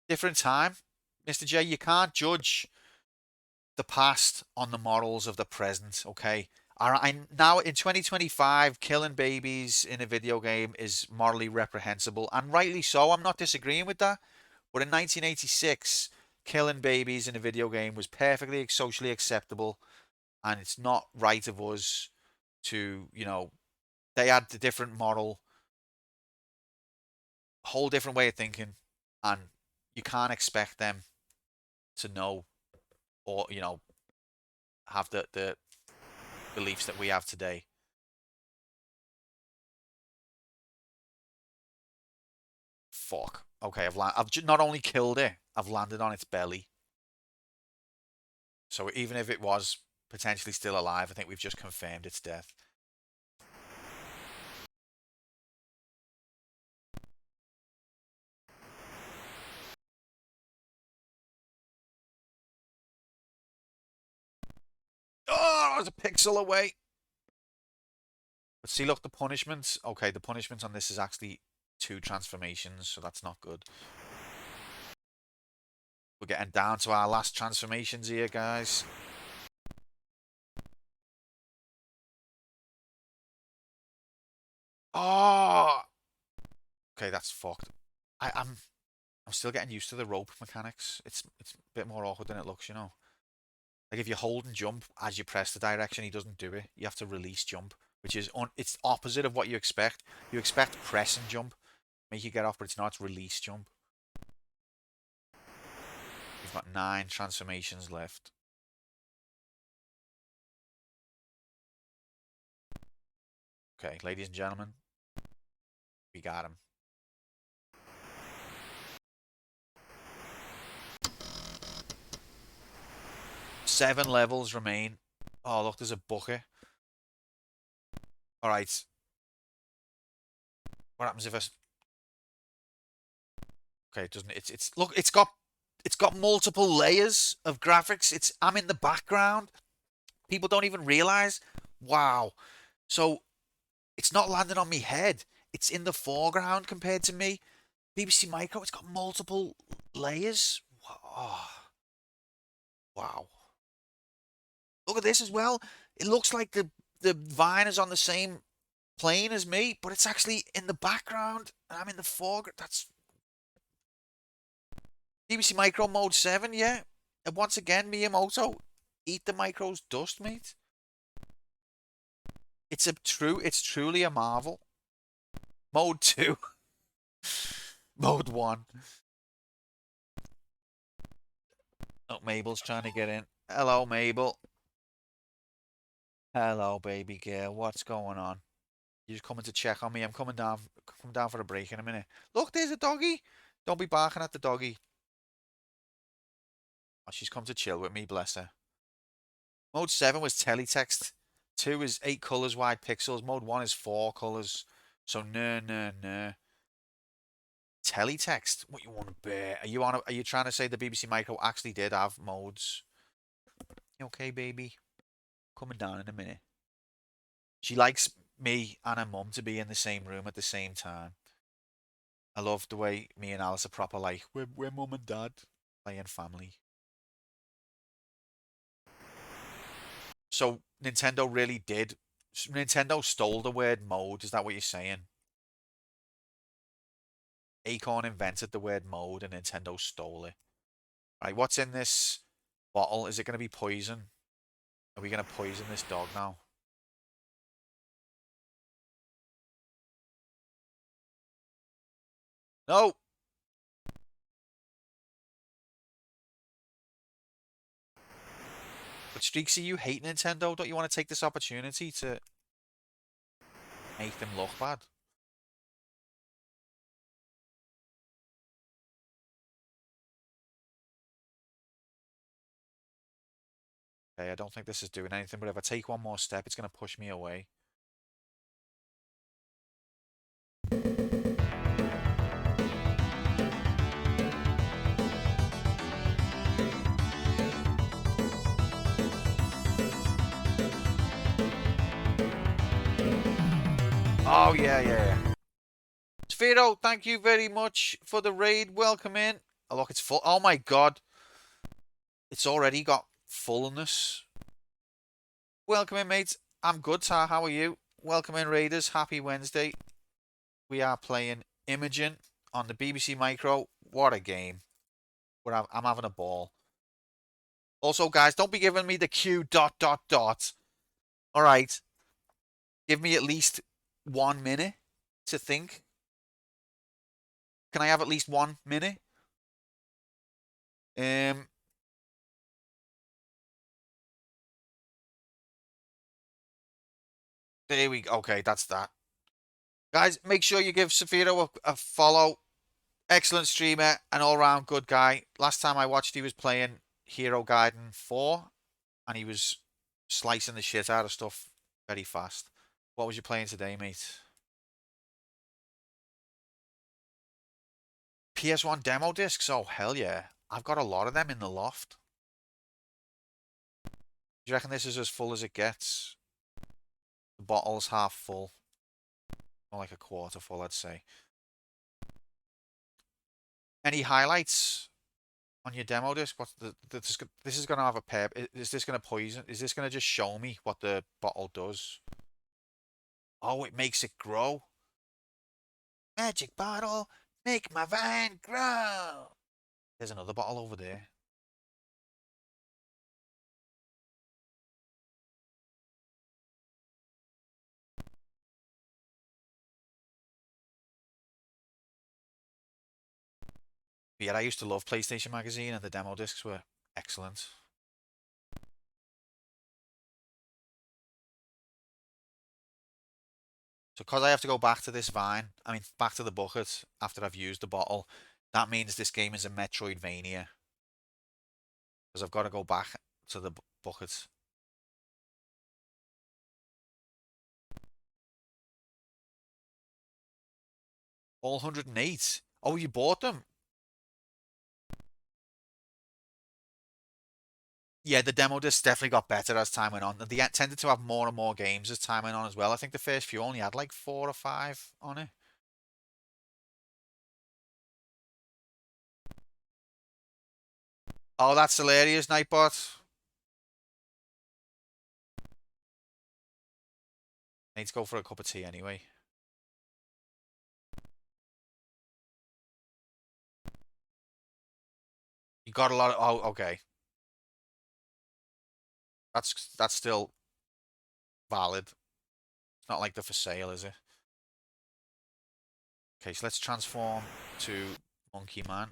Different time, Mr. J. You can't judge the past on the morals of the present. Okay. Now in 2025, killing babies in a video game is morally reprehensible, and rightly so. I'm not disagreeing with that. But in 1986, killing babies in a video game was perfectly socially acceptable, and it's not right of us to, you know, they had the different moral whole different way of thinking, and you can't expect them to know or, you know, have the beliefs that we have today. Fuck. Okay, I've not only killed it, I've landed on its belly. So even if it was potentially still alive, I think we've just confirmed its death. Oh, it's a pixel away. But see, look, the punishments. Okay, the punishments on this is actually 2 transformations, so that's not good. We're getting down to our last transformations here, guys. Oh! Okay, that's fucked. I'm still getting used to the rope mechanics. It's a bit more awkward than it looks, you know. Like if you hold and jump as you press the direction, he doesn't do it. You have to release jump, which is it's opposite of what you expect. You expect press and jump, make you get off, but it's not. It's release jump. We've got 9 transformations left. Okay, ladies and gentlemen, we got him. Seven levels remain. Oh, look, there's a bucket. All right. What happens if I... Okay, it doesn't... Look, it's got multiple layers of graphics. I'm in the background. People don't even realize. Wow. So it's not landing on me head. It's in the foreground compared to me. BBC Micro, it's got multiple layers. Oh. Wow. Look at this as well. It looks like the vine is on the same plane as me, but it's actually in the background and I'm in the foreground. That's BBC Micro Mode 7, yeah. And once again, Miyamoto, eat the Micro's dust, mate. It's truly a marvel. Mode 2. Mode 1. Oh, Mabel's trying to get in. Hello, Mabel. Hello, baby girl. What's going on? You just coming to check on me? I'm coming down for a break in a minute. Look, there's a doggy. Don't be barking at the doggy. Oh, she's come to chill with me, bless her. Mode 7 was teletext. 2 is 8 colors wide pixels. Mode 1 is 4 colors. So no. Teletext? What you want to bear? Are you trying to say the BBC Micro actually did have modes? You okay, baby? Coming down in a minute. She likes me and her mum to be in the same room at the same time. I love the way me and Alice are proper like, we're mum and dad playing family. So Nintendo really did. Nintendo stole the word mode. Is that what you're saying? Acorn invented the word mode and Nintendo stole it. Right, what's in this bottle? Is it going to be poison? Are we going to poison this dog now? No! But Streaksy, you hate Nintendo. Don't you want to take this opportunity to make them look bad? Okay, I don't think this is doing anything, but if I take one more step, it's going to push me away. Oh, yeah. Sphero, thank you very much for the raid. Welcome in. Oh, look, it's full. Oh, my God. It's already got fullness. Welcome in, mates. I'm good, Tar. How are you? Welcome in, Raiders. Happy Wednesday. We are playing IMOGEN on the BBC Micro. What a game. I'm having a ball. Also, guys, don't be giving me the Q ... All right. Give me at least 1 minute to think. Can I have at least 1 minute? There we go. Okay, that's that. Guys, make sure you give Safiro a follow. Excellent streamer, an all-round good guy. Last time I watched, he was playing Hero Gaiden 4, and he was slicing the shit out of stuff very fast. What was you playing today, mate? PS1 demo discs? Oh, hell yeah. I've got a lot of them in the loft. Do you reckon this is as full as it gets? The bottle's half full. More like a quarter full, I'd say. Any highlights on your demo disc? What's this is going to have a pair. Is this going to poison? Is this going to just show me what the bottle does? Oh, it makes it grow. Magic bottle, make my vine grow. There's another bottle over there. But yeah, I used to love PlayStation Magazine, and the demo discs were excellent. So because I have to go back to this vine, I mean back to the bucket after I've used the bottle, that means this game is a Metroidvania. Because I've got to go back to the bucket. All 108. Oh, you bought them? Yeah, the demo discs definitely got better as time went on. They tended to have more and more games as time went on as well. I think the first few only had like 4 or 5 on it. Oh, that's hilarious, Nightbot. Need to go for a cup of tea anyway. You got a lot of... Oh, okay. That's still valid. It's not like they're for sale, is it? Okay, so let's transform to Monkey Man.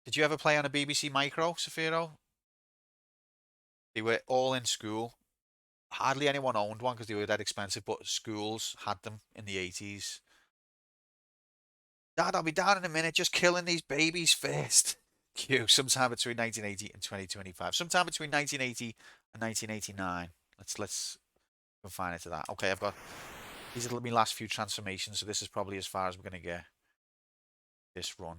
Did you ever play on a BBC Micro, Safiro? They were all in school. Hardly anyone owned one because they were that expensive, but schools had them in the 80s. Dad, I'll be down in a minute, just killing these babies first. Q, sometime between 1980 and 2025. Sometime between 1980 and 1989. Let's confine it to that. Okay, I've got... These are my last few transformations, so this is probably as far as we're going to get this run.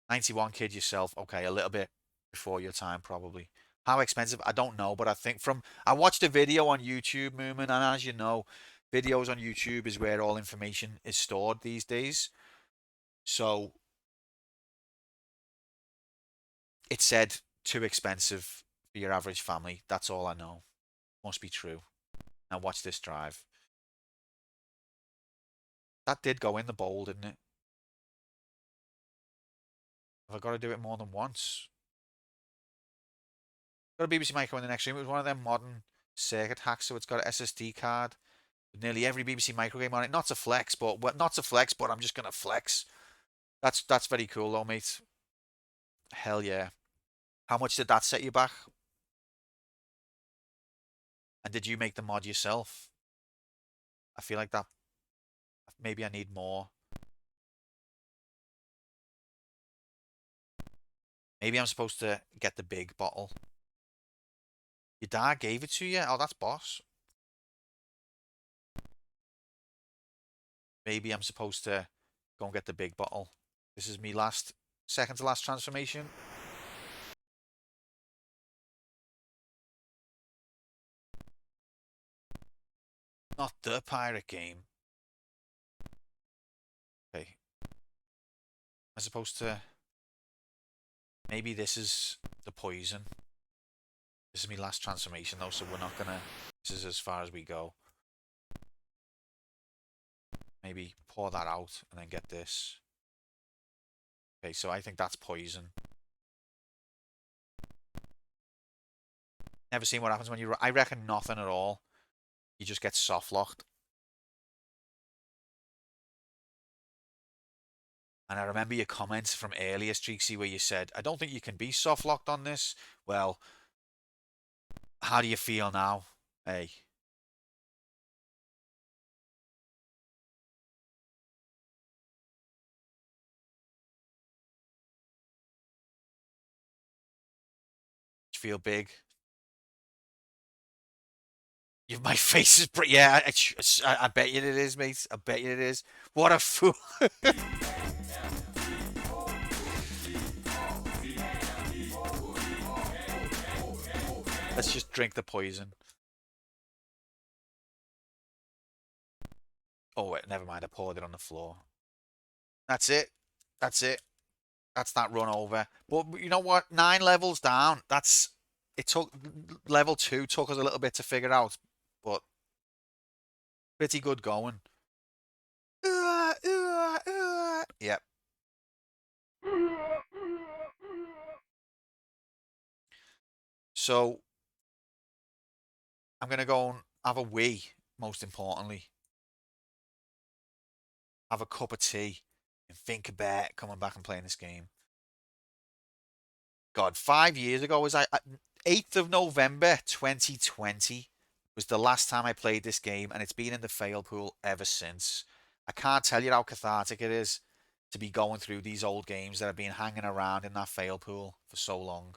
91 kid yourself. Okay, a little bit before your time, probably. How expensive? I don't know, but I think I watched a video on YouTube, Moomin, and as you know, videos on YouTube is where all information is stored these days. So it said too expensive for your average family. That's all I know. Must be true. Now watch this drive. That did go in the bowl, didn't it? Have I got to do it more than once? Got a BBC Micro in the next room. It was one of them modern circuit hacks, so it's got an SSD card with nearly every BBC Micro game on it. Not to flex, but I'm just gonna flex. That's very cool though, mate. Hell yeah. How much did that set you back? And did you make the mod yourself? I feel like that maybe I need more. Maybe I'm supposed to get the big bottle. Your dad gave it to you? Oh, that's boss. Maybe I'm supposed to go and get the big bottle. This is me second to last transformation. Not the pirate game. Okay. I'm supposed to... Maybe this is the poison. This is my last transformation though, so we're not gonna... This is as far as we go. Maybe pour that out and then get this. Okay, so I think that's poison. Never seen what happens when you... I reckon nothing at all. You just get soft locked. And I remember your comments from earlier, Streaksy, where you said, I don't think you can be soft locked on this. Well, how do you feel now? Hey. Do you feel big? My face is pretty. Yeah, I bet you it is, mate. I bet you it is. What a fool. Let's just drink the poison. Oh, wait, never mind. I poured it on the floor. That's it. That's it. That's that run over. But you know what? 9 levels down. It took level 2 took us a little bit to figure out, but pretty good going. Yep. So I'm gonna go and have a wee. Most importantly, have a cup of tea and think about coming back and playing this game. God, 5 years ago was 8th of November 2020 was the last time I played this game, and it's been in the fail pool ever since. I can't tell you how cathartic it is to be going through these old games that have been hanging around in that fail pool for so long.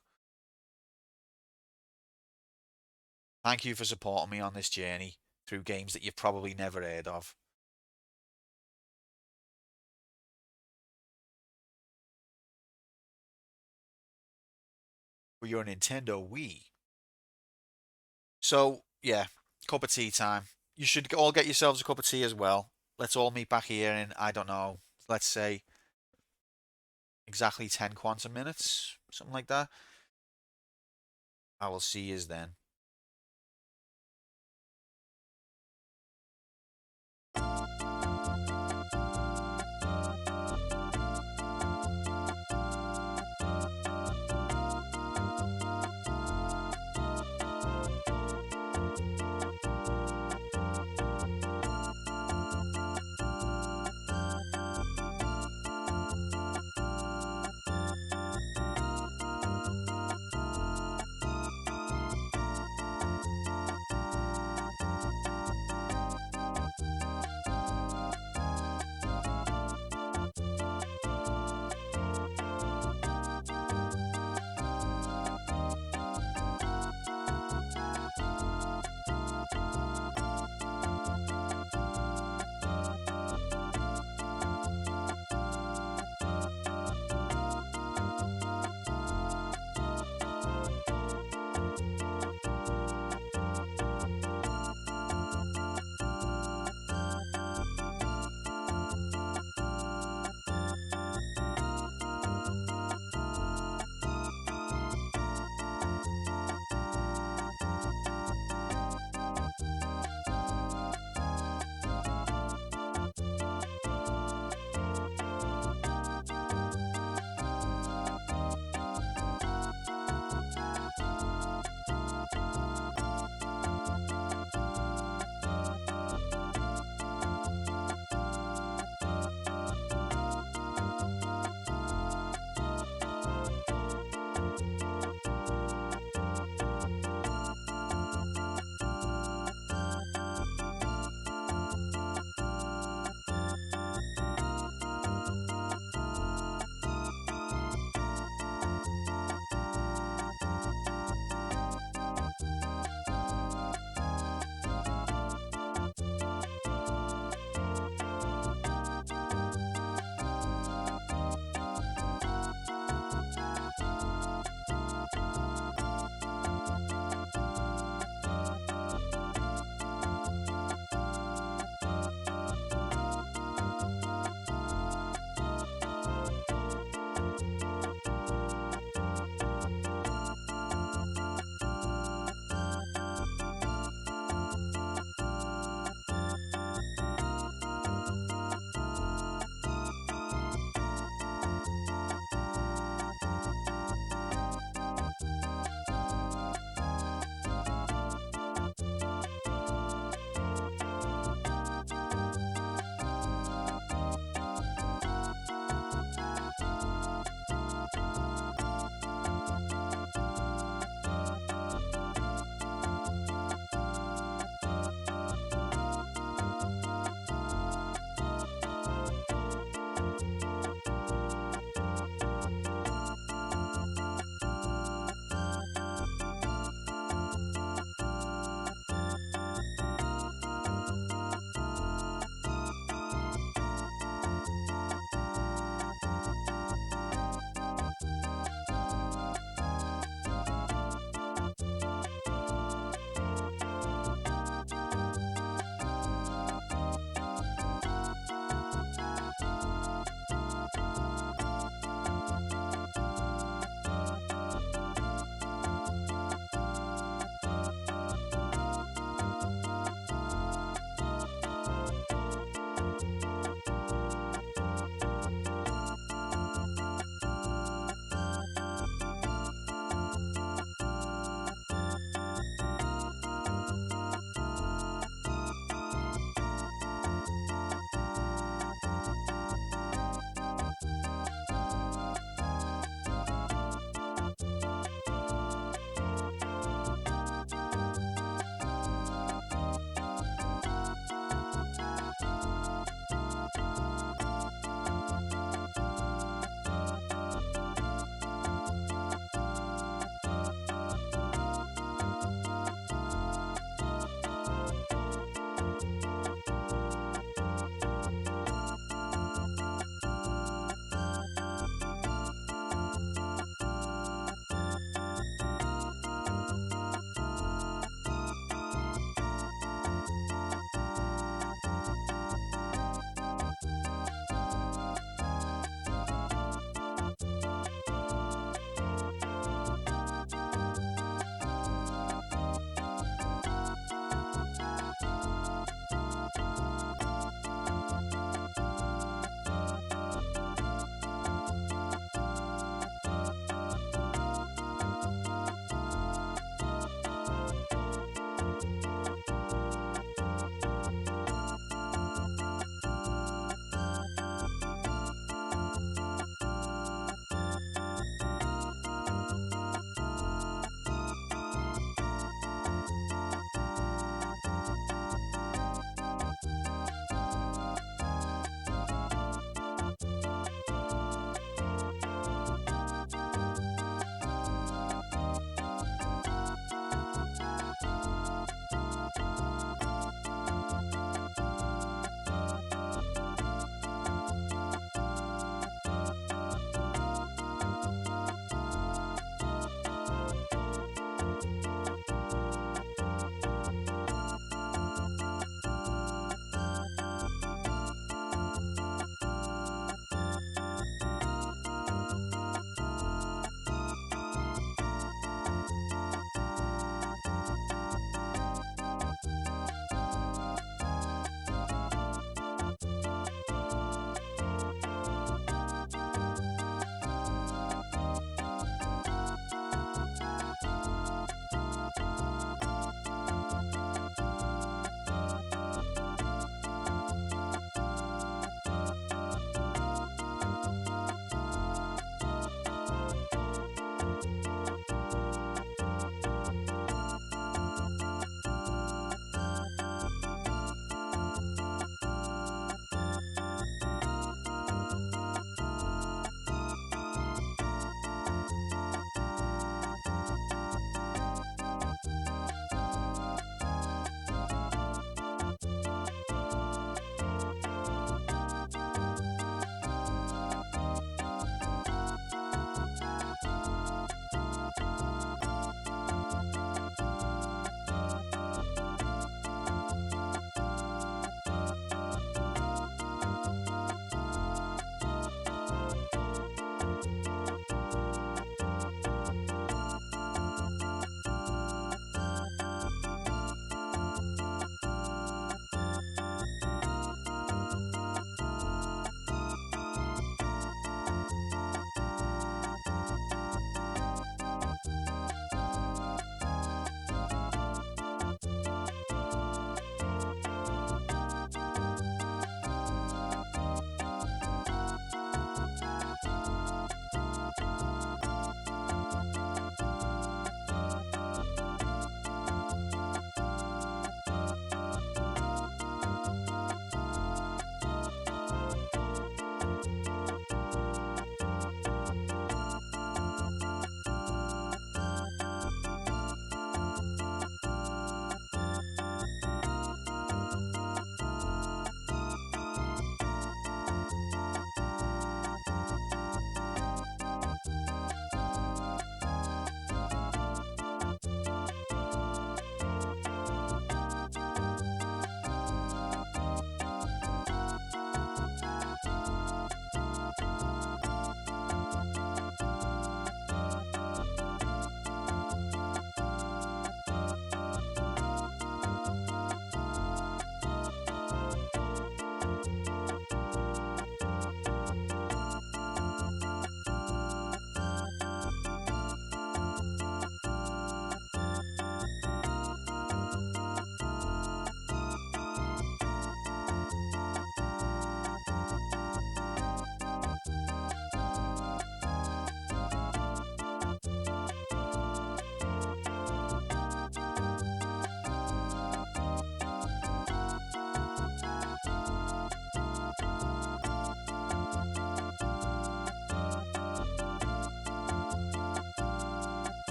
Thank you for supporting me on this journey through games that you've probably never heard of. For your Nintendo Wii. So, yeah, cup of tea time. You should all get yourselves a cup of tea as well. Let's all meet back here in, I don't know, let's say exactly 10 quantum minutes, something like that. I will see you then.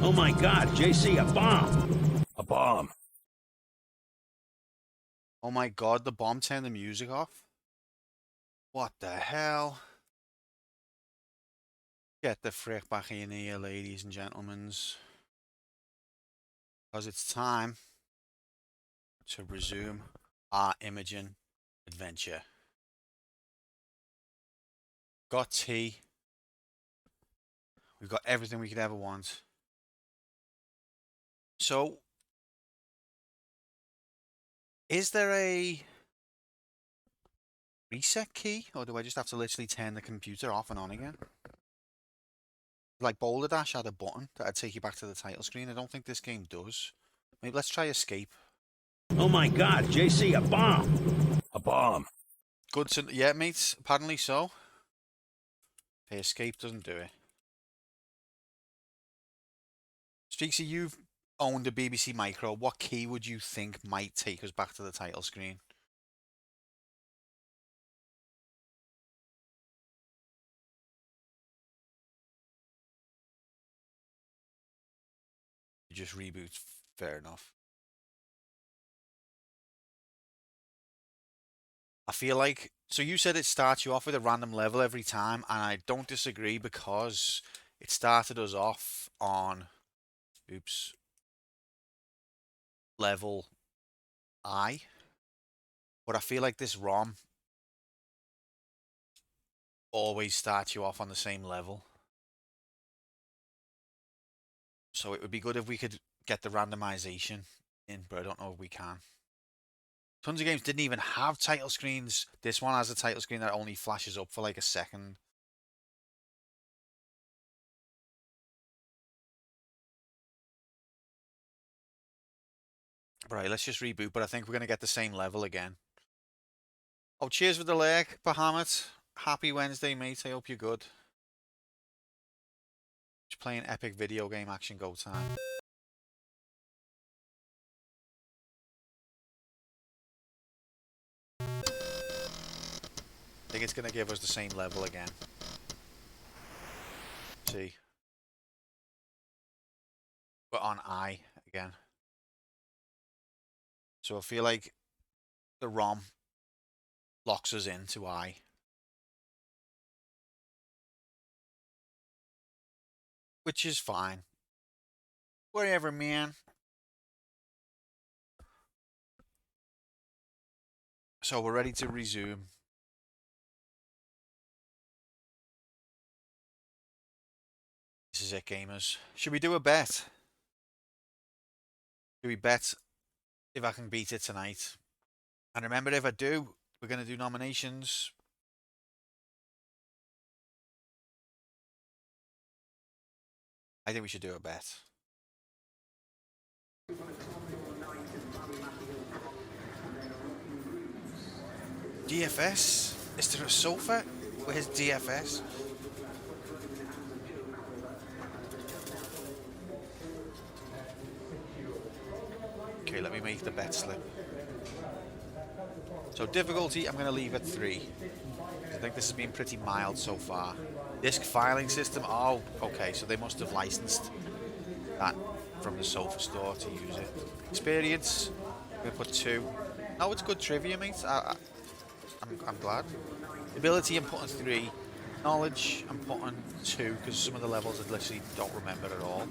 Oh my God, JC, a bomb! A bomb. Oh my god, the bomb turned the music off? What the hell? Get the frick back in here, ladies and gentlemen. Because it's time to resume our IMOGEN adventure. Got tea. We've got everything we could ever want. So, is there a reset key? Or do I just have to literally turn the computer off and on again? Like Boulder Dash had a button that'd take you back to the title screen. I don't think this game does. Maybe let's try escape. Oh my God, JC, a bomb! A bomb. Good to... Yeah, mates. Apparently so. Okay, escape doesn't do it. Streaksy, you've owned a BBC Micro. What key would you think might take us back to the title screen? You just reboot. Fair enough. I feel like... So you said it starts you off with a random level every time, and I don't disagree because it started us off on... Oops. Level I. But I feel like this ROM always starts you off on the same level. So it would be good if we could get the randomization in, but I don't know if we can. Tons of games didn't even have title screens. This one has a title screen that only flashes up for like a second. Right, let's just reboot, but I think we're going to get the same level again. Oh, cheers for the leg, Bahamut. Happy Wednesday, mate. I hope you're good. Just playing epic video game action go time. I think it's going to give us the same level again. See. We're on I again. So I feel like the ROM locks us into I. Which is fine. Whatever, man. So we're ready to resume. This is it, gamers. Should we do a bet? Should we bet if I can beat it tonight? And remember, if I do, we're going to do nominations. I think we should do a bet. DFS? Is there a sofa? Where's DFS? Okay, let me make the bet slip. So difficulty, I'm going to leave at 3. I think this has been pretty mild so far. Disc filing system, oh, okay, so they must have licensed that from the sofa store to use it. Experience, I'm going to put 2. No, it's good trivia, mate. I'm glad. Ability, I'm putting 3. Knowledge, I'm putting 2, because some of the levels I literally don't remember at all.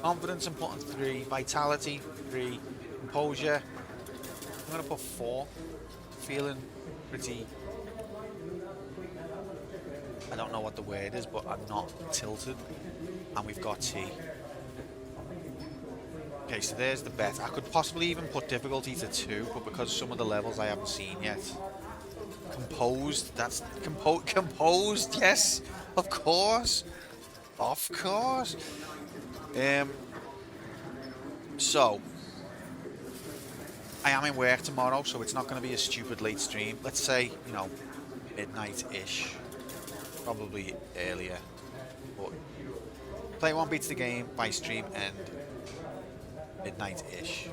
Confidence, I'm putting 3. Vitality, 3. Composure, I'm going to put 4. Feeling pretty... I don't know what the word is, but I'm not tilted. And we've got T. Okay, so there's the bet. I could possibly even put difficulty to 2, but because some of the levels I haven't seen yet. Composed, that's... Composed, yes! Of course! Of course! So... I am in work tomorrow, so it's not going to be a stupid late stream. Let's say, you know, midnight-ish. Probably earlier. But play one beats the game by stream end midnight-ish.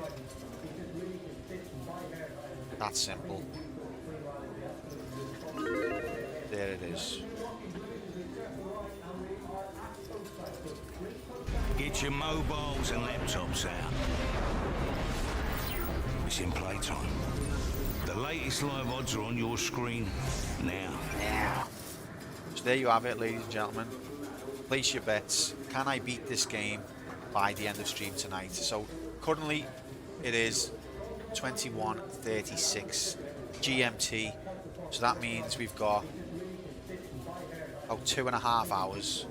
That's simple. There it is. your mobiles and laptops out. It's in playtime. The latest live odds are on your screen now. So there you have it, ladies and gentlemen. Place your bets. Can I beat this game by the end of stream tonight? So currently it is 21:36 GMT. So that means we've got about 2.5 hours.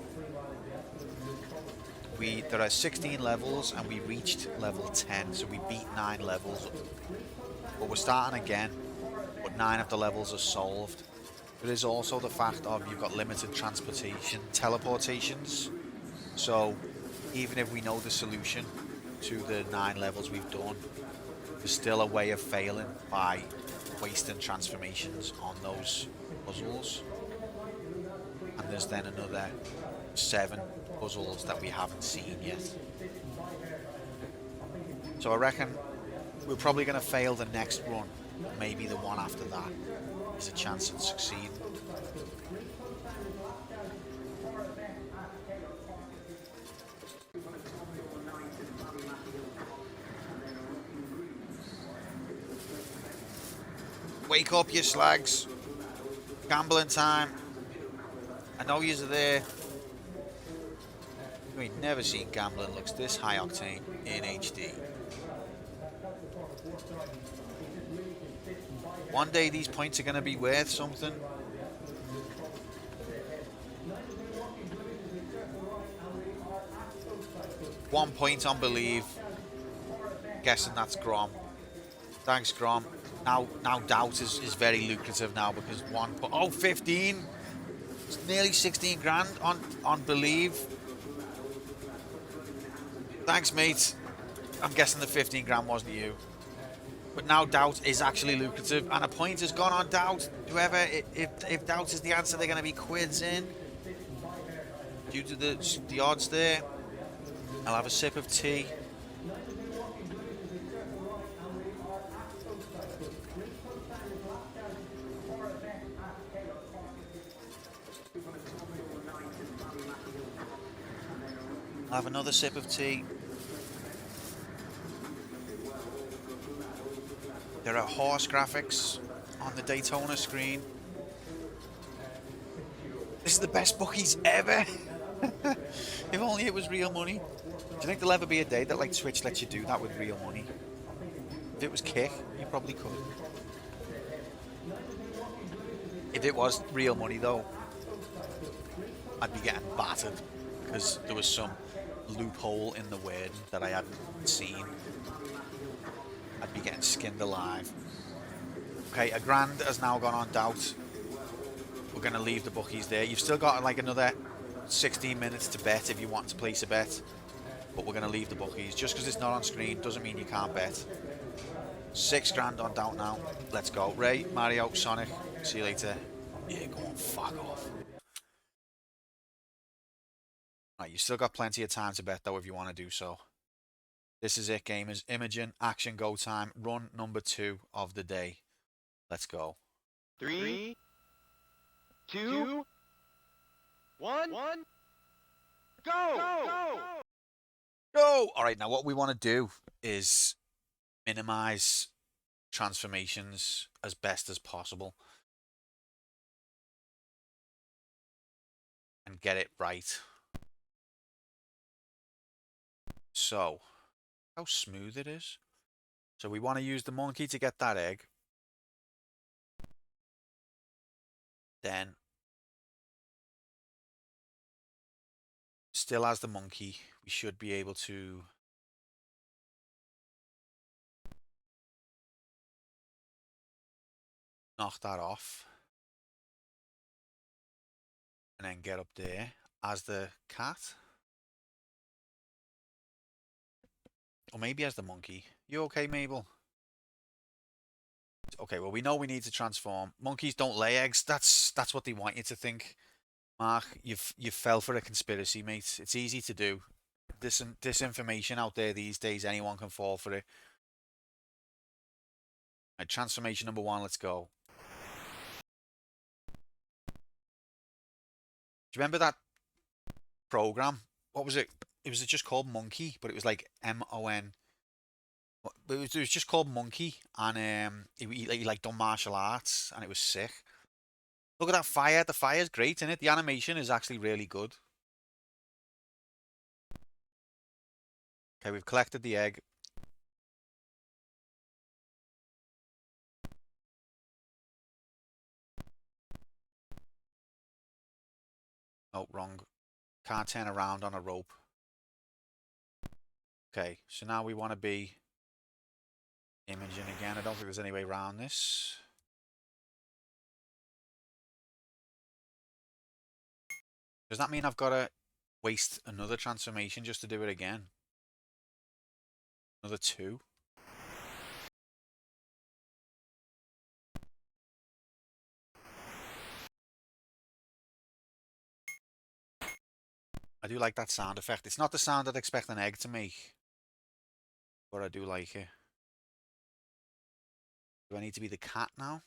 There are 16 levels and we reached level 10, so we beat 9 levels. But we're starting again, but 9 of the levels are solved. There is also the fact of you've got limited teleportations. So even if we know the solution to the 9 levels we've done, there's still a way of failing by wasting transformations on those puzzles. And there's then another 7 puzzles that we haven't seen yet. So I reckon we're probably going to fail the next run. Maybe the one after that is a chance at succeeding. Wake up, you slags. Gambling time. I know yous are there. We've never seen gambling looks this high octane in HD. One day these points are going to be worth something. One point on Believe. Guessing that's Grom. Thanks, Grom. Now Doubt is very lucrative now because 15. It's nearly 16 grand on Believe. Thanks, mate. I'm guessing the 15 grand wasn't you. But now Doubt is actually lucrative, and a point has gone on Doubt. Whoever, if Doubt is the answer, they're going to be quids in. Due to the odds there. I'll have a sip of tea. I'll have another sip of tea. There are horse graphics on the Daytona screen. This is the best bookies ever. If only it was real money. Do you think there'll ever be a day that like Twitch lets you do that with real money? If it was kick, you probably could. If it was real money though, I'd be getting battered because there was some loophole in the wording that I hadn't seen. I'd be getting skinned alive. Okay, a grand has now gone on Doubt. We're going to leave the bookies there. You've still got like another 16 minutes to bet if you want to place a bet. But we're going to leave the bookies. Just because it's not on screen doesn't mean you can't bet. 6 grand on Doubt now. Let's go. Ray, Mario, Sonic. See you later. Yeah, go on, fuck off. Right, you've still got plenty of time to bet though if you want to do so. This is it, gamers. Imogen, action, go time. Run number 2 of the day. Let's go. 3, 2, 1, go! Go! Alright, now what we want to do is minimize transformations as best as possible. And get it right. So, how smooth it is. So we want to use the monkey to get that egg. Then, still as the monkey, we should be able to knock that off. And then get up there as the cat. Or maybe as the monkey. You okay, Mabel? Okay, well, we know we need to transform. Monkeys don't lay eggs. That's what they want you to think. Mark, you fell for a conspiracy, mate. It's easy to do. Disinformation out there these days. Anyone can fall for it. Right, transformation number 1. Let's go. Do you remember that program? What was it? it was just called Monkey, but it was like MON. But it was just called Monkey, and he like done martial arts, and it was sick. Look at that fire. The fire's great, isn't it? The animation is actually really good. Okay, we've collected the egg. Oh, wrong. Can't turn around on a rope. Okay, so now we want to be Imogen again. I don't think there's any way around this. Does that mean I've got to waste another transformation just to do it again? Another 2? I do like that sound effect. It's not the sound I'd expect an egg to make, but I do like it. Do I need to be the cat now?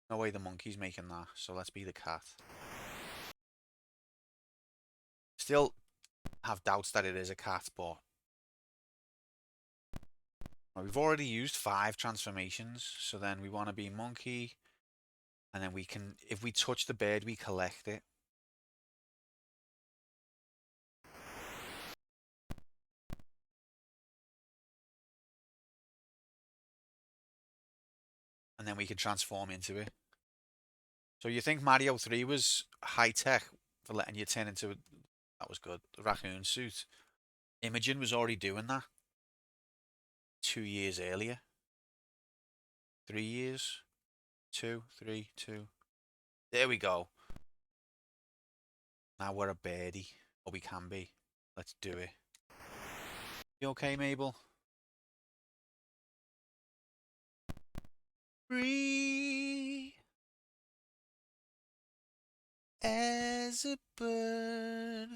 No way the monkey's making that, so let's be the cat. Still have doubts that it is a cat, but we've already used 5 transformations, so then we want to be monkey, and then we can, if we touch the bird, we collect it. And then we can transform into it. So you think Mario 3 was high-tech for letting you turn into... That was good. The raccoon suit. Imogen was already doing that 2 years earlier. 3 years. 2, 3, 2. There we go. Now we're a birdie. Or we can be. Let's do it. You okay, Mabel? Free as a bird.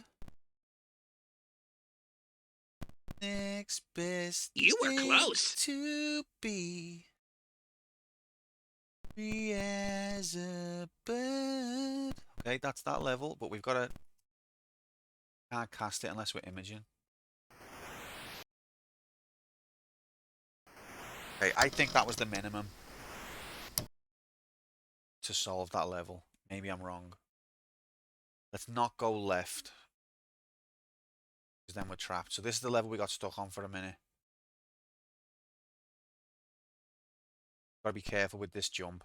Next best. You were close. To be free as a bird. Okay, that's that level, but we've got to... Can't cast it unless we're Imogen. Okay, I think that was the minimum to solve that level. Maybe I'm wrong. Let's not go left, because then we're trapped. So this is the level we got stuck on for a minute. Gotta be careful with this jump.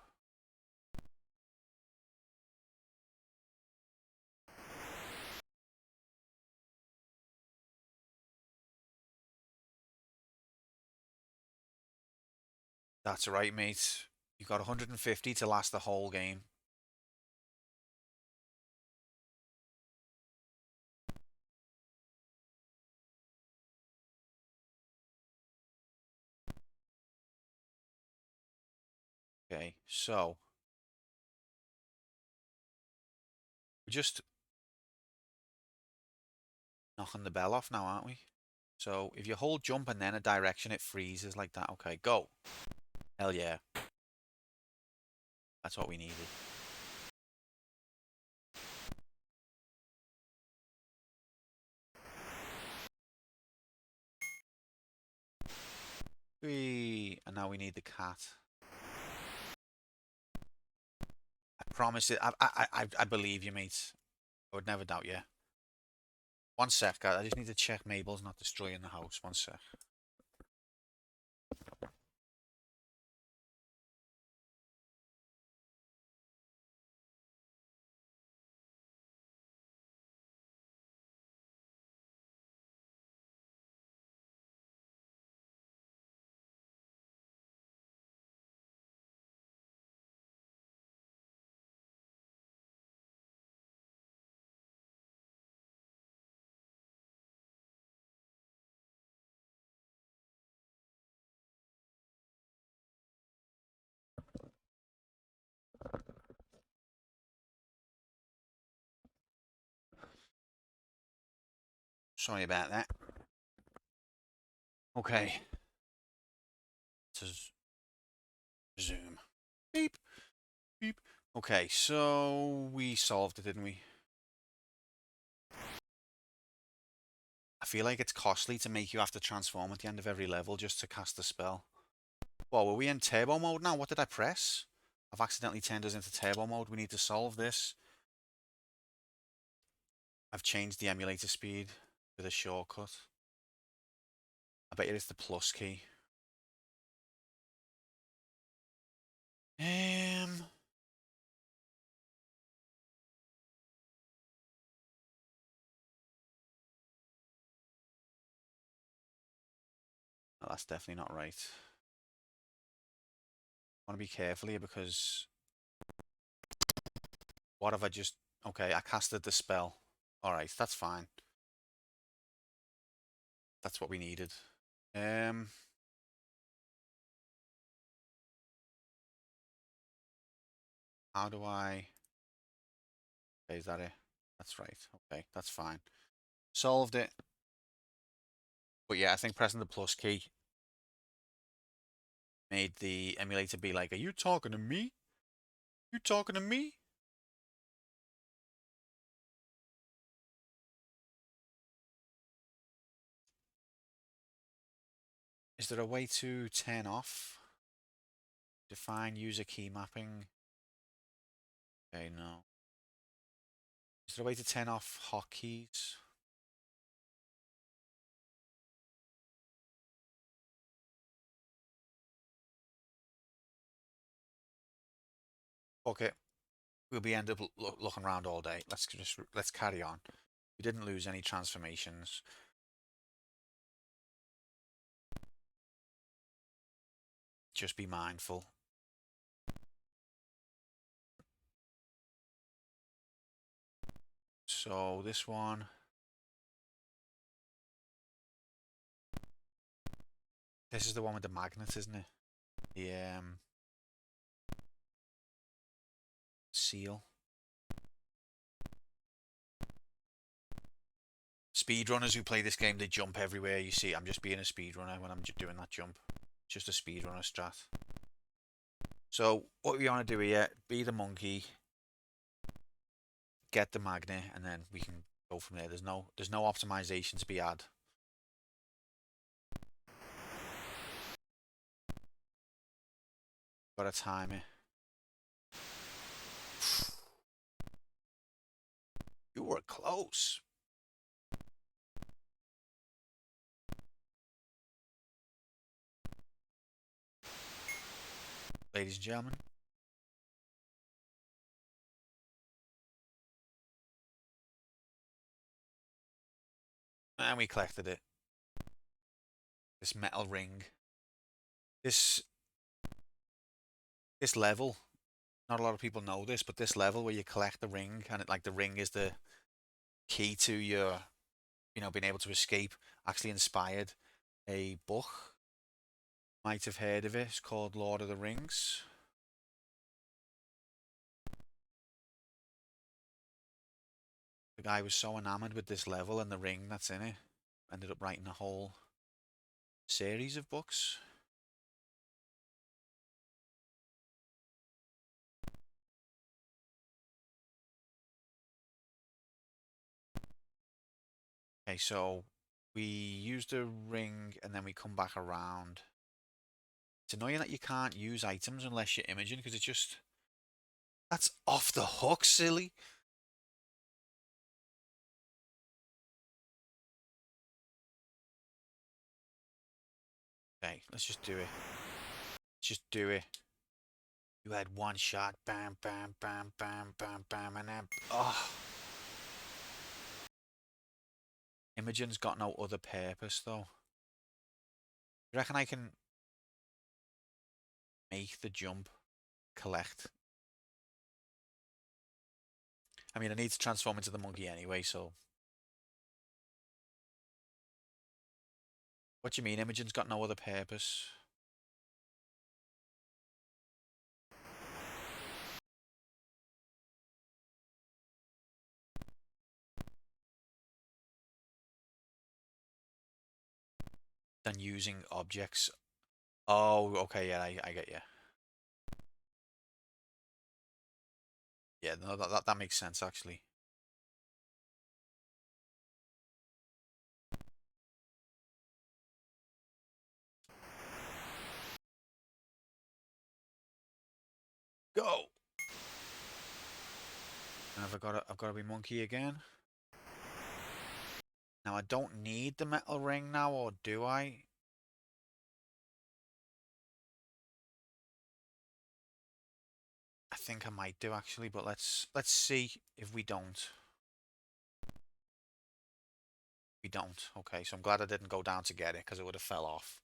That's right, mate. You got 150 to last the whole game. Okay, so we're just knocking the bell off now, aren't we? So if you hold jump and then a direction, it freezes like that. Okay, go. Hell yeah. That's what we needed. And now we need the cat. I promise it. I believe you, mate. I would never doubt you. One sec, I just need to check Mabel's not destroying the house. One sec. Sorry about that. Okay. Let's zoom. Beep. Beep. Okay, so we solved it, didn't we? I feel like it's costly to make you have to transform at the end of every level just to cast the spell. Well, were we in turbo mode now? What did I press? I've accidentally turned us into turbo mode. We need to solve this. I've changed the emulator speed with a shortcut. I bet you it's the plus key. No, that's definitely not right. I want to be careful here because what if I just... Okay, I casted the spell. Alright, that's fine. That's what we needed. How do I... Okay, is that it? That's right. Okay, that's fine. Solved it. But yeah, I think pressing the plus key made the emulator be like, are you talking to me? You talking to me? Is there a way to turn off? Define user key mapping. Okay, no. Is there a way to turn off hotkeys? Okay. We'll be end up looking around all day. Let's carry on. We didn't lose any transformations. Just be mindful. So this one. This is the one with the magnet, isn't it? The seal. Speedrunners who play this game, they jump everywhere. You see, I'm just being a speedrunner when I'm doing that jump. Just a speedrunner strat. So what we want to do here, be the monkey, get the magnet, and then we can go from there. There's no optimization to be had. Gotta time it. You were close. Ladies and gentlemen. And we collected it. This metal ring. This level, not a lot of people know this, but this level where you collect the ring, and the ring is the key to your, being able to escape, actually inspired a book. Might have heard of it. It's called Lord of the Rings. The guy was so enamored with this level and the ring that's in it, ended up writing a whole series of books. Okay, so we use the ring and then we come back around. It's annoying that you can't use items unless you're Imogen, because it's just... That's off the hook, silly. Okay, let's just do it. Let's just do it. You had one shot. Bam, bam, bam, bam, bam, bam, and then... Oh. Imogen's got no other purpose, though. You reckon I can make the jump, collect? I mean, I need to transform into the monkey anyway, so... What do you mean, Imogen's got no other purpose? Than using objects. Oh, okay, yeah, I get you. Yeah, no, that makes sense, actually. Go. And I've got to be monkey again. Now I don't need the metal ring now, or do I? I think I might do actually, but let's see if we don't. We don't. Okay, so I'm glad I didn't go down to get it because it would have fell off.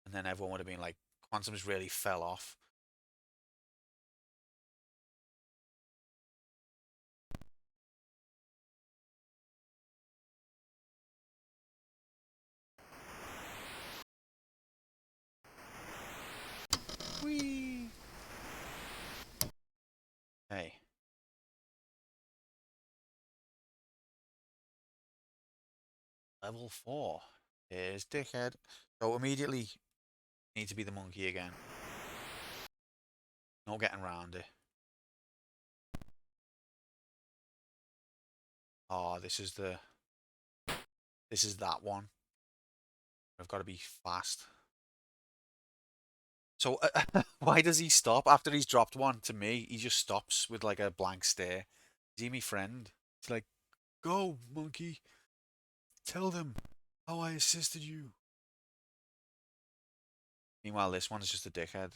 And then everyone would have been like, Quantum's really fell off. Whee! Hey. Level 4. Here's Dickhead. So immediately need to be the monkey again. No getting around it. Oh, this is that one. I've got to be fast. So why does he stop after he's dropped one to me? He just stops with like a blank stare. Is he my friend? It's like, go, monkey. Tell them how I assisted you. Meanwhile, this one's just a dickhead.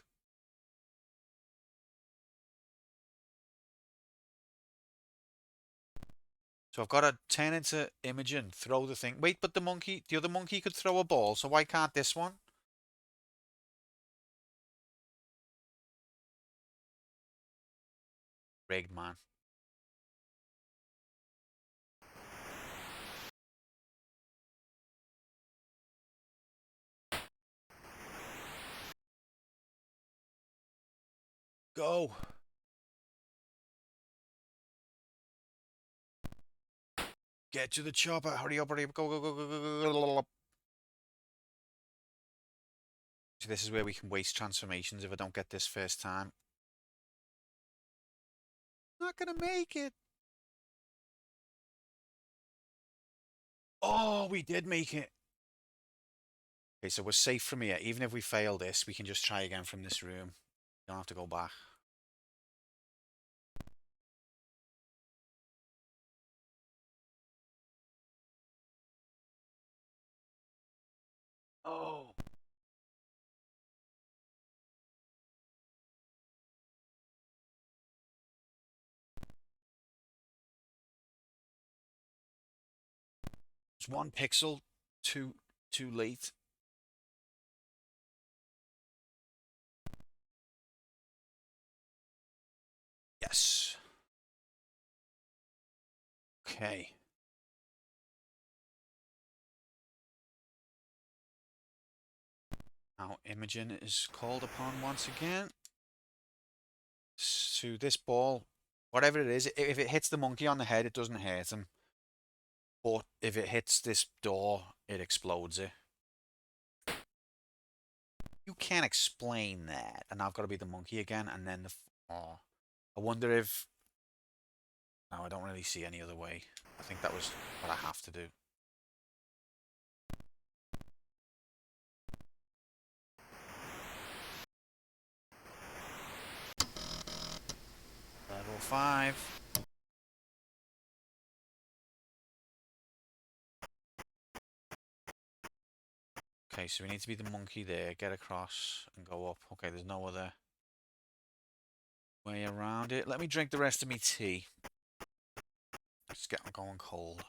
So I've got to turn into Imogen, throw the thing. Wait, but the other monkey could throw a ball, so why can't this one? Rigged, man. Go. Get to the chopper. Hurry up, hurry up. Go, go, go, go, go, go, go. So this is where we can waste transformations if I don't get this first time. Not gonna make it. Oh, we did make it. Okay, so we're safe from here. Even if we fail this, we can just try again from this room. Don't have to go back. Oh. It's 1 pixel too late. Yes. Okay. Now Imogen is called upon once again. To this ball, whatever it is, if it hits the monkey on the head, it doesn't hurt him. But if it hits this door, it explodes it. You can't explain that. And I've got to be the monkey again, and then the... Oh. I wonder if... No, I don't really see any other way. I think that was what I have to do. Level 5. Okay, so we need to be the monkey there, get across and go up. Okay, there's no other way around it. Let me drink the rest of my tea. It's getting going cold.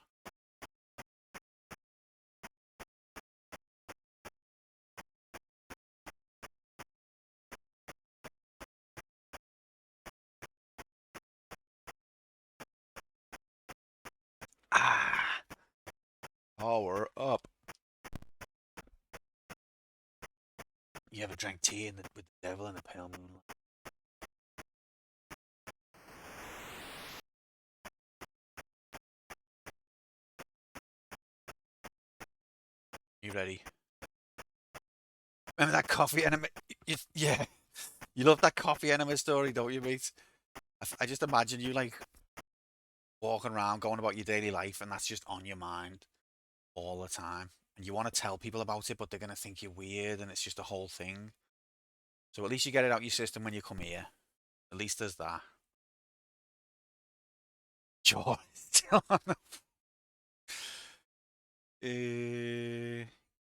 Ah! Power up. You ever drank tea with the devil in the pale moonlight? You ready? Remember that coffee enema? Yeah. You love that coffee enema story, don't you, mate? I just imagine you, like, walking around, going about your daily life, and that's just on your mind all the time. And you want to tell people about it, but they're going to think you're weird, and it's just a whole thing. So at least you get it out your system when you come here. At least there's that. John, still on the...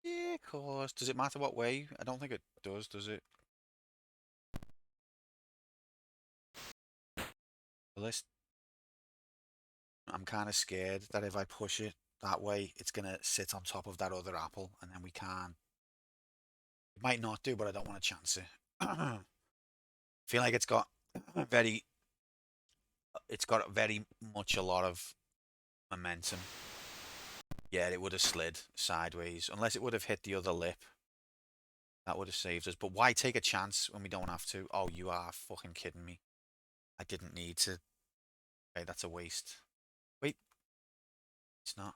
yeah, of course. Does it matter what way? I don't think it does it? List. I'm kind of scared that if I push it that way, it's going to sit on top of that other apple, and then we can't. It might not do, but I don't want to chance it. I feel like it's got very much a lot of momentum. Yeah, it would have slid sideways, unless it would have hit the other lip. That would have saved us. But why take a chance when we don't have to? Oh, you are fucking kidding me. I didn't need to. Okay, that's a waste. Wait. It's not.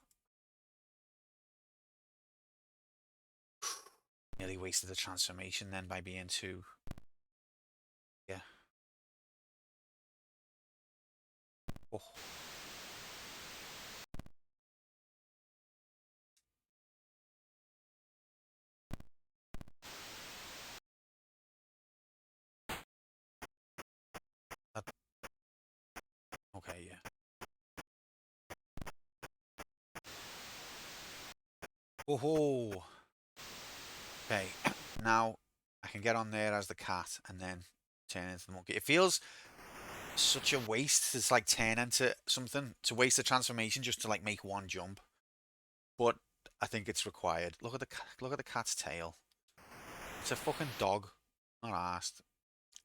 Nearly wasted the transformation then by being too... Yeah. Oh. Okay, yeah. Oh. Okay, now I can get on there as the cat and then turn into the monkey. It feels such a waste. It's like turn into something, to waste the transformation just to like make one jump. But I think it's required. Look at the cat's tail. It's a fucking dog, not arsed.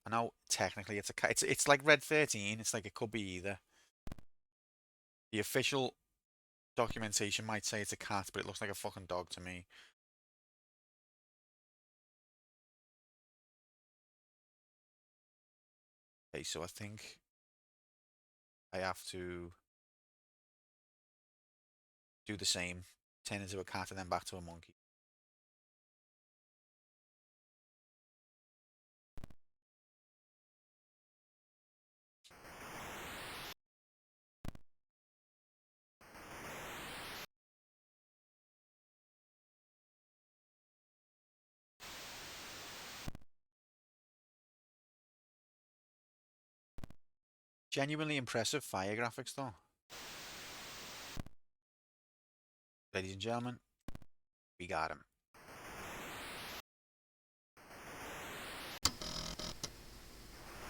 I know technically it's a cat. It's like Red 13. It's like it could be either. The official documentation might say it's a cat, but it looks like a fucking dog to me. Okay, so I think I have to do the same. Turn into a cat and then back to a monkey. Genuinely impressive fire graphics though. Ladies and gentlemen, we got him.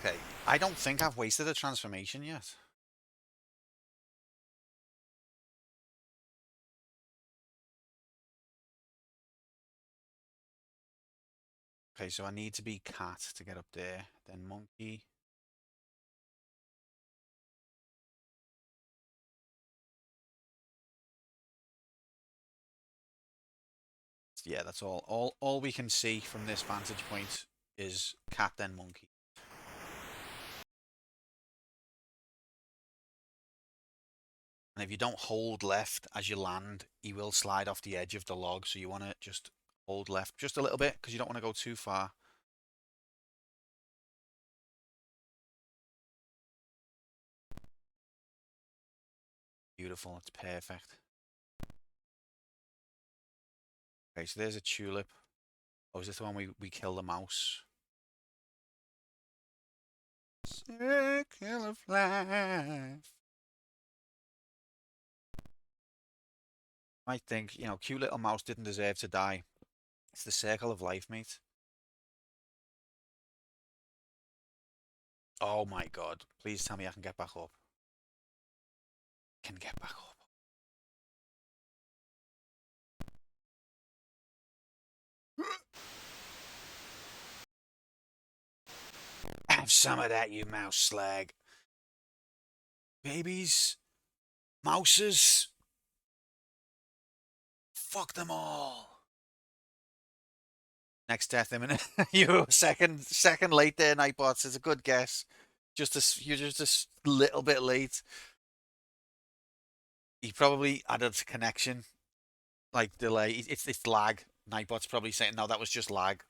Okay, I don't think I've wasted a transformation yet. Okay, so I need to be cat to get up there, then monkey. Yeah, that's all. All we can see from this vantage point is cat, then monkey. And if you don't hold left as you land, he will slide off the edge of the log. So you want to just hold left just a little bit because you don't want to go too far. Beautiful, it's perfect. Okay, so there's a tulip. Oh, is this the one we kill the mouse? Circle of life. Might think, you know, cute little mouse didn't deserve to die. It's the circle of life, mate. Oh my god. Please tell me I can get back up. Can get back up. Have some of that, you mouse slag. Babies. Mouses. Fuck them all. Next death imminent. You second late there, Nightbots. It's a good guess. You're just a little bit late. He probably added connection, like delay. It's lag. Nightbot's probably saying, no, that was just lag.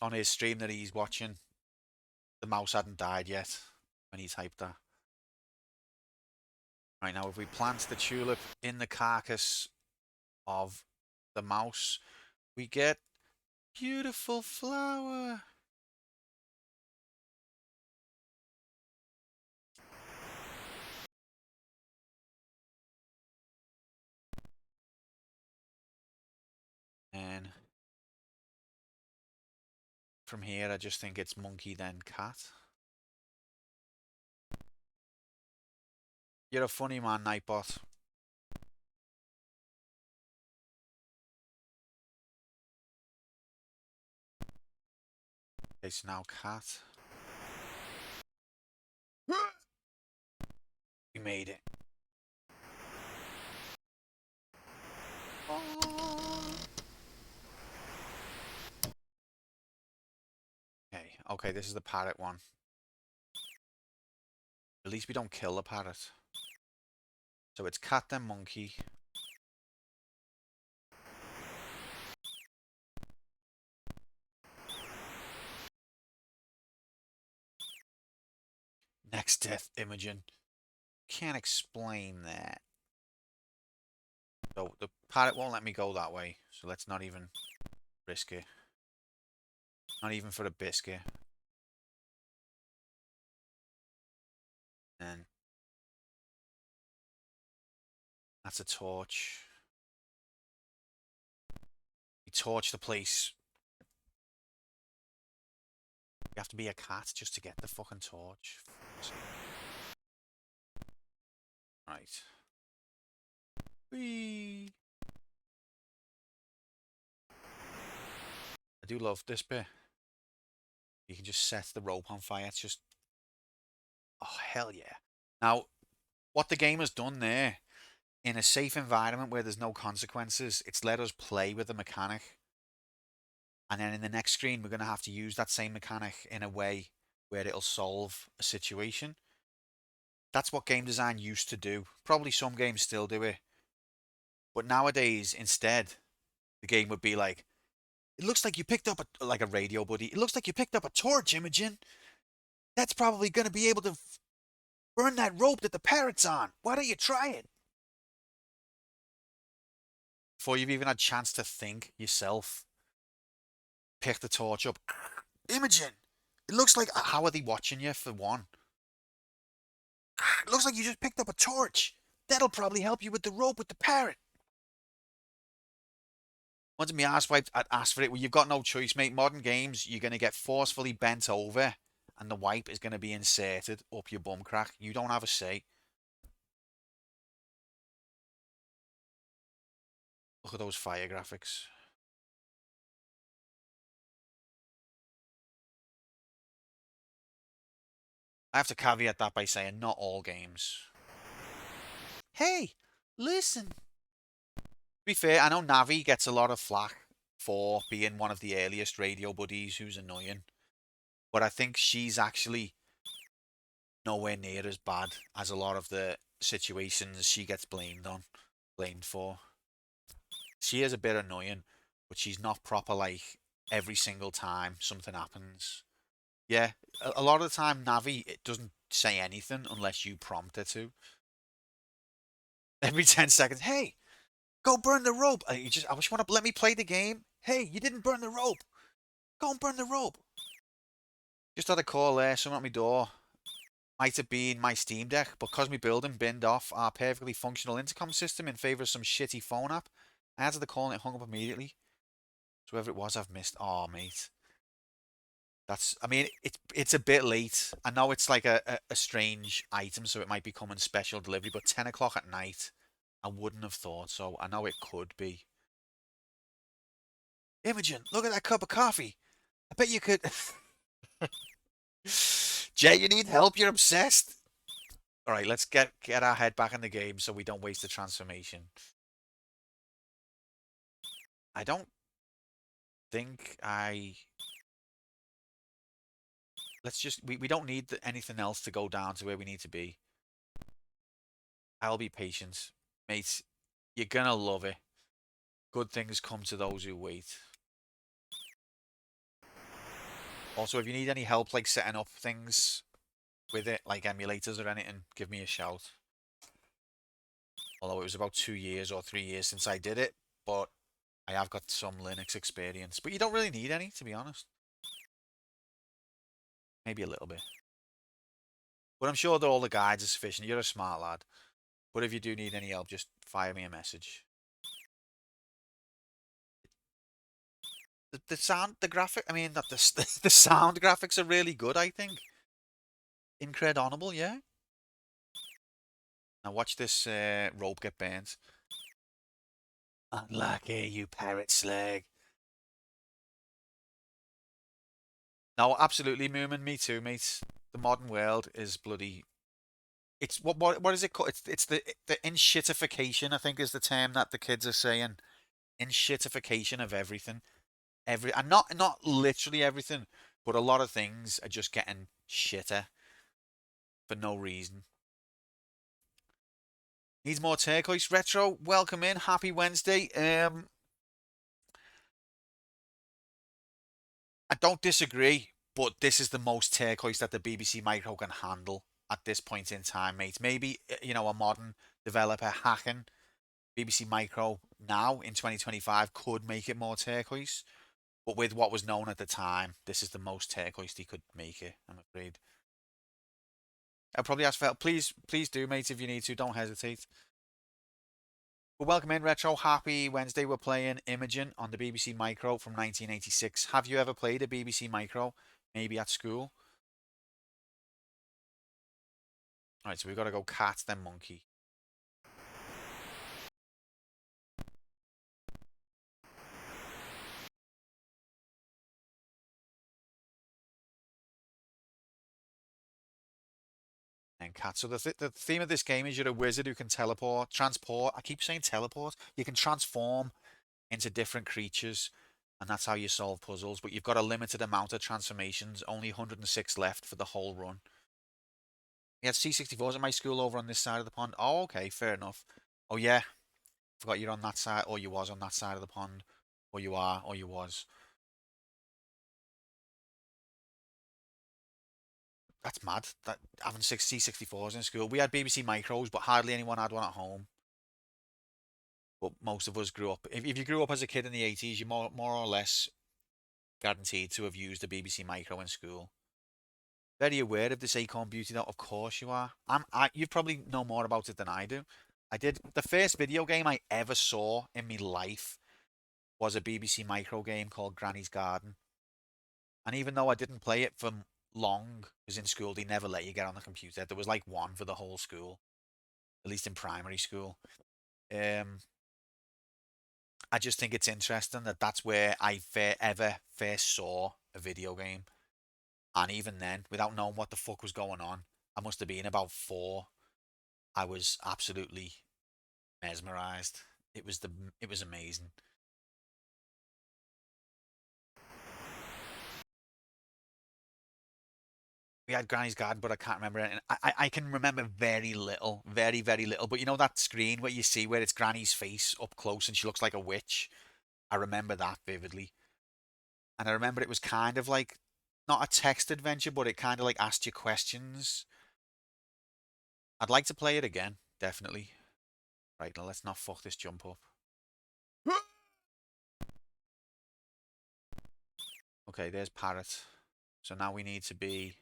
On his stream that he's watching, the mouse hadn't died yet when he typed that. Right, now if we plant the tulip in the carcass of the mouse, we get beautiful flower. And from here, I just think it's monkey, then cat. You're a funny man, Nightbot. Okay, so now cat. We made it. Okay, this is the parrot one. At least we don't kill the parrot. So it's cat then monkey. Next death, Imogen. Can't explain that. So the parrot won't let me go that way. So let's not even risk it. Not even for a biscuit. And that's a torch. We torch the place. You have to be a cat just to get the fucking torch. Right. Whee! I do love this bit. You can just set the rope on fire. It's just... Oh, hell yeah. Now, what the game has done there, in a safe environment where there's no consequences, it's let us play with the mechanic. And then in the next screen, we're going to have to use that same mechanic in a way where it'll solve a situation. That's what game design used to do. Probably some games still do it. But nowadays, instead, the game would be like, it looks like you picked up like a radio buddy. It looks like you picked up a torch, Imogen. That's probably going to be able to burn that rope that the parrot's on. Why don't you try it? Before you've even had a chance to think yourself, pick the torch up. Imogen, it looks like... How are they watching you, for one? It looks like you just picked up a torch. That'll probably help you with the rope with the parrot. Once my arse wiped, I'd ask for it. Well, you've got no choice, mate. Modern games, you're going to get forcefully bent over, and the wipe is going to be inserted up your bum crack. You don't have a say. Look at those fire graphics. I have to caveat that by saying not all games. Hey, listen. To be fair, I know Navi gets a lot of flack for being one of the earliest radio buddies who's annoying. But I think she's actually nowhere near as bad as a lot of the situations she gets blamed for. She is a bit annoying, but she's not proper like every single time something happens. Yeah, a lot of the time Navi, it doesn't say anything unless you prompt her to. Every 10 seconds, hey, go burn the rope. I just want to let me play the game. Hey, you didn't burn the rope. Go and burn the rope. Just had a call there, someone at my door. Might have been my Steam Deck, but because my building binned off our perfectly functional intercom system in favour of some shitty phone app, I answered the call and it hung up immediately. So whoever it was, I've missed. Oh, mate. I mean, it's a bit late. I know it's like a strange item, so it might be coming special delivery, but 10 o'clock at night, I wouldn't have thought so. I know it could be. Imogen, look at that cup of coffee. I bet you could... Jay, you need help? You're obsessed. All right, let's get our head back in the game so we don't waste the transformation. I don't think let's just... We don't need anything else to go down to where we need to be. I'll be patient. Mate, you're gonna love it. Good things come to those who wait. Also, if you need any help, like setting up things with it, like emulators or anything, give me a shout. Although it was about 2 years or 3 years since I did it, but I have got some Linux experience, but you don't really need any, to be honest. Maybe a little bit. But I'm sure that all the guides are sufficient. You're a smart lad. But if you do need any help, just fire me a message. The sound, the graphic, I mean, not the, the sound graphics are really good, I think. Incredible, yeah. Now watch this rope get burnt. Unlucky, you parrot slag. No, absolutely, Moomin. Me too, mate. The modern world is bloody. It's what is it called? It's the inshitification, I think, is the term that the kids are saying. Inshitification of everything, and not literally everything, but a lot of things are just getting shitter for no reason. Needs more turquoise. Retro, welcome in. Happy Wednesday. I don't disagree, but this is the most turquoise that the BBC Micro can handle at this point in time, mate. Maybe, you know, a modern developer hacking BBC Micro now in 2025 could make it more turquoise. But with what was known at the time, this is the most turquoise he could make it, I'm afraid. I'll probably ask for help. Please do, mate, if you need to. Don't hesitate. Well, welcome in, Retro. Happy Wednesday. We're playing Imogen on the BBC Micro from 1986. Have you ever played a BBC Micro? Maybe at school? Alright, so we've got to go cat, then monkey. And cat. So the theme of this game is you're a wizard who can transport. I keep saying teleport. You can transform into different creatures, and that's how you solve puzzles. But you've got a limited amount of transformations, only 106 left for the whole run. We had C64s at my school over on this side of the pond. Oh, okay, fair enough. Oh yeah, forgot you're on that side, or you was on that side of the pond, or you are, or you was. That's mad. That having C64s in school. We had BBC Micros, but hardly anyone had one at home. But most of us grew up. If you grew up as a kid in the 80s, you're more or less guaranteed to have used a BBC Micro in school. Very aware of this Acorn Beauty, though. Of course you are. You probably know more about it than I do. I did. The first video game I ever saw in my life was a BBC Micro game called Granny's Garden. And even though I didn't play it for long, because in school they never let you get on the computer. There was like one for the whole school, at least in primary school. I just think it's interesting that that's where I ever first saw a video game. And even then, without knowing what the fuck was going on, I must have been about 4. I was absolutely mesmerized. It was amazing. We had Granny's Garden, but I can't remember it. I can remember very little, very, very little. But you know that screen where you see where it's Granny's face up close and she looks like a witch? I remember that vividly. And I remember it was kind of like, not a text adventure, but it kind of like asked you questions. I'd like to play it again, definitely. Right, now let's not fuck this jump up. Okay, there's Parrot. So now we need to be...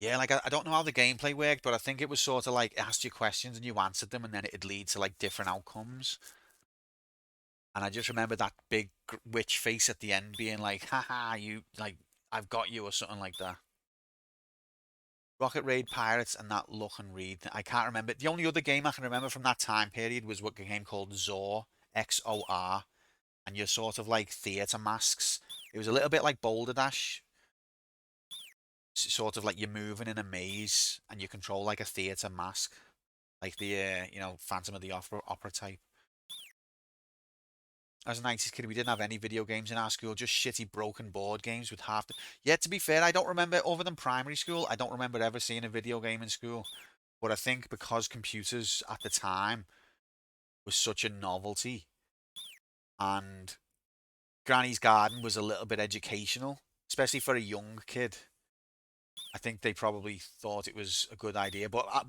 Yeah, like, I don't know how the gameplay worked, but I think it was sort of like, it asked you questions and you answered them, and then it'd lead to, like, different outcomes. And I just remember that big witch face at the end being like, haha, you, like, I've got you, or something like that. Rocket Raid Pirates and that Look and Read. I can't remember. The only other game I can remember from that time period was a game called Xor, Xor, and you're sort of like theatre masks. It was a little bit like Boulder Dash. Sort of like you're moving in a maze and you control like a theatre mask. Like the, you know, Phantom of the Opera type. As a 90s kid, we didn't have any video games in our school, just shitty broken board games with half the... Yeah, to be fair, I don't remember, other than primary school, I don't remember ever seeing a video game in school. But I think because computers at the time was such a novelty, and Granny's Garden was a little bit educational, especially for a young kid. I think they probably thought it was a good idea, but I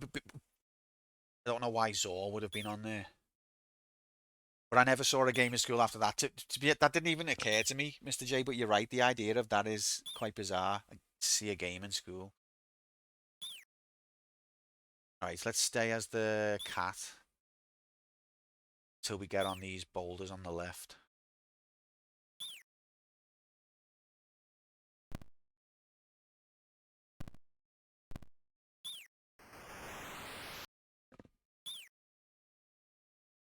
don't know why Zor would have been on there. But I never saw a game in school after that. That didn't even occur to me, Mr. J. But you're right. The idea of that is quite bizarre. Like, to see a game in school. All right, let's stay as the cat till we get on these boulders on the left.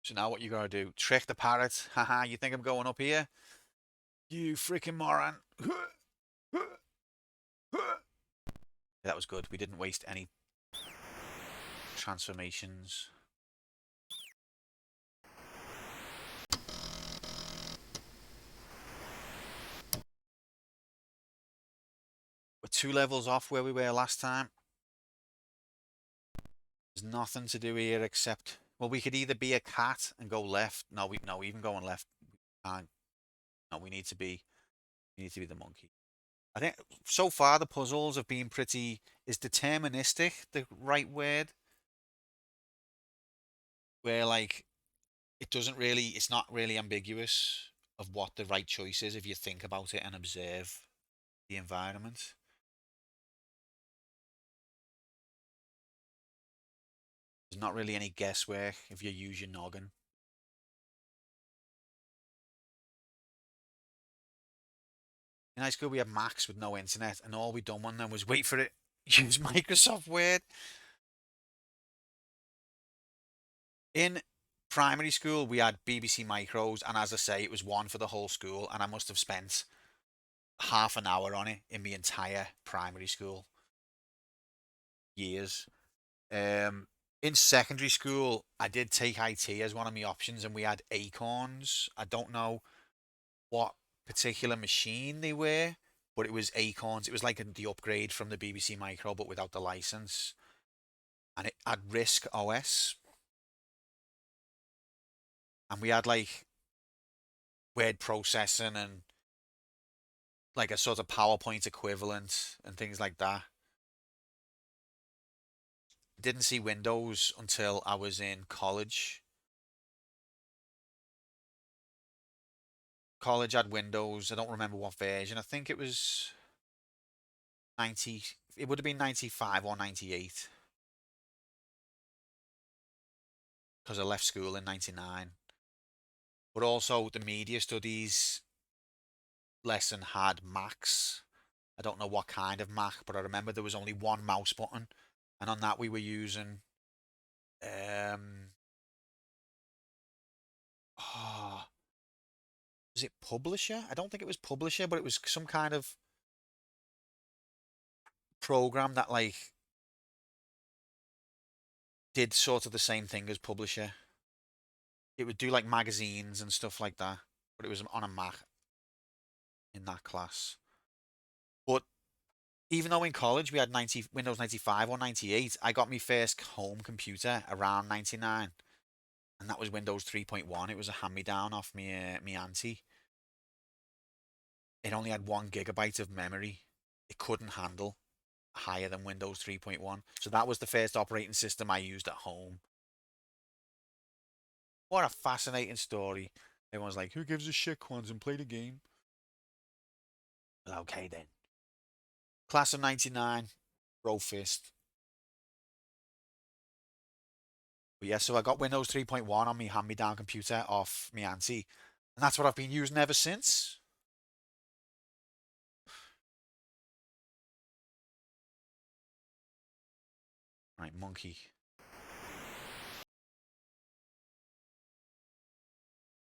So now what you gotta do? Trick the parrot. Haha, you think I'm going up here? You freaking moron. That was good. We didn't waste any transformations. We're 2 levels off where we were last time. There's nothing to do here except, well, we could either be a cat and go left. No, even going left, we can't. No, we need to be the monkey. I think so far the puzzles have been pretty. Is deterministic the right word? Where like it's not really ambiguous of what the right choice is if you think about it and observe the environment. There's not really any guesswork if you use your noggin. In high school, we had Macs with no internet, and all we done one then was wait for it, use Microsoft Word. In primary school, we had BBC Micros, and as I say, it was one for the whole school, and I must have spent half an hour on it in the entire primary school years. In secondary school, I did take IT as one of my options, and we had Acorns. I don't know what particular machine they were, but it was Acorns. It was like the upgrade from the BBC Micro, but without the license. And it had Risk OS. And we had like word processing and like a sort of PowerPoint equivalent and things like that. Didn't see Windows until I was in college. College had Windows. I don't remember what version. I think it was 90. It would have been 95 or 98. Because I left school in 99. But also the media studies lesson had Macs. I don't know what kind of Mac, but I remember there was only one mouse button, and on that we were using oh, was it Publisher? I don't think it was Publisher, but it was some kind of program that like did sort of the same thing as Publisher. It would do like magazines and stuff like that, but it was on a Mac in that class. But even though in college we had Windows 95 or 98, I got my first home computer around 99, and that was Windows 3.1. It was a hand-me-down off me auntie. It only had 1 GB of memory. It couldn't handle higher than Windows 3.1. So that was the first operating system I used at home. What a fascinating story. Everyone's like, who gives a shit, Quantum? Play the game. Well, okay then. Class of 99, bro fist. But yeah, so I got Windows 3.1 on my hand-me-down computer off my auntie. And that's what I've been using ever since. Right, monkey.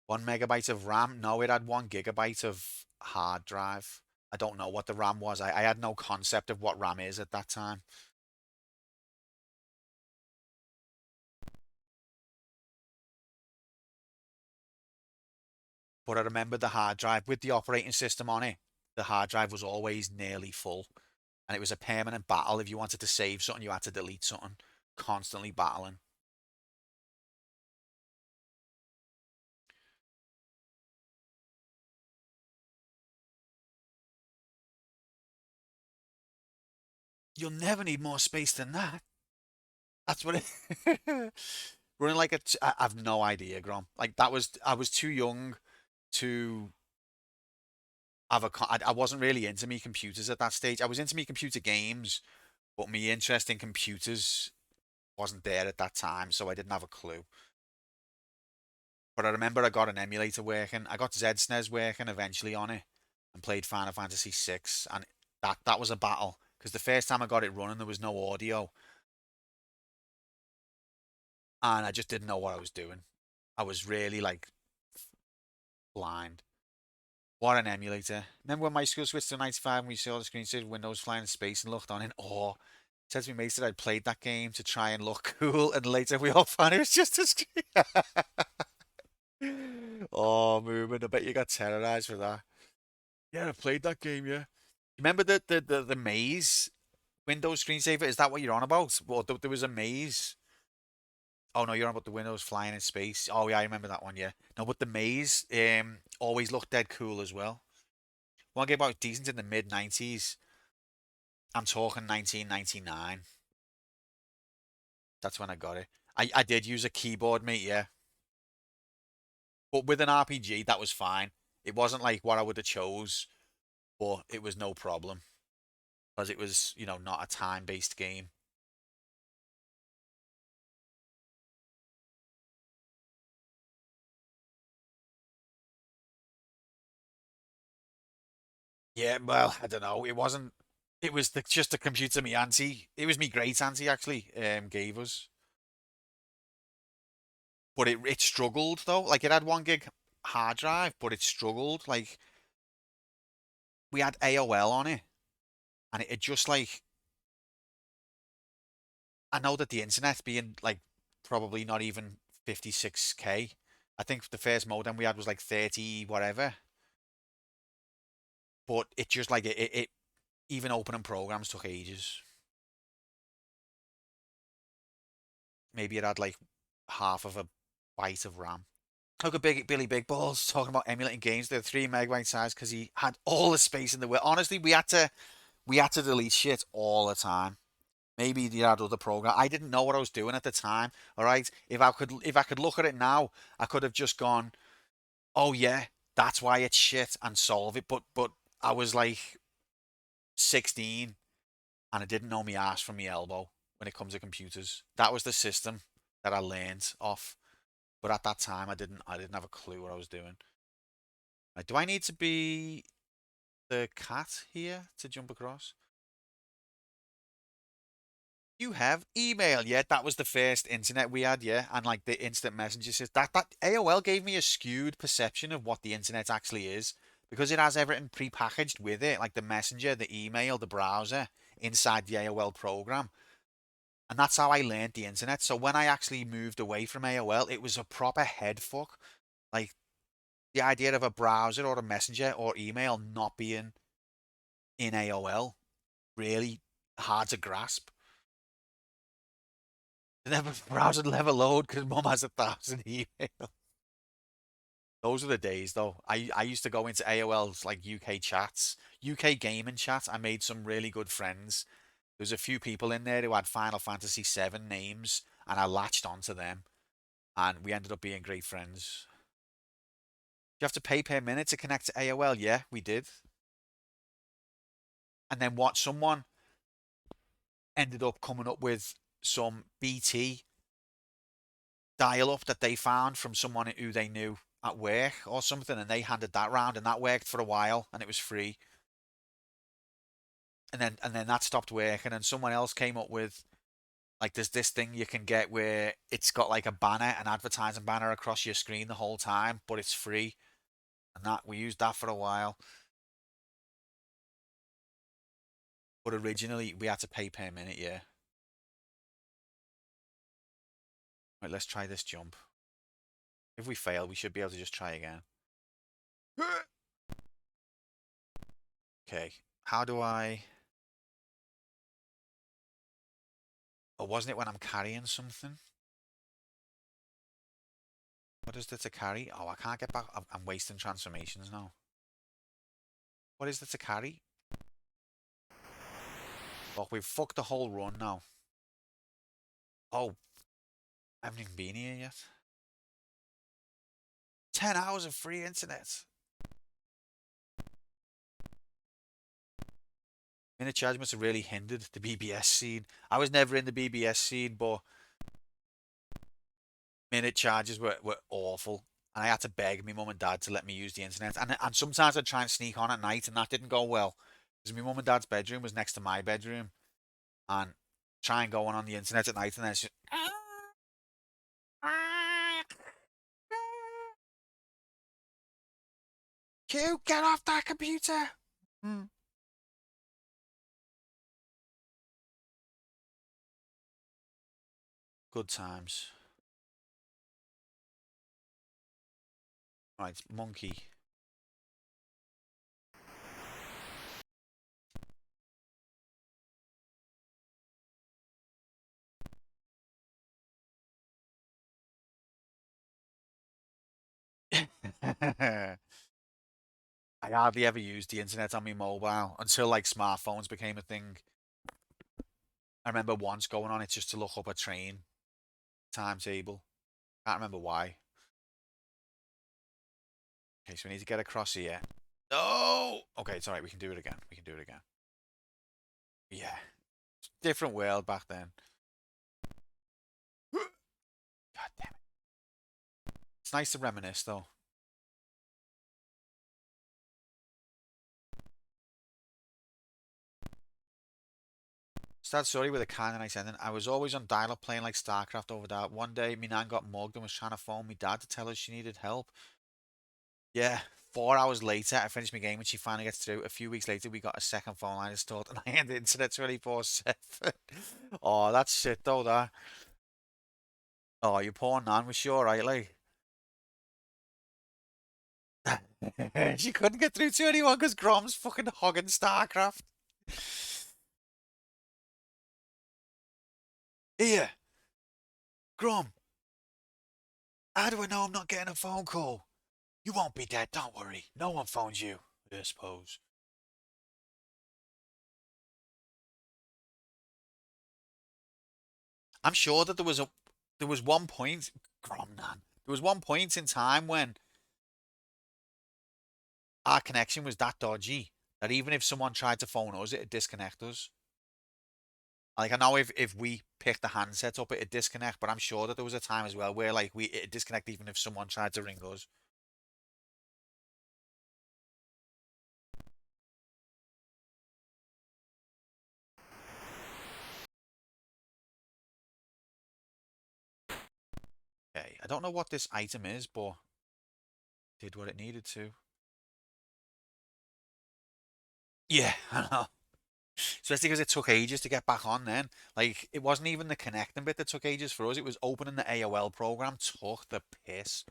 1 MB of RAM? No, it had 1 GB of hard drive. I don't know what the RAM was. I had no concept of what RAM is at that time. But I remember the hard drive with the operating system on it. The hard drive was always nearly full. And it was a permanent battle. If you wanted to save something, you had to delete something. Constantly battling. You'll never need more space than that. That's what it. Running like a. I've no idea, Grom. Like that was. I was too young to have a. I wasn't really into me computers at that stage. I was into me computer games, but my interest in computers wasn't there at that time, so I didn't have a clue. But I remember I got an emulator working. I got ZSNES working eventually on it, and played Final Fantasy VI, and that was a battle because the first time I got it running, there was no audio, and I just didn't know what I was doing. I was really like blind. What an emulator. Remember when my school switched to 95 and we saw the screen said Windows flying in space and looked on in awe? Said to me mates that I'd played that game to try and look cool, and later we all found it was just a screen. Oh, Movement, I bet you got terrorized for that. Yeah, I played that game, yeah. Remember the maze Windows screensaver? Is that what you're on about? Well, there was a maze. Oh no, you're on about the Windows flying in space. Oh yeah, I remember that one, yeah. No, but the maze always looked dead cool as well. One game about decent in the mid 90s. I'm talking 1999. That's when I got it. I did use a keyboard, mate, yeah. But with an RPG, that was fine. It wasn't like what I would have chose, but it was no problem. Because it was, you know, not a time-based game. Yeah, well, I don't know. It wasn't. It was just the computer me auntie. It was me great auntie actually. Gave us, but it struggled though. Like it had 1 gig hard drive, but it struggled. Like we had AOL on it, and it just like I know that the internet being like probably not even 56K. I think the first modem we had was like 30 whatever. But it just like it even opening programs took ages. Maybe it had like half of a byte of RAM. Look at Billy Big Balls talking about emulating games. They're 3 MB size because he had all the space in the world. Honestly, we had to delete shit all the time. Maybe he had other program. I didn't know what I was doing at the time. All right, if I could look at it now, I could have just gone, oh yeah, that's why it's shit and solve it. But I was like 16 and I didn't know my ass from my elbow when it comes to computers. That was the system that I learned off. But at that time, I didn't have a clue what I was doing. Right, do I need to be the cat here to jump across? You have email, yeah. That was the first internet we had, yeah. And like the instant messenger says that AOL gave me a skewed perception of what the internet actually is because it has everything pre-packaged with it, like the messenger, the email, the browser inside the AOL program. And that's how I learned the internet. So when I actually moved away from AOL, it was a proper head fuck. Like the idea of a browser or a messenger or email not being in AOL really hard to grasp. The never browser will never load because mum has 1,000 emails. Those are the days though. I used to go into AOL's like UK chats, UK gaming chat. I made some really good friends. There was a few people in there who had Final Fantasy VII names, and I latched onto them, and we ended up being great friends. You have to pay per minute to connect to AOL? Yeah, we did. And then what? Someone ended up coming up with some BT dial up that they found from someone who they knew at work or something, and they handed that round, and that worked for a while, and it was free. And then that stopped working, and someone else came up with like there's this thing you can get where it's got like a banner, an advertising banner across your screen the whole time, but it's free. And that we used that for a while. But originally we had to pay per minute, yeah. Right, let's try this jump. If we fail, we should be able to just try again. Okay, how do I... Or wasn't it when I'm carrying something? What is there to carry? Oh, I can't get back. I'm wasting transformations now. What is there to carry? Look, we've fucked the whole run now. Oh, I haven't even been here yet. 10 hours of free internet. Minute charge must have really hindered the BBS scene. I was never in the BBS scene, but minute charges were awful. And I had to beg my mum and dad to let me use the internet. And sometimes I'd try and sneak on at night, and that didn't go well. Because my mum and dad's bedroom was next to my bedroom. And try and go on the internet at night, and then it's just... Q, get off that computer! Good times. Right, monkey. I hardly ever used the internet on my mobile until like smartphones became a thing. I remember once going on it just to look up a train timetable. Can't remember why. Okay, so we need to get across here. No! Okay, it's alright, we can do it again. We can do it again. Yeah. Different world back then. God damn it. It's nice to reminisce though. Sad story with a kind of nice ending. I was always on dial-up playing like StarCraft over that. One day, my nan got mugged and was trying to phone my dad to tell us she needed help. Yeah, 4 hours later, I finished my game and she finally gets through. A few weeks later, we got a second phone line installed and I had the internet 24/7. Oh, that's shit though, that. Oh, your poor nan was sure, right? Like, she couldn't get through to anyone because Grom's fucking hogging StarCraft. Here, Grom. How do I know I'm not getting a phone call? You won't be dead, don't worry. No one phones you, I suppose. I'm sure that there was one point, Gromnan, there was one point in time when our connection was that dodgy that even if someone tried to phone us, it'd disconnect us. Like I know if we picked the handset up, it'd disconnect, but I'm sure that there was a time as well where like it'd disconnect even if someone tried to ring us. Okay, I don't know what this item is, but did what it needed to. Yeah, I know. Especially because it took ages to get back on then. Like, it wasn't even the connecting bit that took ages for us. It was opening the AOL program took the piss.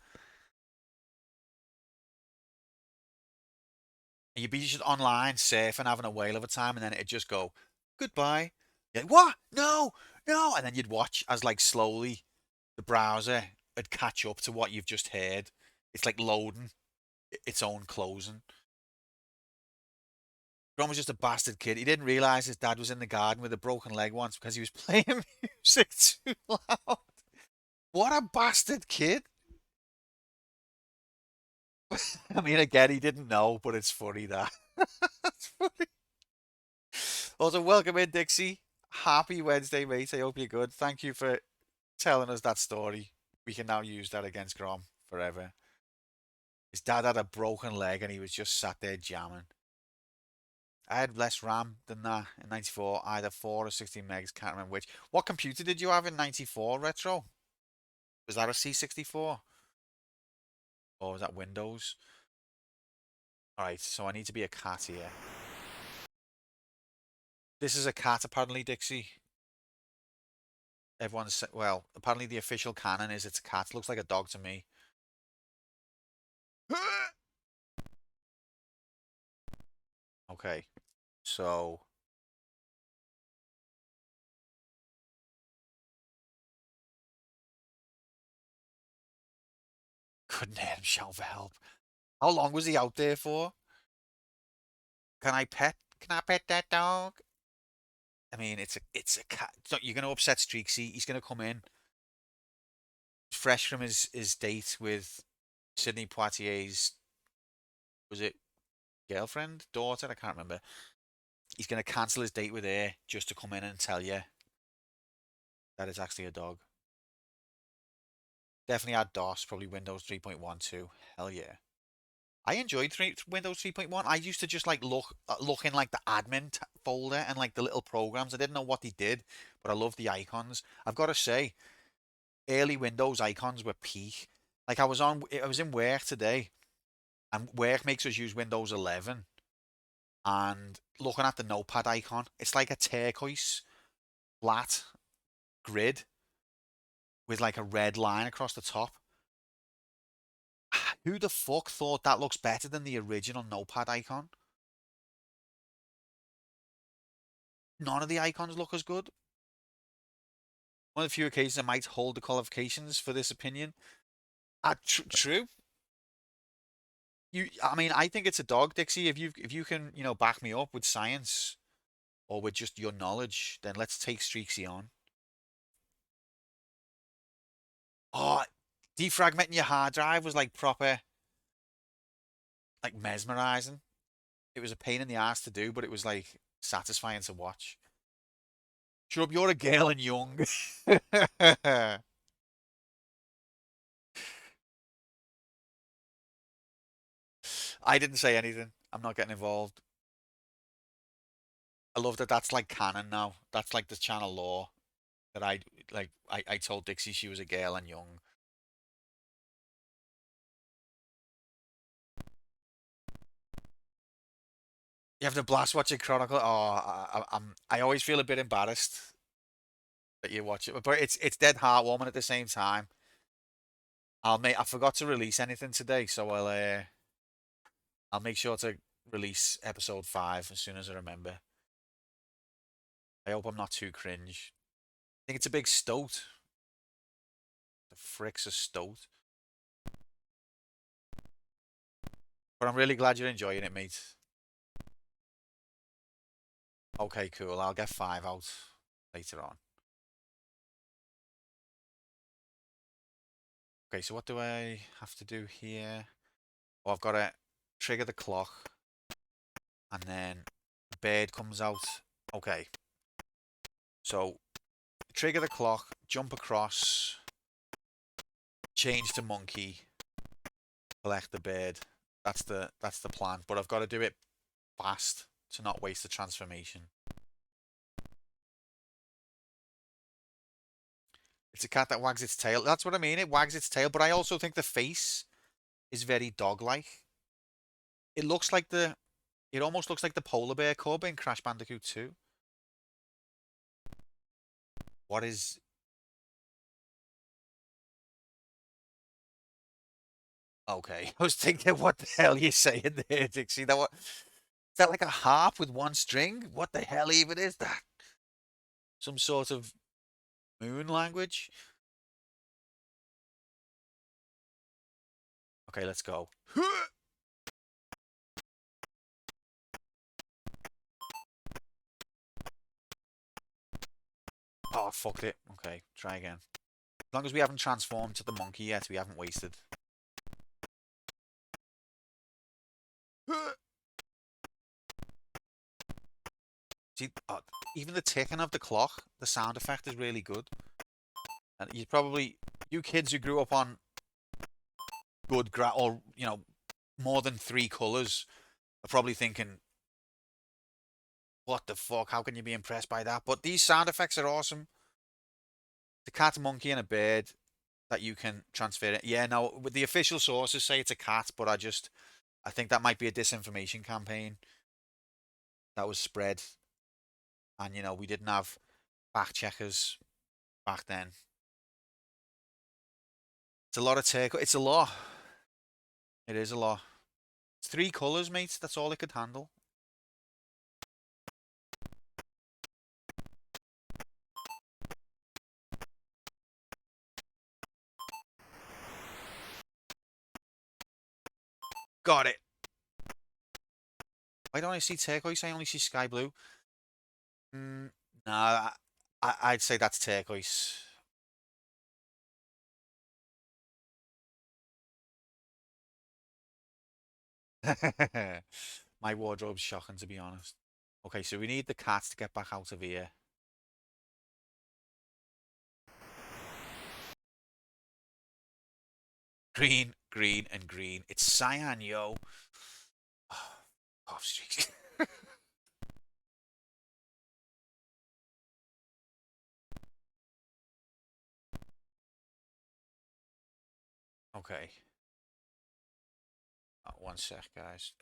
And you'd be just online surfing, having a whale of a time, and then it'd just go, goodbye. You're like, what? No, no. And then you'd watch as, like, slowly the browser would catch up to what you've just heard. It's like loading its own closing. Ron was just a bastard kid. He didn't realise his dad was in the garden with a broken leg once because he was playing music too loud. What a bastard kid. I mean, again, he didn't know, but it's funny that. It's funny. Also, welcome in, Dixie. Happy Wednesday, mate. I hope you're good. Thank you for telling us that story. We can now use that against Grom forever. His dad had a broken leg and he was just sat there jamming. I had less RAM than that in 94, either 4 or 16 megs, can't remember which. What computer did you have in 94, Retro? Was that a C64? Or was that Windows? Alright, so I need to be a cat here. This is a cat, apparently, Dixie. Everyone's, well, apparently the official canon is it's a cat. Looks like a dog to me. Okay, so... Couldn't hear him shout for help. How long was he out there for? Can I pet that dog? I mean, it's a cat. You're going to upset Streaksy. He's going to come in fresh from his date with Sidney Poitier's, was it girlfriend, daughter? I can't remember. He's going to cancel his date with her just to come in and tell you that it's actually a dog. Definitely had DOS, probably Windows 3.1 too. Hell yeah. I enjoyed Windows 3.1. I used to just like look in like the admin folder and like the little programs. I didn't know what they did, but I loved the icons. I've got to say, early Windows icons were peak. Like I was in work today, and work makes us use Windows 11. And looking at the notepad icon, it's like a turquoise flat grid with like a red line across the top. Who the fuck thought that looks better than the original notepad icon? None of the icons look as good. One of the few occasions I might hold the qualifications for this opinion. True. I mean, I think it's a dog, Dixie. If you can, back me up with science or with just your knowledge, then let's take Streaksy on. Oh, defragmenting your hard drive was like proper, like mesmerizing. It was a pain in the ass to do, but it was like satisfying to watch. Shut up, you're a girl and young. I didn't say anything. I'm not getting involved. I love that that's like canon now. That's like the channel law that I told Dixie she was a girl and young. You have to blast watching Chronicle. Oh, I always feel a bit embarrassed that you watch it, but it's dead heartwarming at the same time. I forgot to release anything today, so I'll make sure to release episode 5 as soon as I remember. I hope I'm not too cringe. I think it's a big stoat. The frick's a stoat. But I'm really glad you're enjoying it, mate. Okay, cool. I'll get 5 out later on. Okay, so what do I have to do here? Oh, I've got to trigger the clock. And then the bird comes out. Okay. So, trigger the clock, jump across, change to monkey, collect the bird. That's the plan. But I've got to do it fast to not waste the transformation. It's a cat that wags its tail. That's what I mean. It wags its tail, but I also think the face is very dog-like. It almost looks like the polar bear cub in Crash Bandicoot 2. What is... Okay, I was thinking, what the hell are you saying there, Dixie? Is that like a harp with one string? What the hell even is that? Some sort of moon language? Okay, let's go. Oh, fucked it. Okay, try again. As long as we haven't transformed to the monkey yet, we haven't wasted. See, even the ticking of the clock, the sound effect is really good. And you kids who grew up on good or more than 3 colours are probably thinking, what the fuck? How can you be impressed by that? But these sound effects are awesome. The cat, a monkey, and a bird that you can transfer it. Yeah, no, the official sources say it's a cat, but I think that might be a disinformation campaign that was spread. And, we didn't have fact checkers back then. It's a lot of take. It's a lot. It is a lot. It's 3 colours, mate. That's all it could handle. Got it. Why don't I see turquoise? I only see sky blue. Nah, I'd say that's turquoise. My wardrobe's shocking, to be honest. Okay, so we need the cats to get back out of here. Green, green, and green. It's cyan, yo. Off streak. Okay. One sec, guys.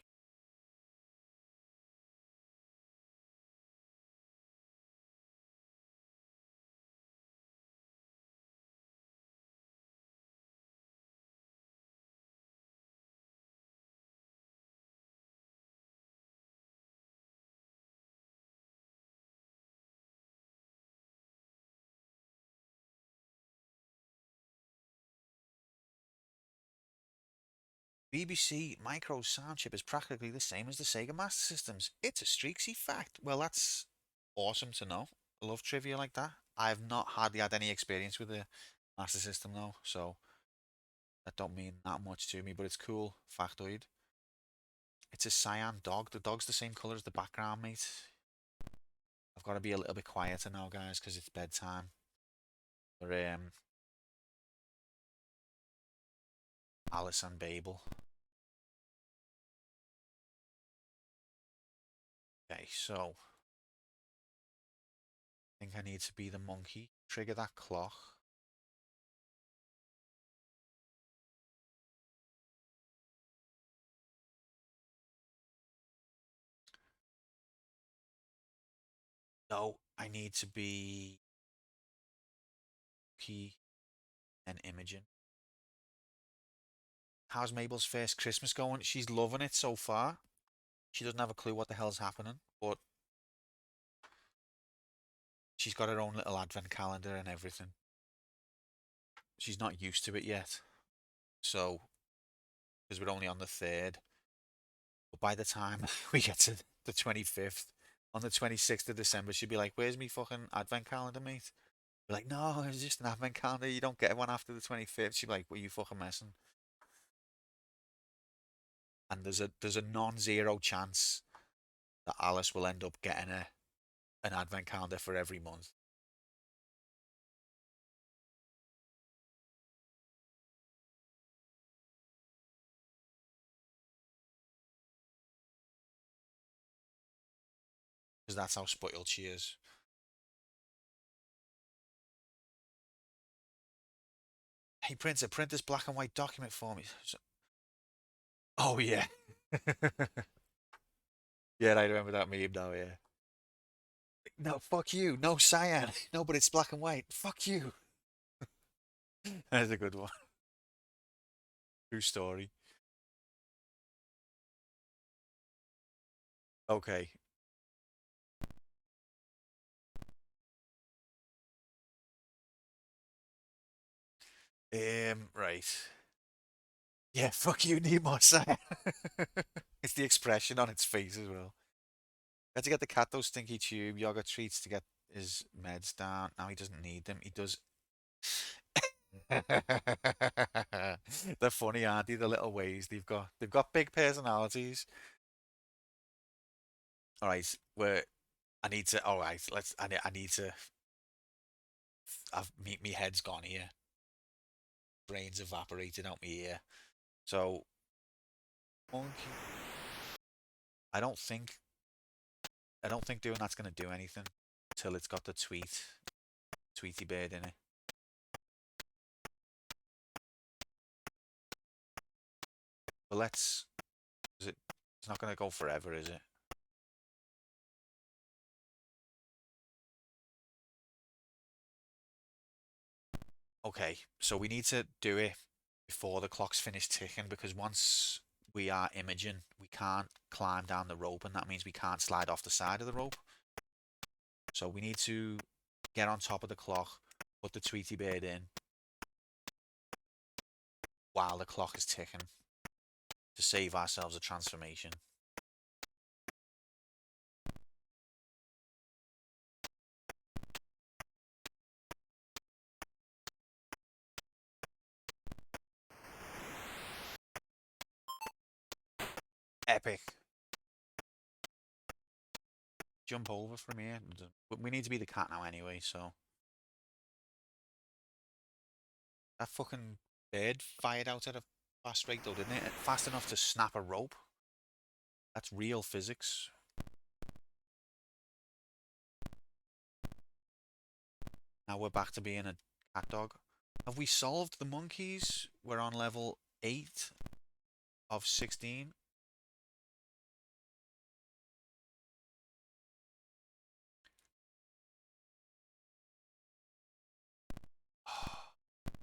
BBC Micro sound chip is practically the same as the Sega Master Systems. It's a streaksy fact. Well, that's awesome to know. I love trivia like that. I've not hardly had any experience with the Master System though, so that don't mean that much to me, but it's cool factoid. It's a cyan dog. The dog's the same colour as the background, mate. I've got to be a little bit quieter now, guys, because it's bedtime. For Alice and Babel. Okay, so I think I need to be the monkey. Trigger that clock. No, I need to be Key and Imogen. How's Mabel's first Christmas going? She's loving it so far. She doesn't have a clue what the hell's happening, but she's got her own little advent calendar and everything. She's not used to it yet. So, because we're only on the 3rd. But by the time we get to the 25th, on the 26th of December, she'll be like, where's me fucking advent calendar, mate? We're like, no, it's just an advent calendar. You don't get one after the 25th. She'll be like, what are you fucking messing? And there's a non-zero chance that Alice will end up getting an advent calendar for every month. Because that's how spoiled she is. Hey, printer, print this black and white document for me. Oh, yeah. Yeah, I remember that meme now, yeah. No, fuck you. No cyan. No, but it's black and white. Fuck you. That's a good one. True story. Okay. Right. Yeah, fuck you, need more cyan. It's the expression on its face as well. Had to get the cat those stinky tube yogurt treats to get his meds down. Now he doesn't need them. He does. They're funny, aren't they? The little ways they've got big personalities. All right, where I need to. All right, I need to. Me head's gone here. Brains evaporated out me ear. So, monkey. I don't think. I don't think doing that's gonna do anything until it's got the Tweety Bird in it. But let's. It's not gonna go forever, is it? Okay, so we need to do it before the clock's finished ticking because once we are Imogen, we can't climb down the rope, and that means we can't slide off the side of the rope. So we need to get on top of the clock, put the Tweety Bird in while the clock is ticking to save ourselves a transformation. Epic. Jump over from here. But we need to be the cat now anyway, so. That fucking bird fired out at a fast rate though, didn't it? Fast enough to snap a rope. That's real physics. Now we're back to being a cat dog. Have we solved the monkeys? We're on level 8 of 16.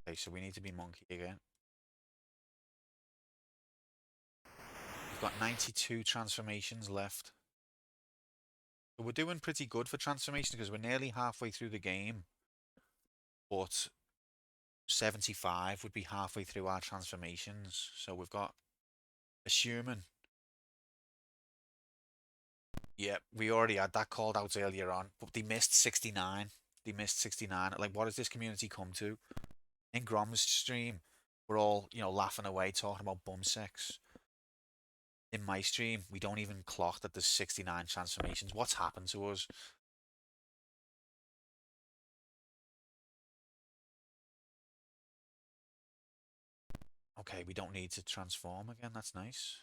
Okay, so we need to be monkey again. We've got 92 transformations left. So we're doing pretty good for transformations because we're nearly halfway through the game. But 75 would be halfway through our transformations. So we've got, assuming. Yeah, we already had that called out earlier on. But they missed 69. They missed 69. Like, what has this community come to? In Grom's stream, we're all, you know, laughing away, talking about bum sex. In my stream, we don't even clock that there's 69 transformations. What's happened to us? Okay, we don't need to transform again. That's nice.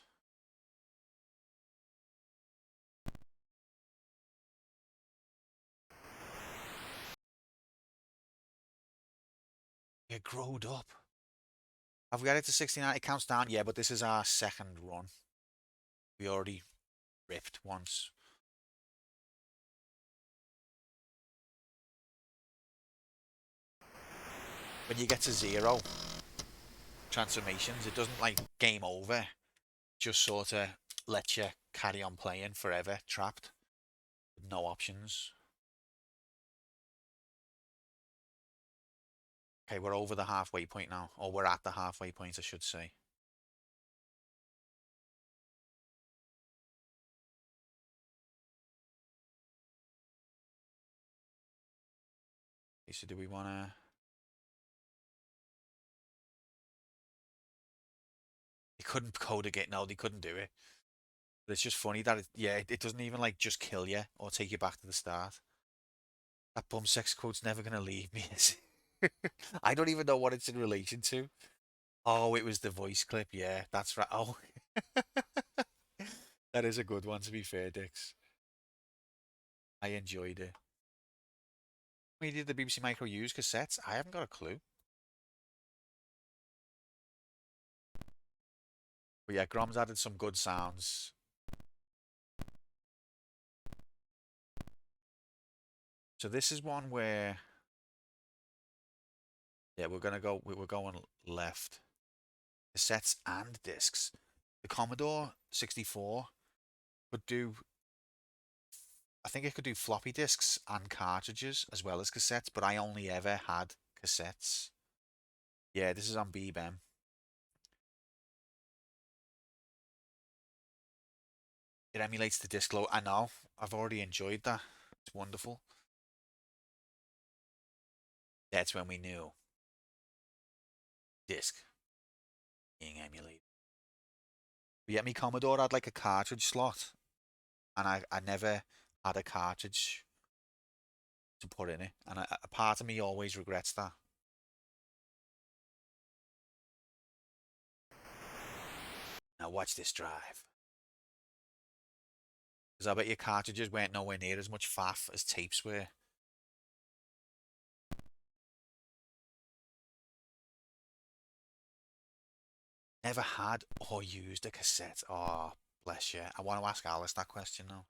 It growed up. Have we got it to 69? It counts down. Yeah, but this is our second run. We already ripped once. When you get to 0 transformations, it doesn't like game over. Just sort of lets you carry on playing forever, trapped. No options. Okay, we're over the halfway point now. Or we're at the halfway point, I should say. Okay, so do we want to... They couldn't code again. No, they couldn't do it. But it's just funny that, it doesn't even like just kill you or take you back to the start. That bum sex quote's never going to leave me. I don't even know what it's in relation to. Oh, it was the voice clip. Yeah, that's right. Oh, that is a good one, to be fair, Dix. I enjoyed it. We did the BBC Micro use cassettes. I haven't got a clue. But yeah, Grom's added some good sounds. So this is one where, yeah, we're going left. Cassettes and discs. The Commodore 64 could do, I think it could do floppy disks and cartridges as well as cassettes, but I only ever had cassettes. Yeah, this is on BBM. It emulates the disc load. I know. I've already enjoyed that. It's wonderful. That's when we knew. Disc being emulated. But yeah, me Commodore had like a cartridge slot. And I never had a cartridge to put in it. And a part of me always regrets that. Now watch this drive. Because I bet your cartridges weren't nowhere near as much faff as tapes were. Never had or used a cassette. Oh, bless you. I want to ask Alice that question now.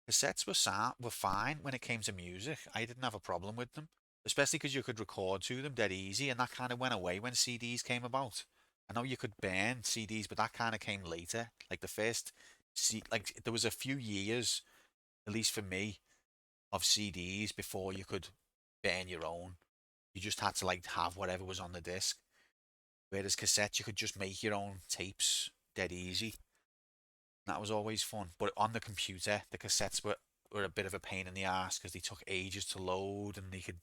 Cassettes were fine when it came to music. I didn't have a problem with them. Especially because you could record to them dead easy, and that kind of went away when CDs came about. I know you could burn CDs, but that kind of came later. Like the first, like there was a few years, at least for me, of CDs before you could burn your own. You just had to like have whatever was on the disc. Whereas cassettes, you could just make your own tapes dead easy. That was always fun. But on the computer, the cassettes were a bit of a pain in the ass because they took ages to load and they could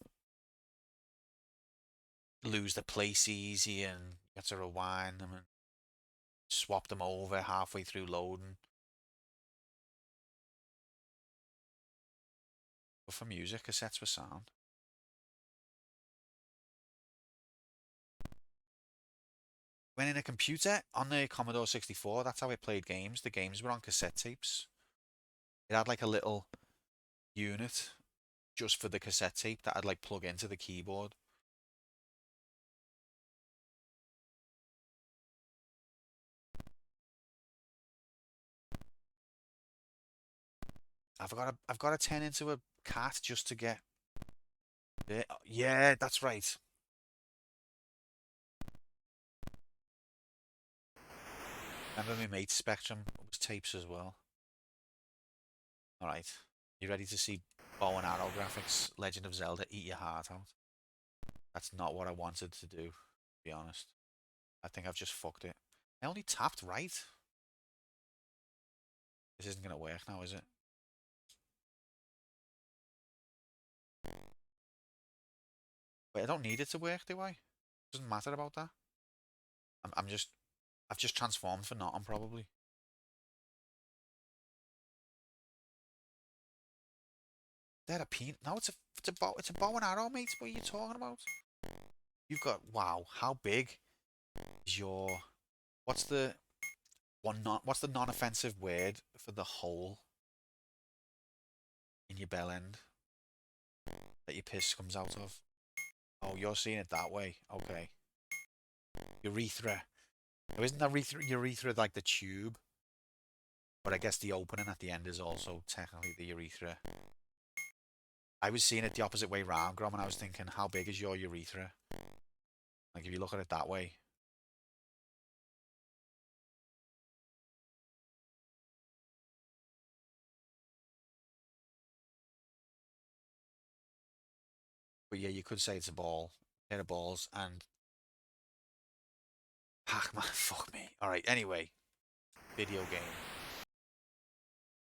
lose the place easy and you have to rewind them and swap them over halfway through loading. But for music, cassettes were sound. When in a computer on the Commodore 64, that's how I played games. The games were on cassette tapes. It had like a little unit just for the cassette tape that I'd like plug into the keyboard. I've got to turn into a cat just to get it. Yeah, that's right. Remember my mate's Spectrum was tapes as well. Alright. You ready to see bow and arrow graphics? Legend of Zelda, eat your heart out. That's not what I wanted to do, to be honest. I think I've just fucked it. I only tapped right. This isn't going to work now, is it? Wait, I don't need it to work, do I? Doesn't matter about that. I've just transformed for nothing, probably. They're a peen. No, it's a bow and arrow, mate. What are you talking about? You've got, wow, how big is your, what's the what's the non-offensive word for the hole in your bell end that your piss comes out of? Oh, you're seeing it that way. Okay. Urethra. Now, isn't that urethra like the tube? But I guess the opening at the end is also technically the urethra. I was seeing it the opposite way round, Grom, and I was thinking, how big is your urethra? Like, if you look at it that way. But yeah, you could say it's a ball. Pair of balls and... Pac-Man, fuck me. Alright, anyway. Video game.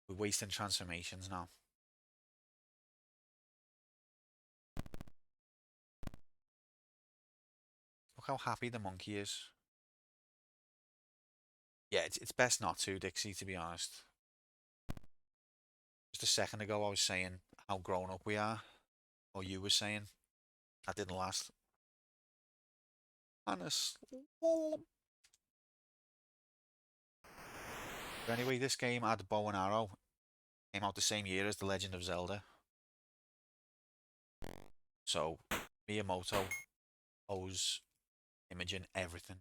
We're wasting transformations now. Look how happy the monkey is. Yeah, it's best not to, Dixie, to be honest. Just a second ago I was saying how grown up we are. Or you were saying. That didn't last. Honest. But anyway, this game had bow and arrow. Came out the same year as The Legend of Zelda. So, Miyamoto owes IMOGEN everything.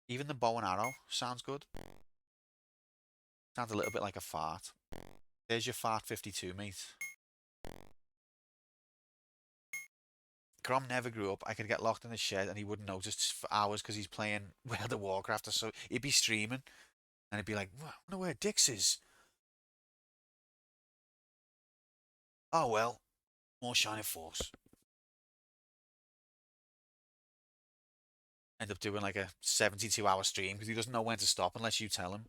Even the bow and arrow sounds good. Sounds a little bit like a fart. There's your fart 52, mate. Grom never grew up. I could get locked in the shed and he wouldn't notice for hours because he's playing World of Warcraft or so. He'd be streaming and he'd be like, I wonder where Dix is. Oh well, more Shining Force. End up doing like a 72-hour stream because he doesn't know when to stop unless you tell him.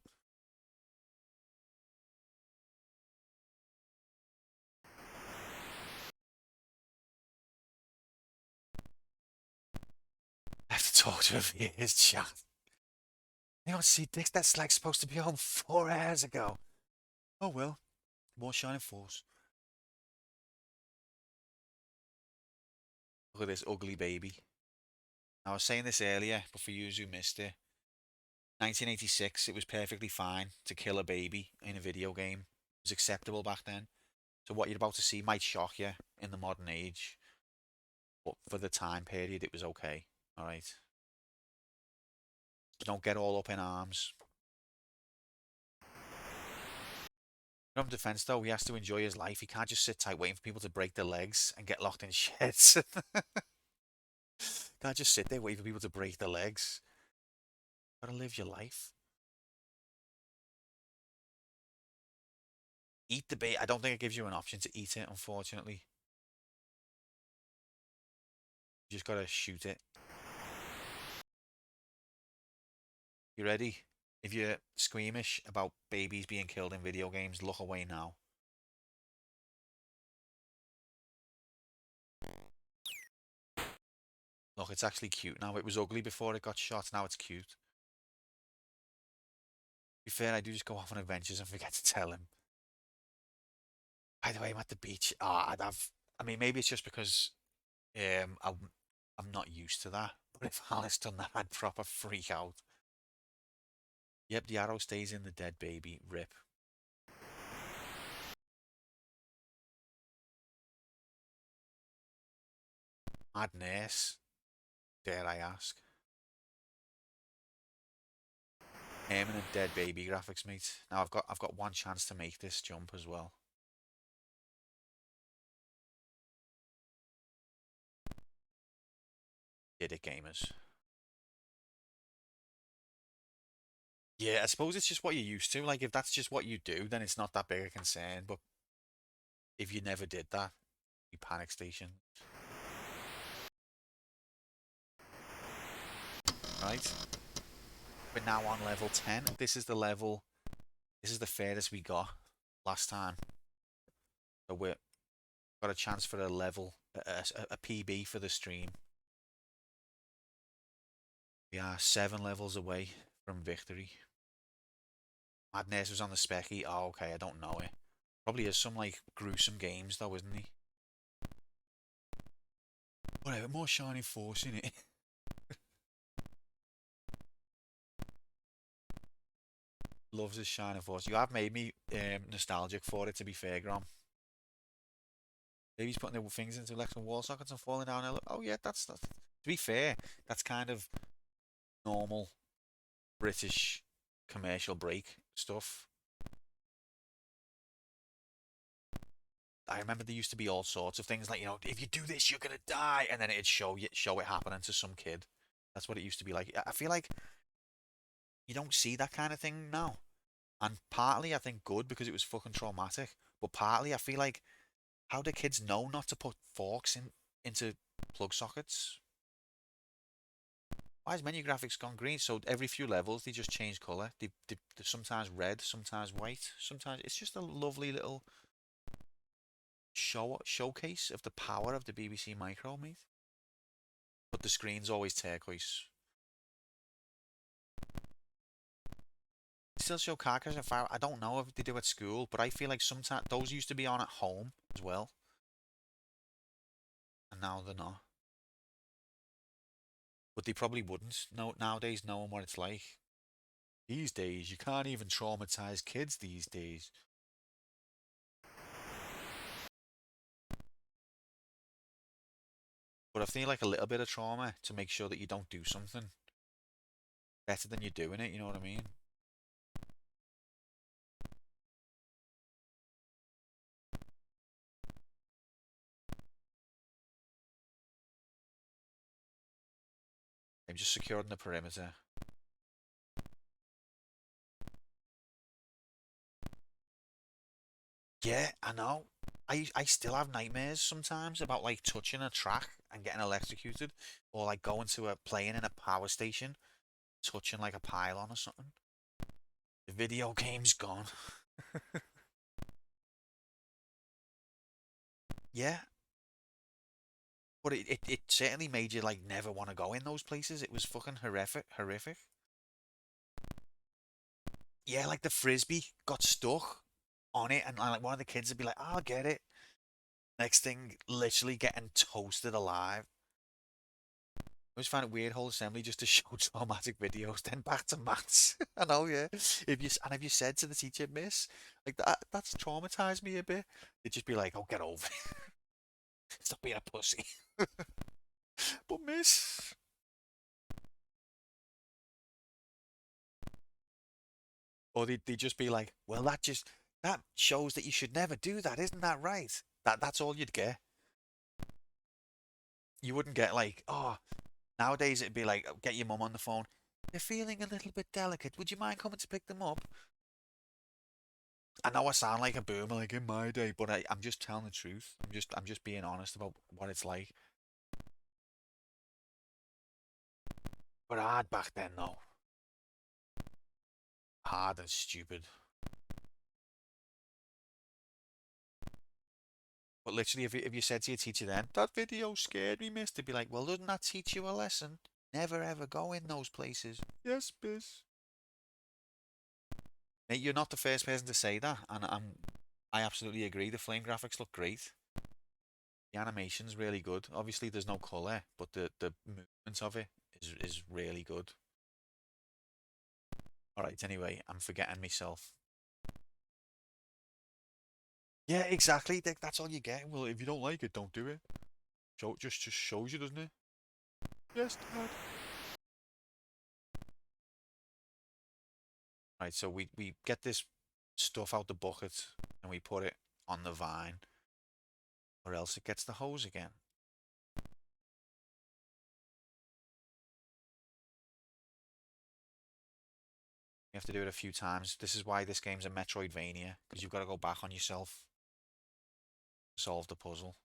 I have to talk to him via his chat. You don't see Dix, that's like supposed to be home 4 hours ago. Oh well, more Shining Force. Look at this ugly baby. I was saying this earlier, but for you who missed it, 1986, it was perfectly fine to kill a baby in a video game. It was acceptable back then. So what you're about to see might shock you in the modern age. But for the time period, it was okay. Alright. Don't get all up in arms. In defense, though, he has to enjoy his life. He can't just sit tight waiting for people to break their legs and get locked in sheds. Can't just sit there waiting for people to break their legs. Gotta live your life. Eat the bait. I don't think it gives you an option to eat it, unfortunately. You just gotta shoot it. You ready? If you're squeamish about babies being killed in video games, look away now. Look, it's actually cute now. It was ugly before it got shot. Now it's cute. To be fair, I do just go off on adventures and forget to tell him. By the way, I'm at the beach. I mean, maybe it's just because I'm not used to that. But if Alice done that, I'd proper freak out. Yep, the arrow stays in the dead baby. Rip. Madness, dare I ask. Eminent dead baby graphics, mate. Now I've got one chance to make this jump as well. Did it, gamers? Yeah, I suppose it's just what you're used to. Like, if that's just what you do, then it's not that big a concern. But if you never did that, you panic station. Right. We're now on level 10. This is the level. This is the furthest we got last time. So we've got a chance for a level, a PB for the stream. We are 7 levels away from victory. Madness was on the specky. Oh, okay, I don't know it. Probably is some, like, gruesome games, though, isn't he? Whatever, more Shining Force in it. Loves his Shining Force. You have made me nostalgic for it, to be fair, Grom. Baby's putting their things into electrical wall sockets and falling down. Oh, yeah, that's... To be fair, that's kind of normal British commercial break stuff. I remember there used to be all sorts of things like, you know, if you do this, you're gonna die, and then it'd show it happening to some kid. That's what it used to be like. I feel like you don't see that kind of thing now, and partly I think good because it was fucking traumatic, but partly I feel like how do kids know not to put forks into plug sockets? Why has menu graphics gone green? So every few levels they just change colour. They're sometimes red, sometimes white, sometimes it's just a lovely little showcase of the power of the BBC Micro, mate. But the screen's always turquoise. Still show car crash and fire. I don't know if they do at school, but I feel like sometimes those used to be on at home as well, and now they're not. But they probably wouldn't. No, nowadays, knowing what it's like. These days, you can't even traumatize kids these days. But I feel like a little bit of trauma to make sure that you don't do something better than you're doing it, you know what I mean? I'm just securing the perimeter. Yeah, I know. I still have nightmares sometimes about like touching a track and getting electrocuted, or like going to a playing in a power station, touching like a pylon or something. The video game's gone. Yeah, but it certainly made you like never want to go in those places. It was fucking horrific. Yeah, like the frisbee got stuck on it, and like one of the kids would be like, "I'll get it." Next thing, literally getting toasted alive. I always find it weird whole assembly just to show traumatic videos, then back to maths. I know, yeah. If you said to the teacher, "Miss, like that's traumatized me a bit," they'd just be like, "Oh, get over it. Stop being a pussy." But miss. Or they'd just be like, "Well, that shows that you should never do that, isn't that right?" That's all you'd get. You wouldn't get like, "Oh, nowadays it'd be like, get your mum on the phone. They're feeling a little bit delicate. Would you mind coming to pick them up?" I know I sound like a boomer, like in my day, but I'm just telling the truth. I'm just being honest about what it's like. But hard back then, though. Hard and stupid. But literally, if you said to your teacher then, that video scared me, miss, they'd be like, well, doesn't that teach you a lesson? Never ever go in those places. Yes, miss. Mate, you're not the first person to say that, and I absolutely agree. The flame graphics look great. The animation's really good. Obviously, there's no colour, but the movement of it is really good. Alright, anyway, I'm forgetting myself. Yeah, exactly. That's all you get. Well, if you don't like it, don't do it. Just shows you, doesn't it? Yes, Dad. Right, so we get this stuff out the bucket and we put it on the vine, or else it gets the hose again. You have to do it a few times. This is why this game's a Metroidvania, because you've got to go back on yourself to solve the puzzle.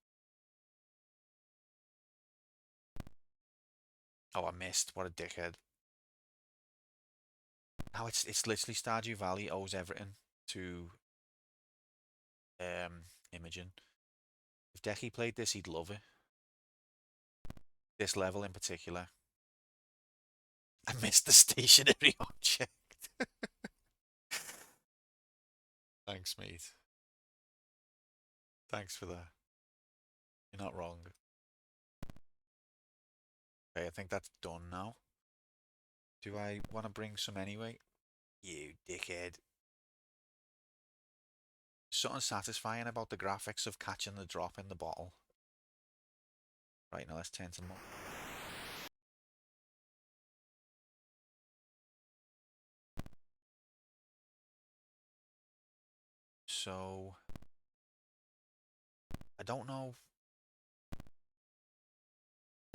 Oh, I missed. What a dickhead. Now it's literally Stardew Valley owes everything to Imogen. If Decky played this, he'd love it. This level in particular. I missed the stationary object. Thanks, mate. Thanks for that. You're not wrong. Okay, I think that's done now. Do I want to bring some anyway? You dickhead. Something satisfying about the graphics of catching the drop in the bottle. Right, now let's turn to more. So I don't know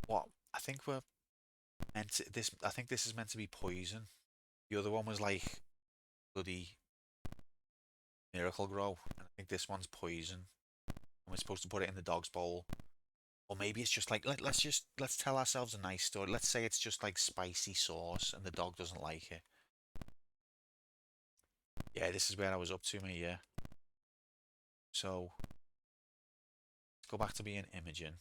what I think we're meant to, this. I think this is meant to be poison. The other one was like bloody Miracle Grow, and I think this one's poison. And we're supposed to put it in the dog's bowl, or maybe it's just like let's tell ourselves a nice story. Let's say it's just like spicy sauce, and the dog doesn't like it. Yeah, this is where I was up to, mate. Yeah. So let's go back to being Imogen.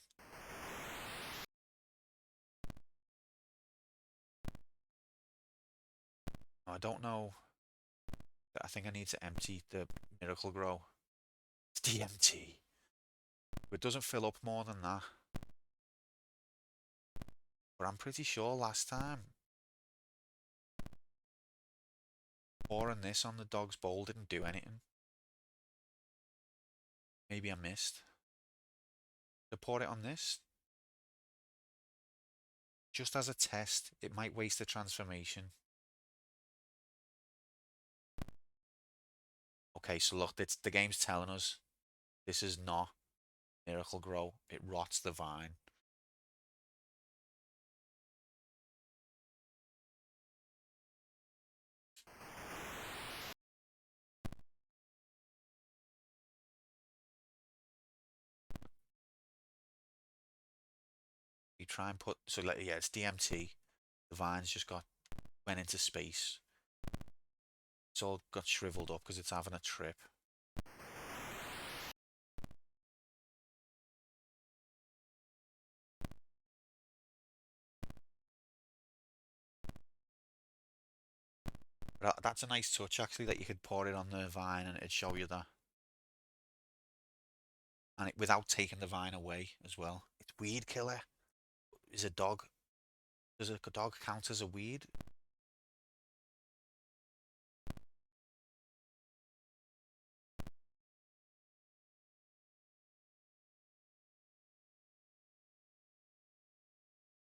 I don't know. I think I need to empty the Miracle Grow. It's DMT. But it doesn't fill up more than that. But I'm pretty sure last time pouring this on the dog's bowl didn't do anything. Maybe I missed. To pour it on this, just as a test, it might waste the transformation. Okay, so look, the game's telling us this is not Miracle Grow. It rots the vine. You try and put, so like, yeah, it's DMT. The vine's just went into space. It's all got shriveled up because it's having a trip. But that's a nice touch, actually, that you could pour it on the vine and it'd show you that. And without taking the vine away as well. It's weed killer. Is a dog... Does a dog count as a weed?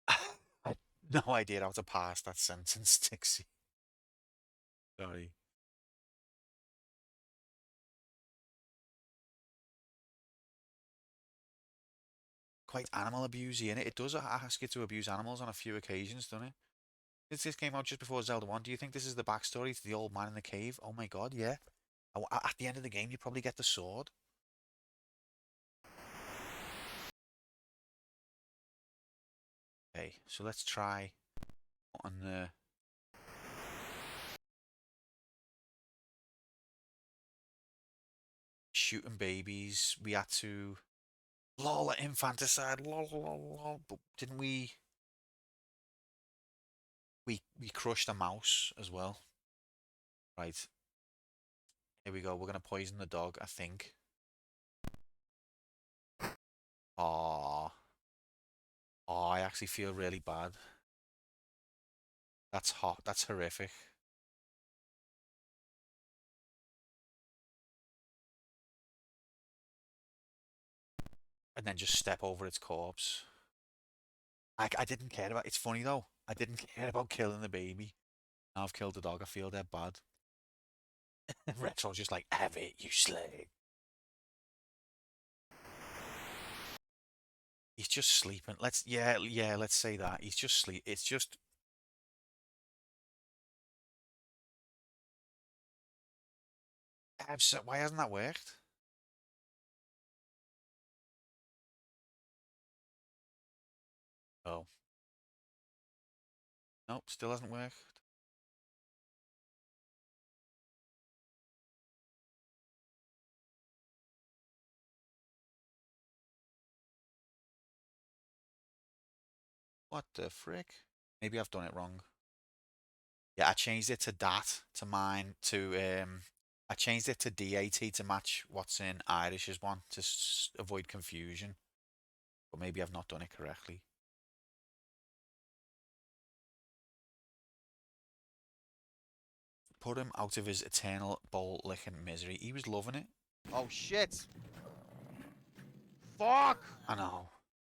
I had no idea how to pass that sentence, Dixie. Sorry. Quite animal abusey, innit? It does ask you to abuse animals on a few occasions, doesn't it? This came out just before Zelda 1. Do you think this is the backstory to the old man in the cave? Oh my god, yeah. At the end of the game, you probably get the sword. Okay, so let's try on the... Shooting babies. We had to Lol, infanticide. Lol, lol, lol. But didn't we? We crushed a mouse as well. Right. Here we go. We're gonna poison the dog, I think. Aww. Oh, I actually feel really bad. That's hot. That's horrific. And then just step over its corpse. I didn't care about. It's funny though. I didn't care about killing the baby. Now I've killed the dog. I feel dead bad. Retro's just like, have it, you slag. He's just sleeping. Let's let's say that. He's just sleep. It's just why hasn't that worked? Oh. Nope, still hasn't worked. What the frick? Maybe I've done it wrong. Yeah, I changed it to DAT to mine to I changed it to DAT to match what's in Irish's one to avoid confusion. But maybe I've not done it correctly. Put him out of his eternal bowl licking misery. He was loving it. Oh shit! Fuck! I know.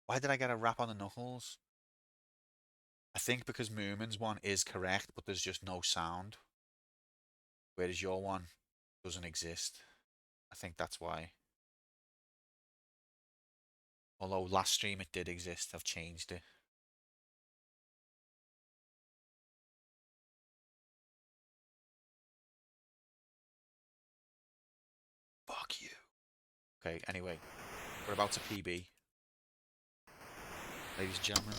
Why did I get a rap on the knuckles? I think because Moomin's one is correct, but there's just no sound. Whereas your one doesn't exist. I think that's why. Although last stream it did exist, I've changed it. Fuck you. Okay, anyway. We're about to PB. Ladies and gentlemen,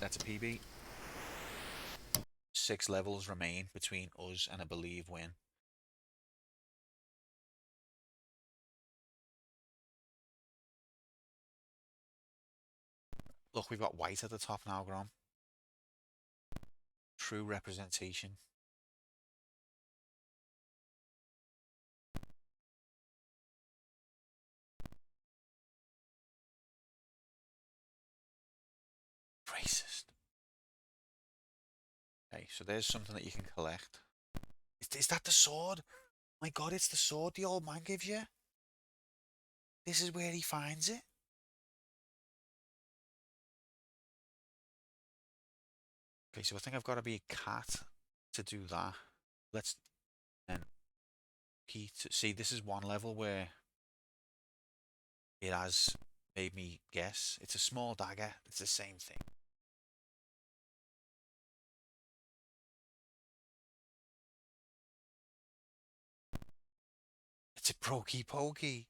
that's a PB. 6 levels remain between us and a believe win. Look, we've got white at the top now, Grom. True representation. Racist. Okay, so there's something that you can collect. Is that the sword? My god, it's the sword the old man gives you. This is where he finds it. Okay, so I think I've got to be a cat to do that. Let's then see. This is one level where it has made me guess. It's a small dagger. It's the same thing. It's a brokey pokey.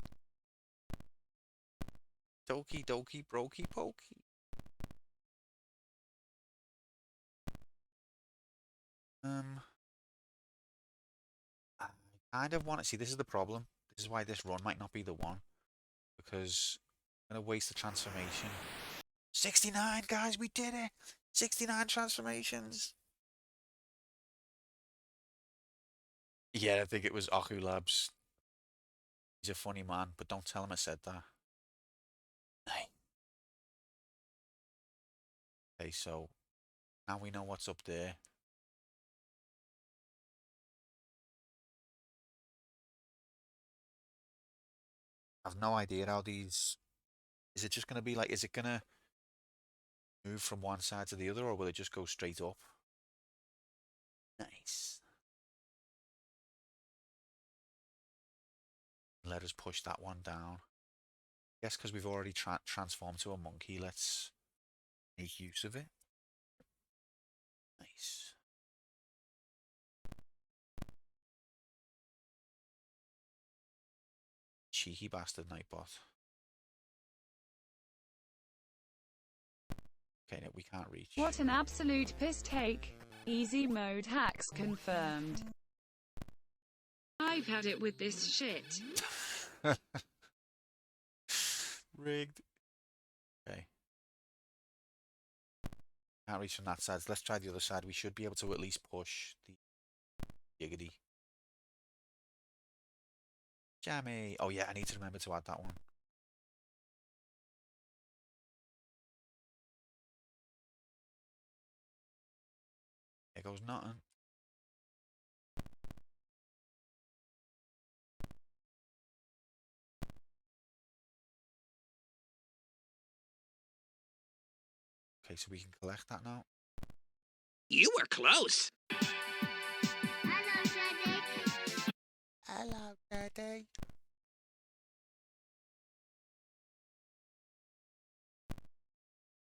Doki doki brokey pokey. I kind of want to see. This is the problem. This is why this run might not be the one, because I'm gonna waste the transformation. 69, guys, we did it. 69 transformations. Yeah, I think it was Aku Labs. He's a funny man, but don't tell him I said that. Okay, so now we know what's up there. I've no idea how these... Is it just going to be like... Is it going to move from one side to the other, or will it just go straight up? Nice. Let us push that one down. I guess because we've already transformed to a monkey, let's make use of it. Nice. Cheeky bastard, Nightbot. Okay, no, we can't reach. What an absolute piss take. Easy mode hacks confirmed. I've had it with this shit. Rigged. Okay. Can't reach from that side. So let's try the other side. We should be able to at least push the giggity. Jammy. Oh yeah, I need to remember to add that one. There goes nothing. Okay, so we can collect that now. You were close. Hello, Daddy.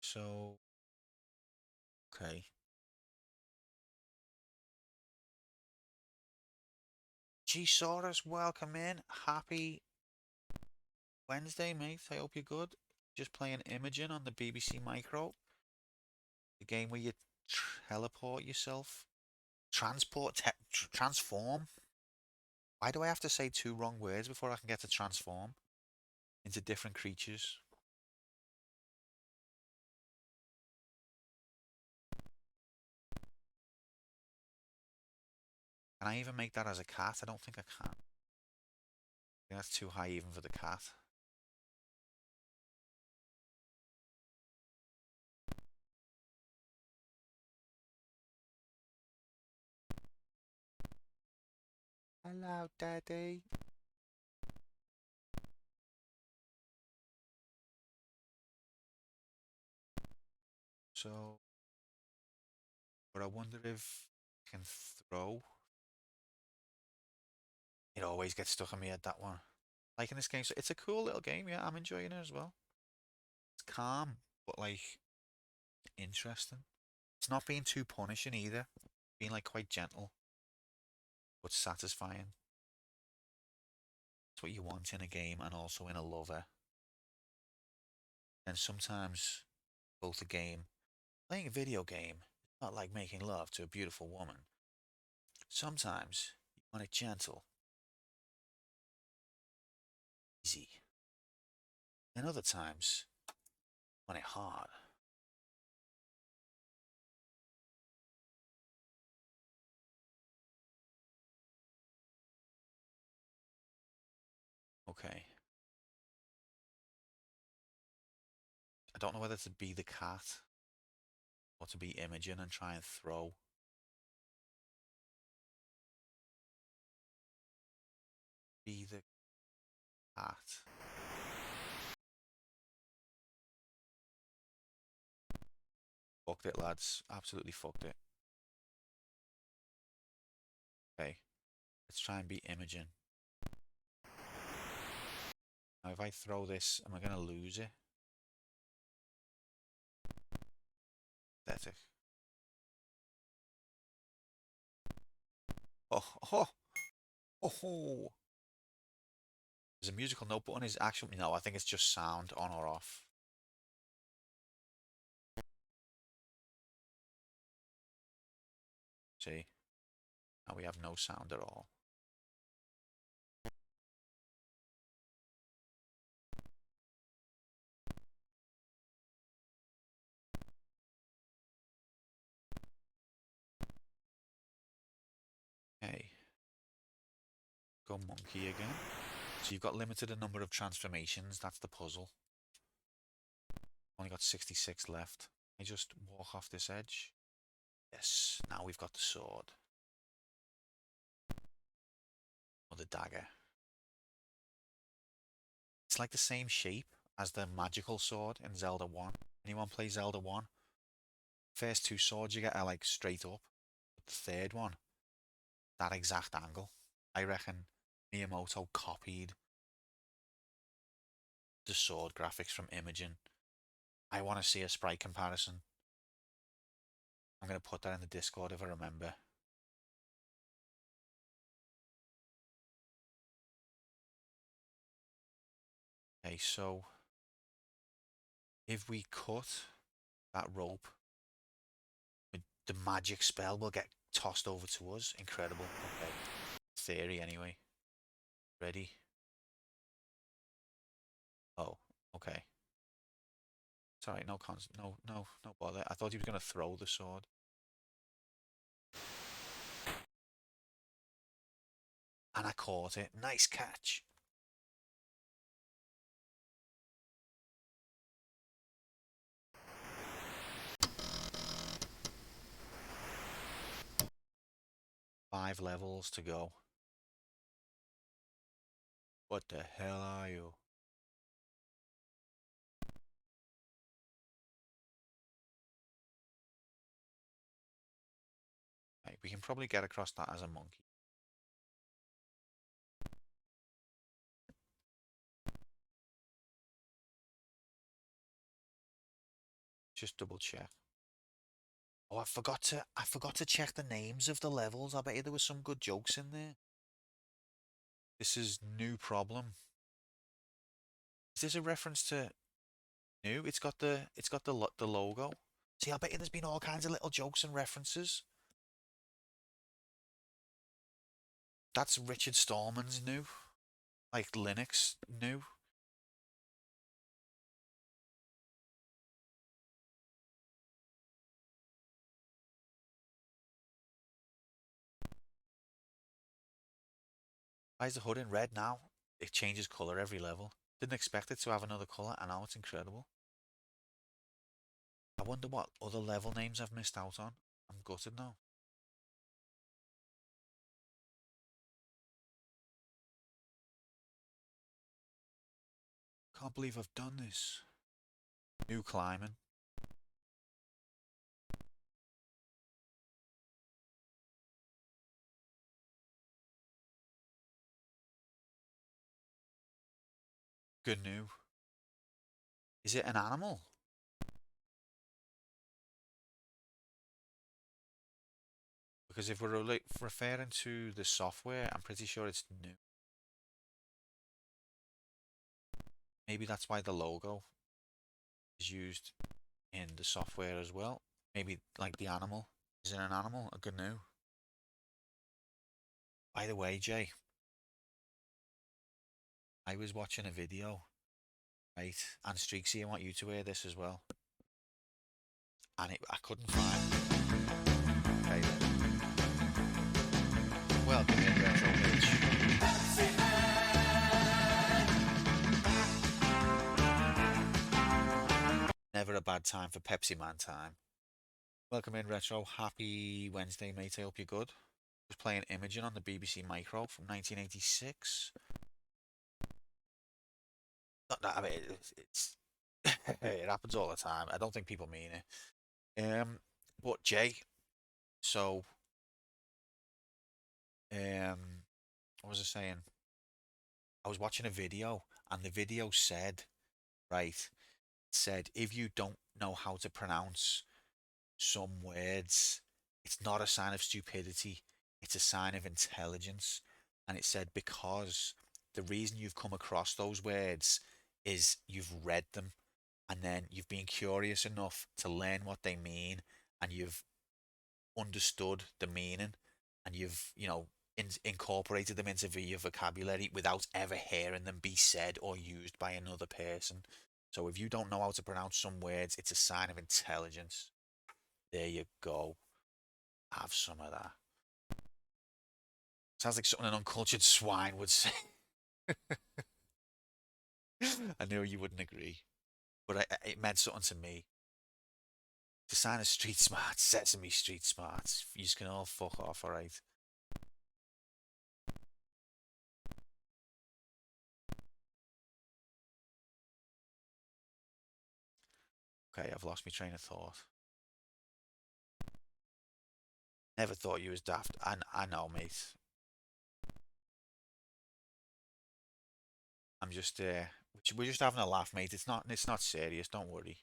So, okay. G-Saurus, welcome in. Happy Wednesday, mate. I hope you're good. Just playing Imogen on the BBC Micro. The game where you teleport yourself. Transform. Why do I have to say two wrong words before I can get to transform into different creatures? Can I even make that as a cat? I don't think I can. I think that's too high even for the cat. Hello, Daddy. So, but I wonder if I can throw. It always gets stuck in my head, that one. Like in this game, so it's a cool little game, yeah, I'm enjoying it as well. It's calm, but like interesting. It's not being too punishing either. Being like quite gentle, but satisfying. It's what you want in a game and also in a lover. And sometimes both a game, playing a video game, is not like making love to a beautiful woman. Sometimes you want it gentle, easy. And other times you want it hard. Okay. I don't know whether to be the cat or to be Imogen and try and throw. Be the cat. Fucked it, lads. Absolutely fucked it. Okay. Let's try and beat Imogen. Now, if I throw this, am I going to lose it? Pathetic. Oh, oh, oh. There's a musical note button. Is actually no. I think it's just sound on or off. See, now we have no sound at all. Okay. Go monkey again. So you've got limited a number of transformations. That's the puzzle. Only got 66 left. I just walk off this edge. Yes. Now we've got the sword. Or the dagger. It's like the same shape as the magical sword in Zelda 1. Anyone play Zelda 1? First two swords you get are like straight up. But the third one, that exact angle. I reckon Miyamoto copied the sword graphics from Imogen. I want to see a sprite comparison. I'm going to put that in the Discord if I remember. Okay, so if we cut that rope, the magic spell will get tossed over to us. Incredible. Okay. Theory anyway. Ready? Oh, okay. It's alright, no bother. I thought he was going to throw the sword. And I caught it. Nice catch. Five levels to go. What the hell are you? Right, we can probably get across that as a monkey. Just double check. Oh, I forgot to check the names of the levels. I bet you there was some good jokes in there. This is new problem. Is this a reference to new? It's got the logo. See, I bet you there's been all kinds of little jokes and references. That's Richard Stallman's new. Like Linux new. Why is the hood in red now? It changes colour every level. Didn't expect it to have another colour, and now it's incredible. I wonder what other level names I've missed out on. I'm gutted now. Can't believe I've done this. New climbing. GNU. Is it an animal? Because if we're referring to the software, I'm pretty sure it's new. Maybe that's why the logo is used in the software as well. Maybe like the animal. Is it an animal? A GNU? By the way, Jay, I was watching a video, right? And Streaksy, I want you to hear this as well. And I couldn't find. Okay, then. Welcome in, Retro Bitch. Never a bad time for Pepsi Man time. Welcome in, Retro. Happy Wednesday, mate. I hope you're good. I was playing Imogen on the BBC Micro from 1986. Not that, I mean, it's it happens all the time. I don't think people mean it. But Jay, so what was I saying? I was watching a video, and the video said, right, said if you don't know how to pronounce some words, it's not a sign of stupidity, it's a sign of intelligence. And it said because the reason you've come across those words is you've read them, and then you've been curious enough to learn what they mean, and you've understood the meaning, and you've, incorporated them into your vocabulary without ever hearing them be said or used by another person. So if you don't know how to pronounce some words, it's a sign of intelligence. There you go. Have some of that. Sounds like something an uncultured swine would say. I know you wouldn't agree, but it meant something to me. The sign of street smarts, Sesame Street smarts. You just can all fuck off, alright? Okay, I've lost my train of thought. Never thought you was daft. I know, mate. I'm just we're just having a laugh, mate. It's not serious. Don't worry.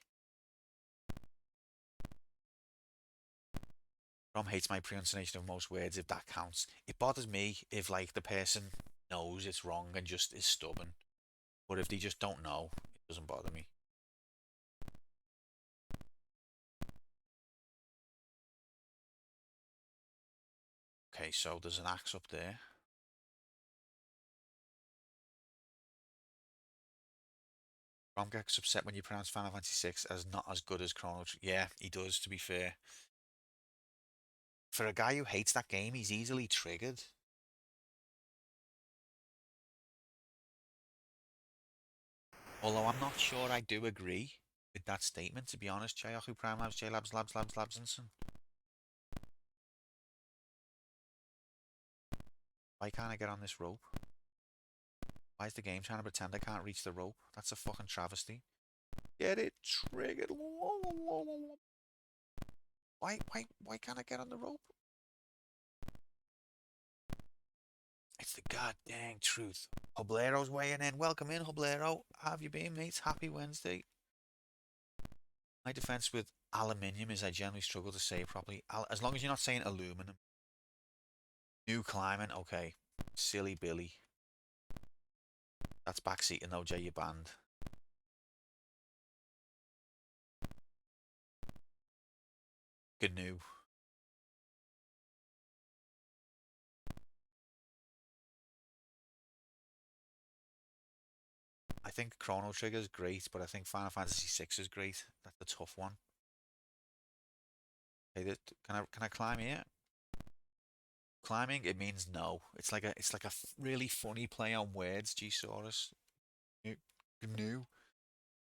Rom hates my pronunciation of most words, if that counts. It bothers me if like the person knows it's wrong and just is stubborn. But if they just don't know, it doesn't bother me. Okay, so there's an axe up there. Rom gets upset when you pronounce Final Fantasy 6 as not as good as Chrono Trigger. Yeah, he does, to be fair. For a guy who hates that game, he's easily triggered. Although I'm not sure I do agree with that statement, to be honest. Chayahu Prime Labs, J Labs, Labsinson. Why can't I get on this rope? Why is the game trying to pretend I can't reach the rope? That's a fucking travesty. Get it triggered. Why can't I get on the rope? It's the goddamn truth. Hublero's weighing in. Welcome in, Hublero. How have you been, mates? Happy Wednesday. My defense with aluminium is I generally struggle to say it properly. As long as you're not saying aluminum. New climbing, okay. Silly Billy. That's backseating though, Jay, you banned. GNU. I think Chrono Trigger is great, but I think Final Fantasy 6 is great. That's the tough one. Okay, can I climb here? Climbing, it means no. It's like a really funny play on words, G-Saurus. GNU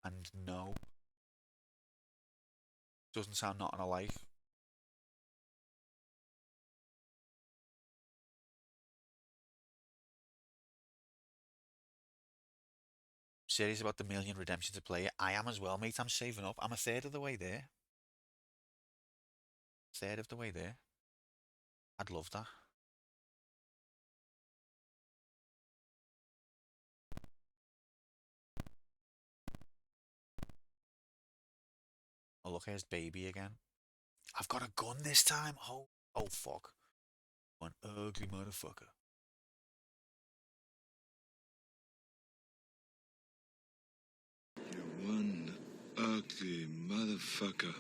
and no. Doesn't sound not alike. Serious about the million redemption to play it. I am as well, mate. I'm saving up. I'm a third of the way there. Third of the way there. I'd love that. Oh, look, here's baby again. I've got a gun this time. Oh fuck. One ugly motherfucker. You one ugly motherfucker.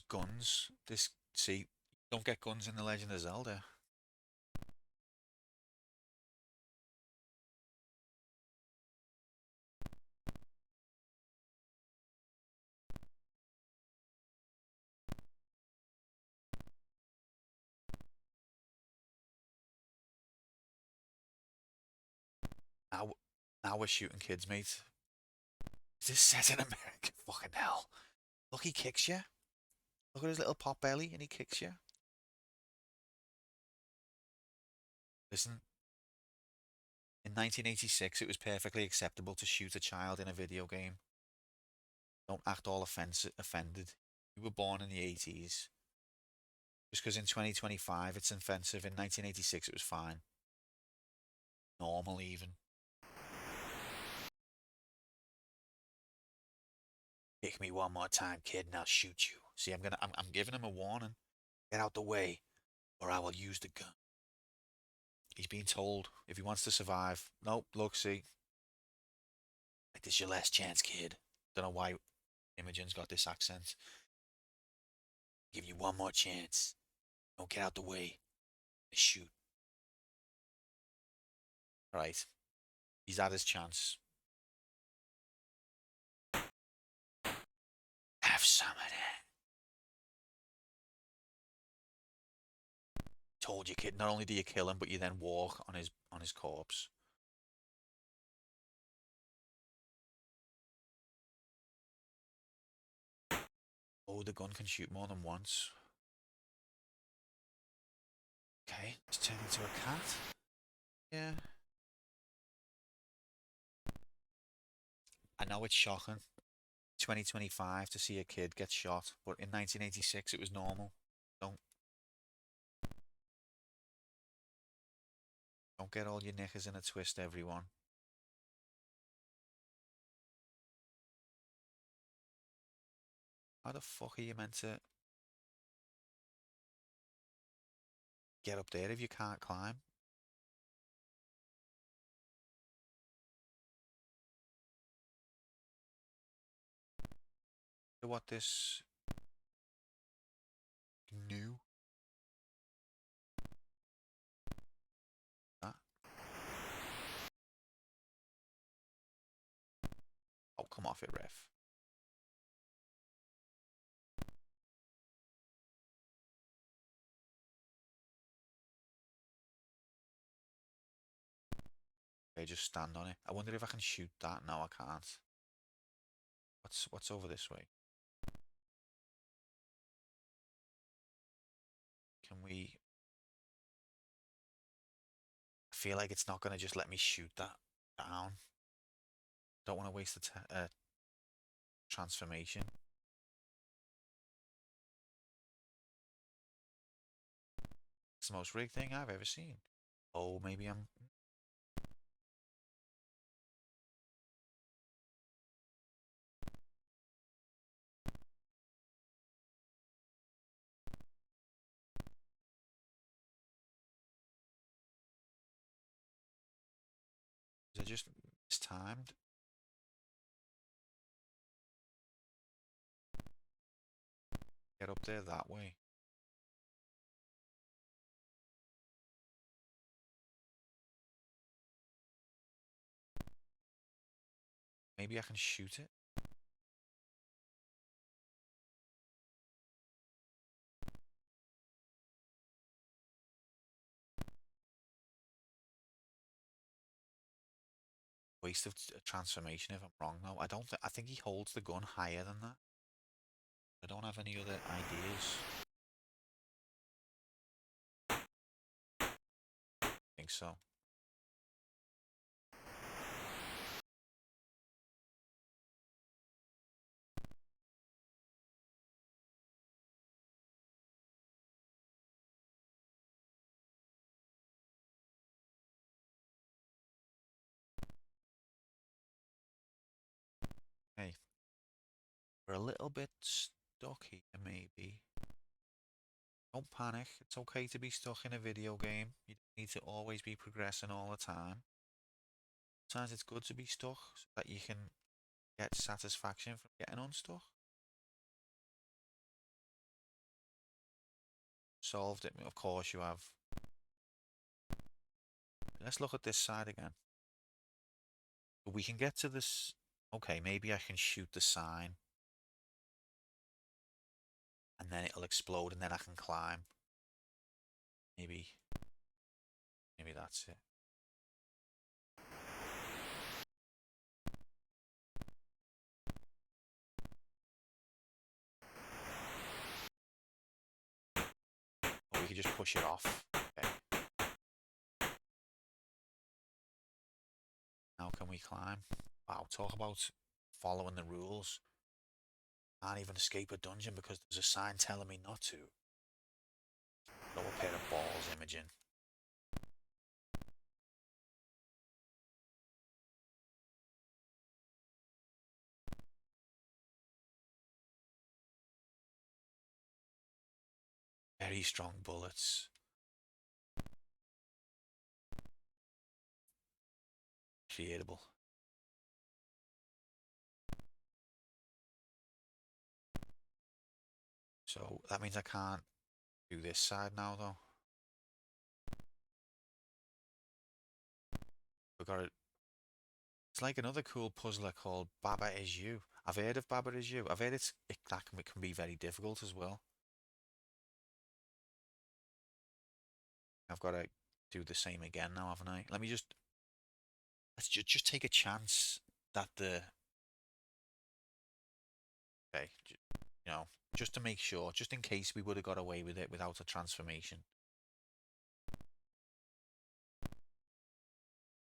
Guns. See, don't get guns in The Legend of Zelda. Now we're shooting kids, mate. Is this set in America? Fucking hell. Look, he kicks you. Look at his little pot belly and he kicks you. Listen. In 1986, it was perfectly acceptable to shoot a child in a video game. Don't act all offended. You were born in the 80s. Just because in 2025 it's offensive, in 1986 it was fine. Normal even. Kick me one more time, kid, and I'll shoot you. See, I'm giving him a warning. Get out the way, or I will use the gun. He's being told if he wants to survive. Nope, look, see. Like, this is your last chance, kid. Don't know why Imogen's got this accent. Give you one more chance. Don't get out the way. Shoot. Right. He's had his chance. Have some of that. Told you, kid. Not only do you kill him, but you then walk on his corpse. Oh, the gun can shoot more than once. Okay, let's turn into a cat. Yeah. I know it's shocking. 2025 to see a kid get shot, but in 1986 it was normal. Don't get all your knickers in a twist, everyone. How the fuck are you meant to get up there if you can't climb? What this new. That. Oh, come off it, ref. Okay, just stand on it. I wonder if I can shoot that. No, I can't. What's over this way? Can we... I feel like it's not going to just let me shoot that down. Don't want to waste the transformation. It's the most rigged thing I've ever seen. Oh, maybe I'm... Is it just mistimed? Get up there that way. Maybe I can shoot it. Waste of transformation if I'm wrong though. I think he holds the gun higher than that. I don't have any other ideas. I think so. Hey, we're a little bit stuck here maybe. Don't panic. It's okay to be stuck in a video game. You don't need to always be progressing all the time. Sometimes it's good to be stuck so that you can get satisfaction from getting unstuck. Solved it. Of course you have. Let's look at this side again. We can get to this. Okay, maybe I can shoot the sign. And then it'll explode and then I can climb. Maybe that's it. Or we could just push it off. Okay. Now can we climb? Wow, talk about following the rules. Can't even escape a dungeon because there's a sign telling me not to. Throw a pair of balls, Imogen. Very strong bullets. Creatable. So that means I can't do this side now though. We've got it. It's like another cool puzzler called Baba Is You. I've heard of Baba Is You. I've heard it can be very difficult as well. I've got to do the same again now, haven't I? Let's just take a chance that okay, you know, just to make sure, just in case we would have got away with it without a transformation.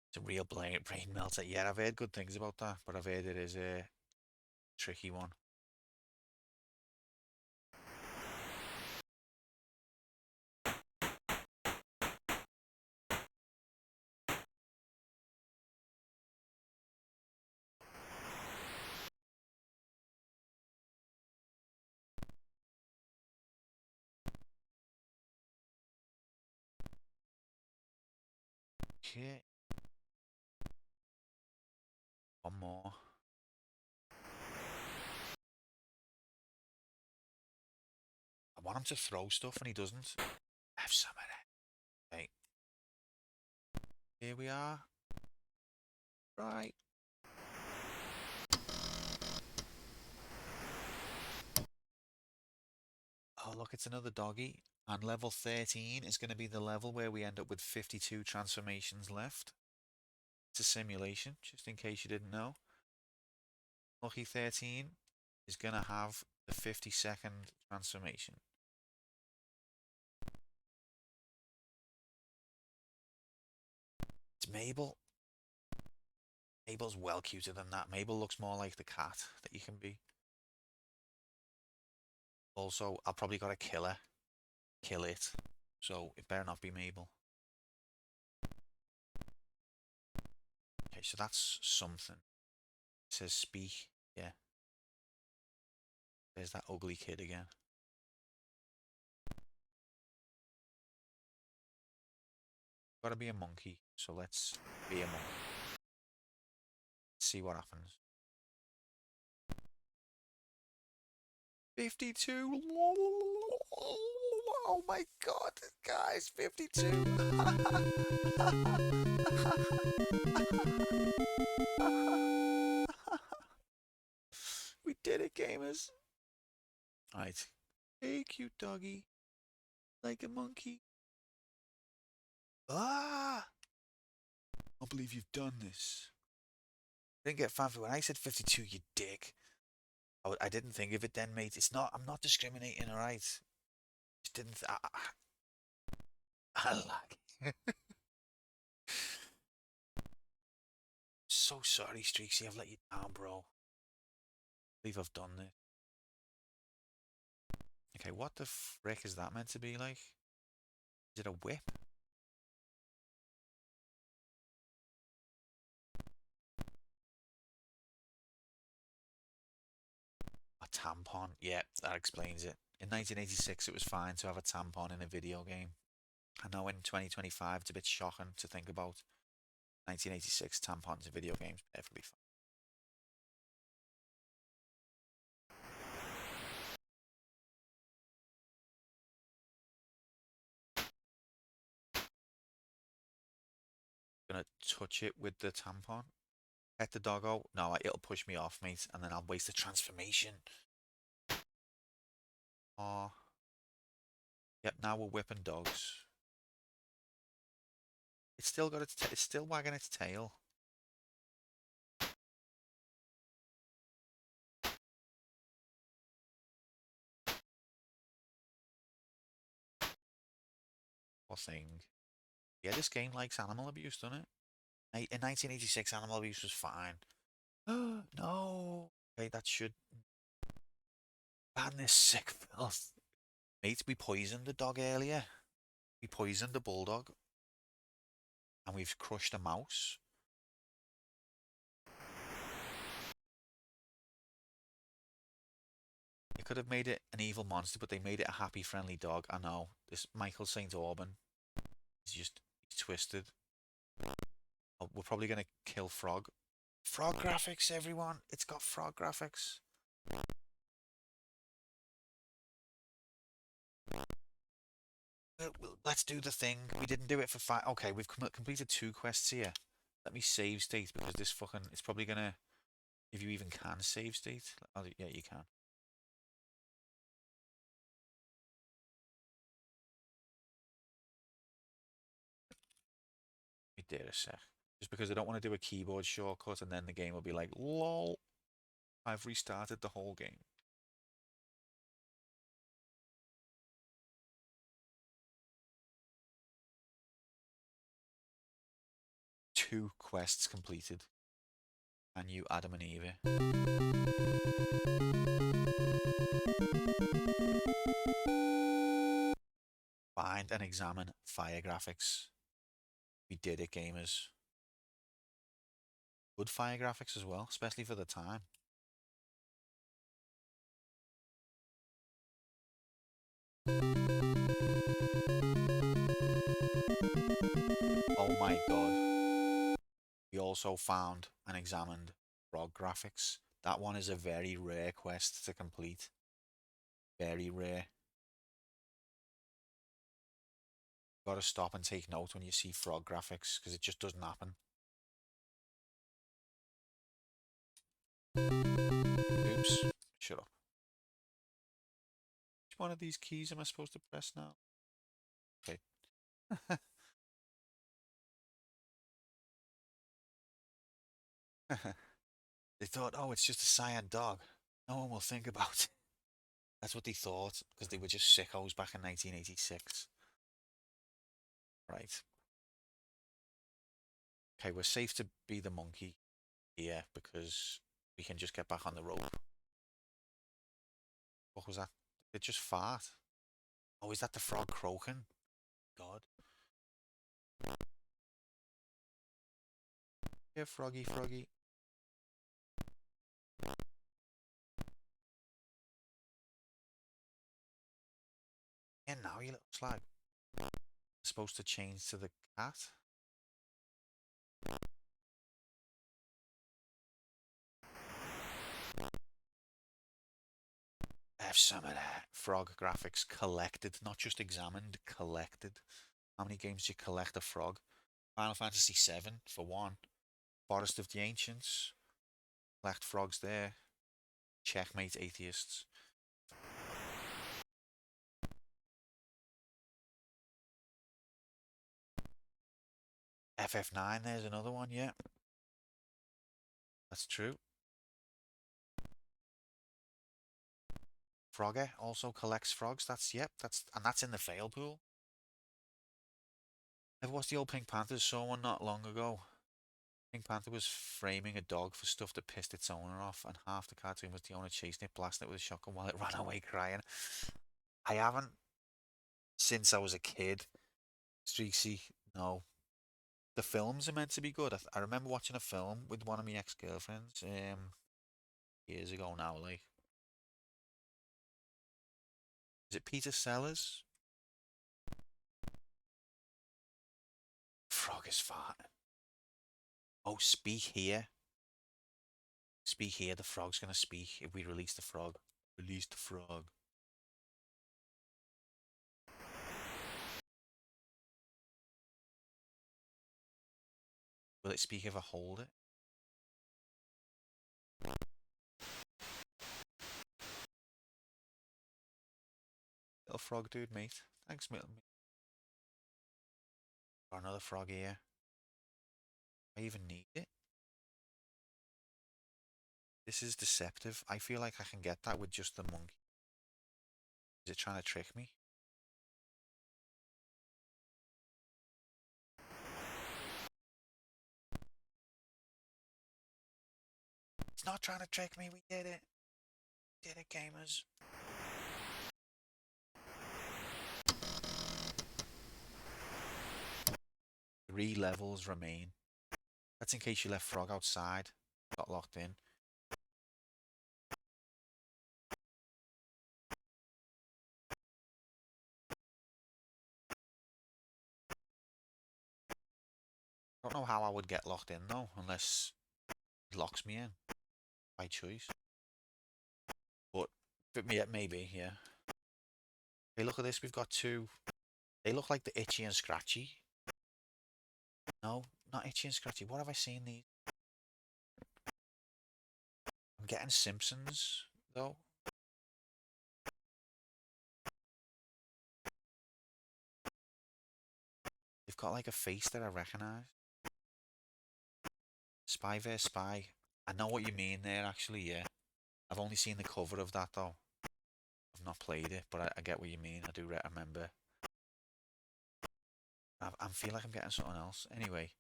It's a real brain melter. Yeah, I've heard good things about that, but I've heard it is a tricky one. Okay. One more. want him to throw stuff and he doesn't. Have some of that. Okay. Here we are. Right. Oh, look, it's another doggy. And level 13 is going to be the level where we end up with 52 transformations left. It's a simulation, just in case you didn't know. Lucky 13 is going to have the 50-second transformation. It's Mabel. Mabel's well cuter than that. Mabel looks more like the cat that you can be. Also, I'll probably gotta kill her. Kill it. So it better not be Mabel. Okay, so that's something. It says speak. Yeah. There's that ugly kid again. Gotta be a monkey. So let's be a monkey. See what happens. 52. Oh my god, guys, 52. We did it, gamers. Alright. Hey, cute doggy. Like a monkey. Ah! I can't believe you've done this. I didn't get fancy when I said 52, you dick. I didn't think of it then, mate. It's not. I'm not discriminating, alright? Just didn't. I like. So sorry, Streaksy. I've let you down, bro. I believe I've done this. Okay, what the frick is that meant to be like? Is it a whip? A tampon. Yeah, that explains it. In 1986, it was fine to have a tampon in a video game. I know in 2025, it's a bit shocking to think about. 1986 tampons in video games, perfectly fine. Gonna touch it with the tampon. Pet the doggo. No, it'll push me off, mate, and then I'll waste the transformation. Oh. Yep, now we're whipping dogs. It's still got it's still wagging its tail. Poor thing. Yeah, this game likes animal abuse, doesn't it? In 1986, animal abuse was fine. No. Okay, that should ban this sick filth. Mate, we poisoned the dog earlier. We poisoned the bulldog. And we've crushed a mouse. They could have made it an evil monster, but they made it a happy, friendly dog. I know. This Michael St. Aubyn. He's twisted. Oh, we're probably going to kill Frog. Frog graphics, everyone. It's got frog graphics. Let's do the thing. We didn't do it for 5. Okay, we've completed 2 quests here. Let me save state because this fucking... It's probably going to... If you even can save state. Oh, yeah, you can. We did a sec. Just because I don't want to do a keyboard shortcut and then the game will be like, lol, I've restarted the whole game. Two quests completed. And you, Adam and Eve. Find and examine fire graphics. We did it, gamers. Good fire graphics as well, especially for the time. Oh my god. We also found and examined frog graphics. That one is a very rare quest to complete. Very rare. gotta stop and take note when you see frog graphics, because it just doesn't happen. Oops, shut up. Which one of these keys am I supposed to press now? Okay. They thought, oh, it's just a cyan dog. No one will think about it. That's what they thought, because they were just sickos back in 1986. Right. Okay, we're safe to be the monkey here, because we can just get back on the rope. What was that? It just fart. Oh, is that the frog croaking? God. Yeah, froggy, froggy. And now, you little slag. Supposed to change to the cat. Have some of that. Frog graphics collected, not just examined, collected. How many games do you collect a frog? Final Fantasy VII, for one. Forest of the Ancients. Collect frogs there. Checkmate, atheists. FF9, there's another one, yeah. That's true. Frogger also collects frogs. That's, yep, and that's in the fail pool. Ever watched the old Pink Panthers? Saw one not long ago. Pink Panther was framing a dog for stuff that pissed its owner off, and half the cartoon was the owner chasing it, blasting it with a shotgun while it ran away crying. I haven't, since I was a kid, Streaksy, no. The films are meant to be good. I remember watching a film with one of my ex-girlfriends years ago now, like. Is it Peter Sellers? Frog is fart. Oh, speak here. Speak here, the frog's gonna speak if we release the frog. Release the frog. Will it speak if I hold it? Little frog dude, mate. Thanks, Milton. Got another frog here. I even need it. This is deceptive. I feel like I can get that with just the monkey. Is it trying to trick me? It's not trying to trick me. We did it. We did it, gamers. Three levels remain. That's in case you left frog outside. Got locked in. I don't know how I would get locked in though, unless it locks me in by choice. But yeah, maybe, yeah. Hey, look at this. We've got two. They look like the Itchy and Scratchy. No, not Itchy and Scratchy. What have I seen these? I'm getting Simpsons though. They've got like a face that I recognise. Spy vs Spy. I know what you mean there, actually, yeah. I've only seen the cover of that though. I've not played it, but I get what you mean. I do remember. I feel like I'm getting something else. Anyway,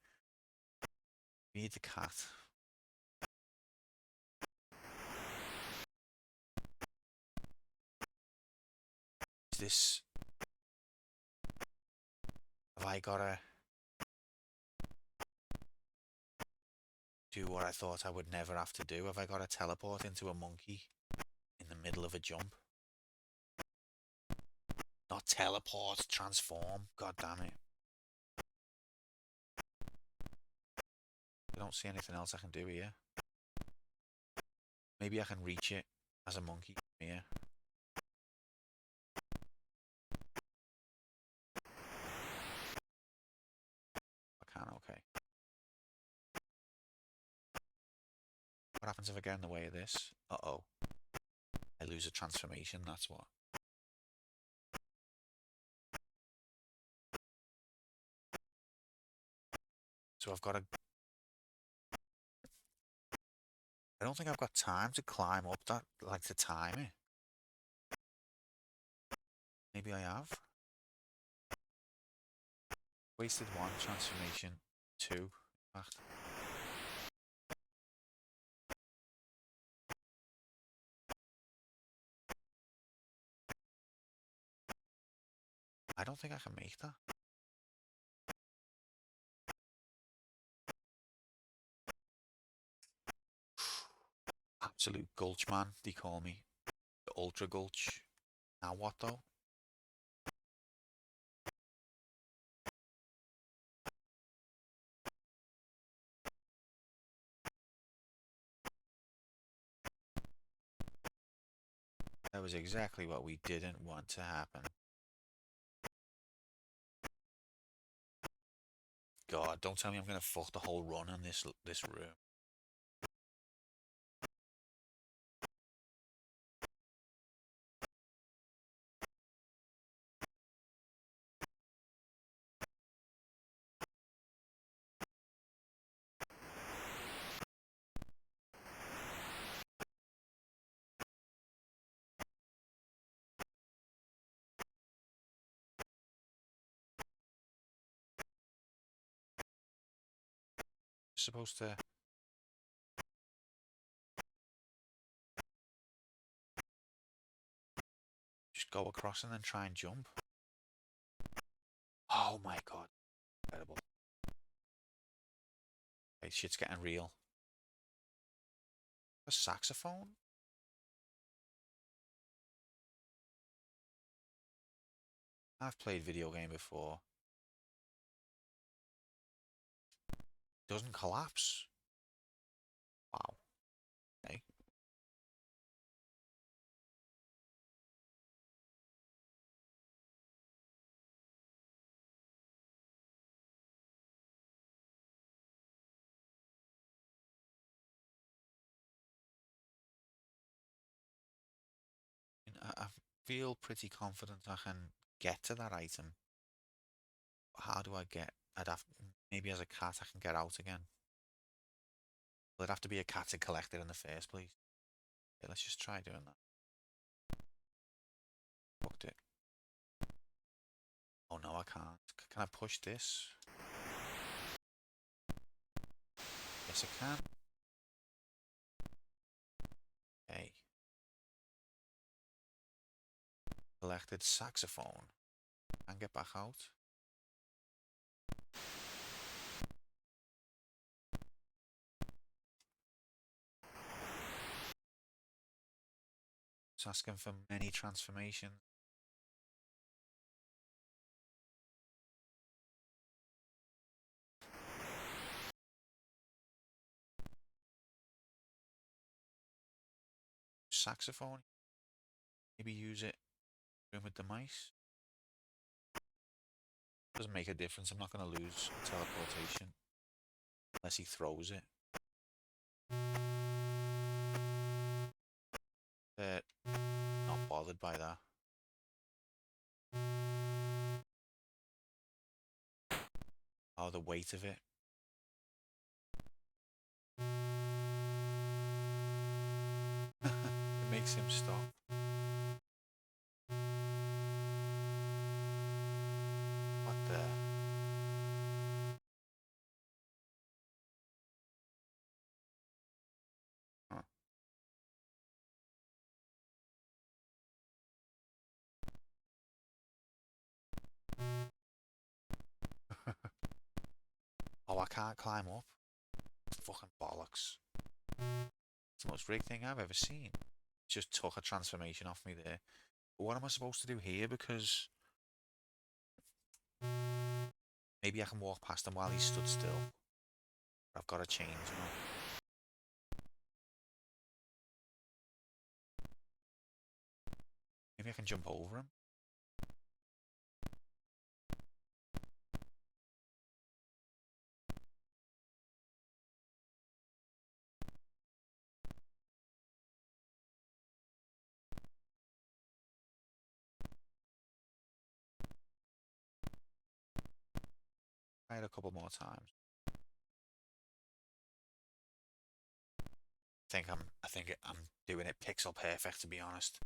we need the cat. Is this? Have I gotta do what I thought I would never have to do? Have I gotta teleport into a monkey in the middle of a jump? Not teleport, transform. God damn it. I don't see anything else I can do here. Maybe I can reach it as a monkey here. What happens if I get in the way of this? Uh-oh. I lose a transformation, that's what. So I've got to... I don't think I've got time to climb up that, like to time it. Maybe I have. Wasted one transformation, two. In fact. I don't think I can make that. Absolute gulch man, they call me. The ultra gulch. Now what though? That was exactly what we didn't want to happen. God, don't tell me I'm gonna fuck the whole run on this room. Supposed to just go across and then try and jump. Oh my god. Incredible. Okay, shit's getting real. A saxophone? I've played video game before. Doesn't collapse. Wow. Okay. I feel pretty confident I can get to that item. How do I get... I'd have... Maybe as a cat I can get out again. Well, it'd have to be a cat to collect it in the first place. Okay, let's just try doing that. Booked it. Oh no, I can't. Can I push this? Yes, I can. Okay. Collected saxophone. And get back out. It's asking for many transformations. Saxophone. Maybe use it with the mice. Doesn't make a difference. I'm not going to lose teleportation unless he throws it. Not bothered by that. Oh, the weight of it. It makes him stop. What the? Huh. Oh, I can't climb up. Fucking bollocks. It's the most rigged thing I've ever seen. Just took a transformation off me there. But what am I supposed to do here? Because maybe I can walk past him while he stood still. I've got to change now. Maybe I can jump over him. it a couple more times. I think I'm doing it pixel perfect, to be honest.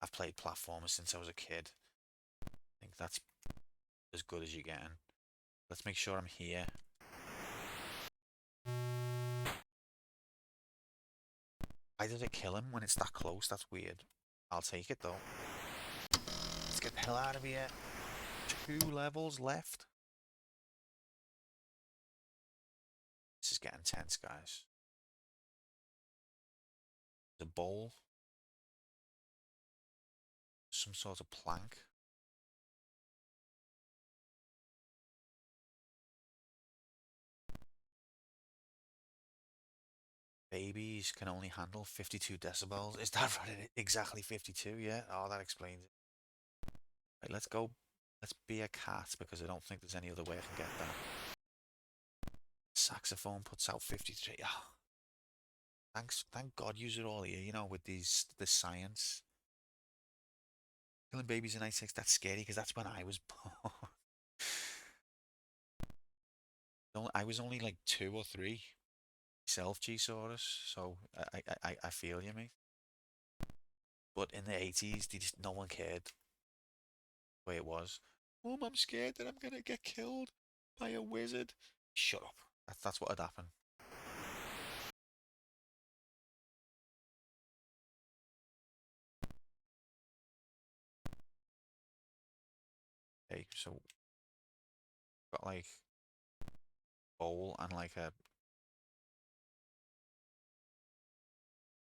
I've played platformers since I was a kid. I think that's as good as you're getting. Let's make sure I'm here. Why did it kill him when it's that close? That's weird. I'll take it though. Let's get the hell out of here. 2 levels left. This is getting tense, guys. The bowl. Some sort of plank. Babies can only handle 52 decibels. Is that right? Exactly 52, yeah? Oh, that explains it. Right, let's go. Let's be a cat because I don't think there's any other way I can get that. Saxophone puts out 53. Oh. Thank God you're all here, you know, with this science. Killing babies in 96, that's scary because that's when I was born. I was only like 2 or 3 myself, G-Saurus, so I feel you, mate. But in the 80s, no one cared the way it was. Mum, I'm scared that I'm gonna get killed by a wizard. Shut up. That's what had happened. Okay, so got like bowl and like a,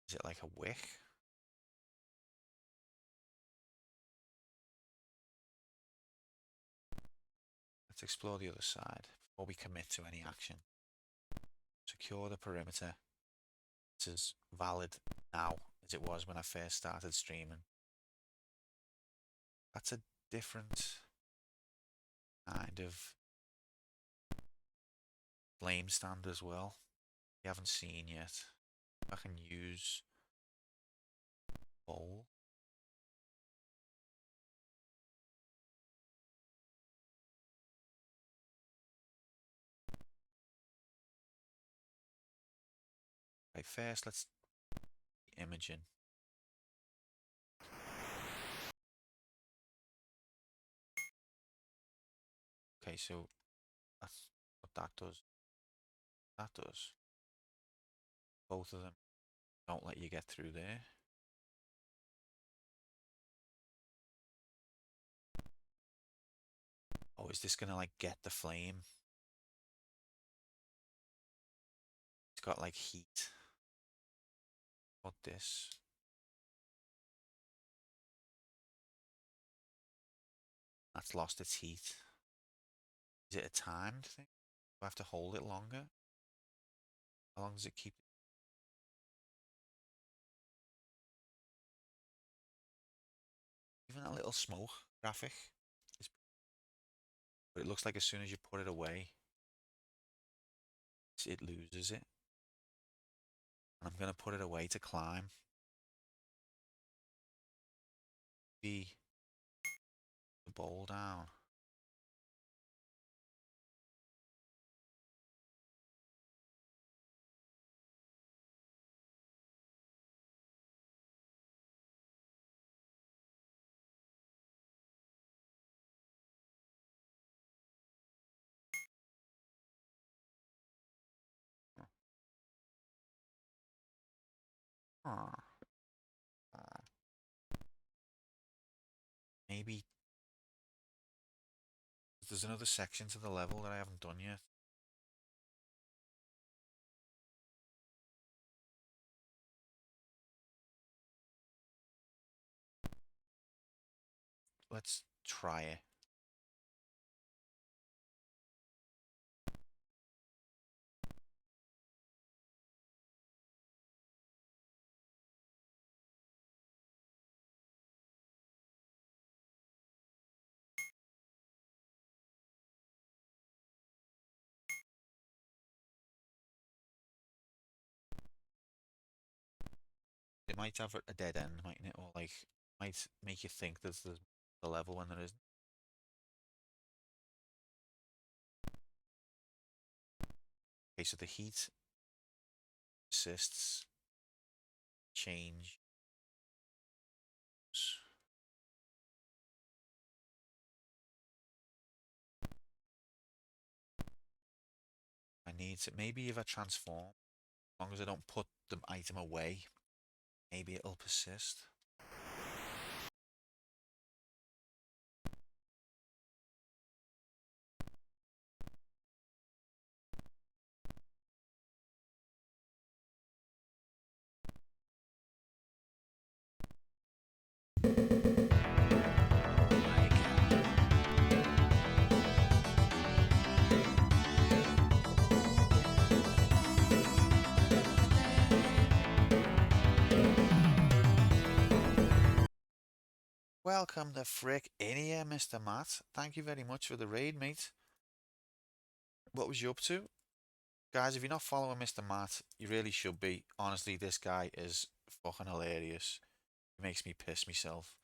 is it like a wick? Let's explore the other side before we commit to any action. Secure the perimeter. It's as valid now as it was when I first started streaming. That's a different kind of flame stand as well. We haven't seen yet. I can use bowl. Okay, first let's IMOGEN. Okay, so that's what that does. That does. Both of them don't let you get through there. Oh, is this gonna like get the flame? It's got like heat. What this? That's lost its heat. Is it a timed thing? Do I have to hold it longer? How long does it keep? Even that little smoke graphic is, but it looks like as soon as you put it away, it loses it. And I'm gonna put it away to climb. The bowl down. Huh. Maybe there's another section to the level that I haven't done yet. Let's try it. It might have a dead end, mightn't it? Or like, might make you think there's the level when there isn't. Okay, so the heat assists change. I need to, maybe if I transform, as long as I don't put the item away, maybe it'll persist. Welcome the frick in here, Mr. Matt. Thank you very much for the raid, mate. What was you up to? Guys, if you're not following Mr. Matt, you really should be. Honestly, this guy is fucking hilarious. He makes me piss myself.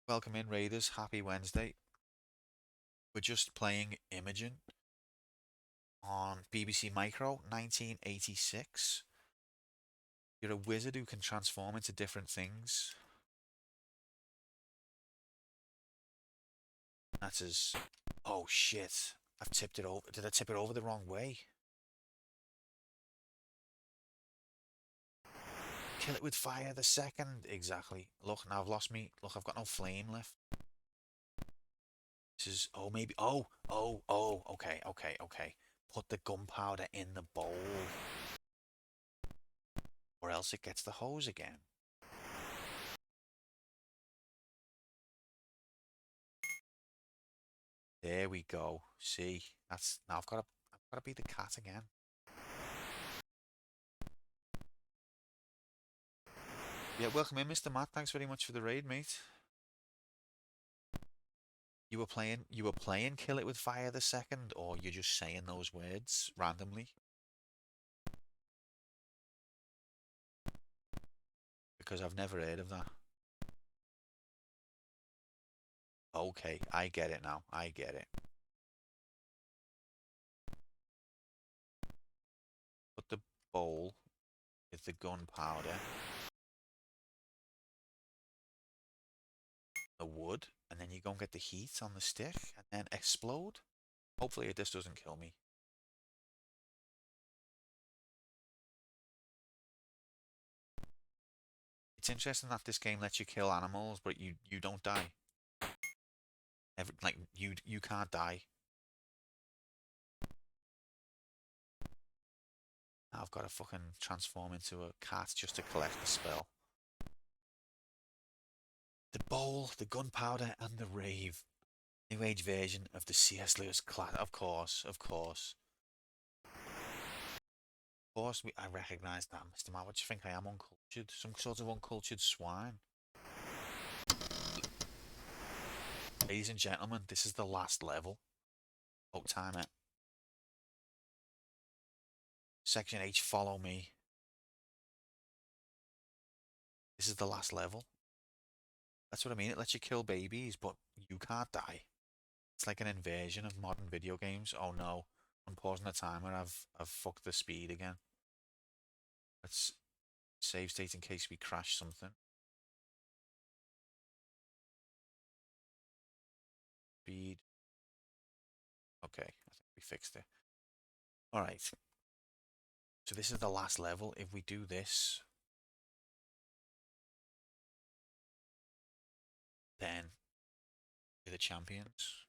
Welcome in, Raiders. Happy Wednesday. We're just playing Imogen on BBC Micro, 1986. You're a wizard who can transform into different things. That's his... Oh, shit. I've tipped it over. Did I tip it over the wrong way? Kill it with fire the second. Exactly. Look, now I've lost me. Look, I've got no flame left. This is... Oh, maybe... Oh. Okay. Put the gunpowder in the bowl. Or else it gets the hose again. There we go. See, that's now I've got to be the cat again. Yeah, welcome in, Mr. Matt. Thanks very much for the raid, mate. You were playing Kill It With Fire the second, or you're just saying those words randomly? Because I've never heard of that. Okay, I get it now. I get it. Put the bowl with the gunpowder, the wood, and then you go and get the heat on the stick, and then explode. Hopefully this doesn't kill me. It's interesting that this game lets you kill animals, but you don't die. Like you can't die. Now I've got to fucking transform into a cat just to collect the spell. The bowl, the gunpowder, and the rave. New age version of the C.S. Lewis class. Of course. Of course, I recognise that, Mr. Matt. What do you think I am, uncultured? Some sort of uncultured swine? Ladies and gentlemen, this is the last level. Oh, time it. Section H, follow me. This is the last level. That's what I mean. It lets you kill babies, but you can't die. It's like an invasion of modern video games. Oh no. I'm pausing the timer. I've fucked the speed again. Let's save state in case we crash something. Speed. Okay, I think we fixed it. Alright. So this is the last level. If we do this, then we're the champions.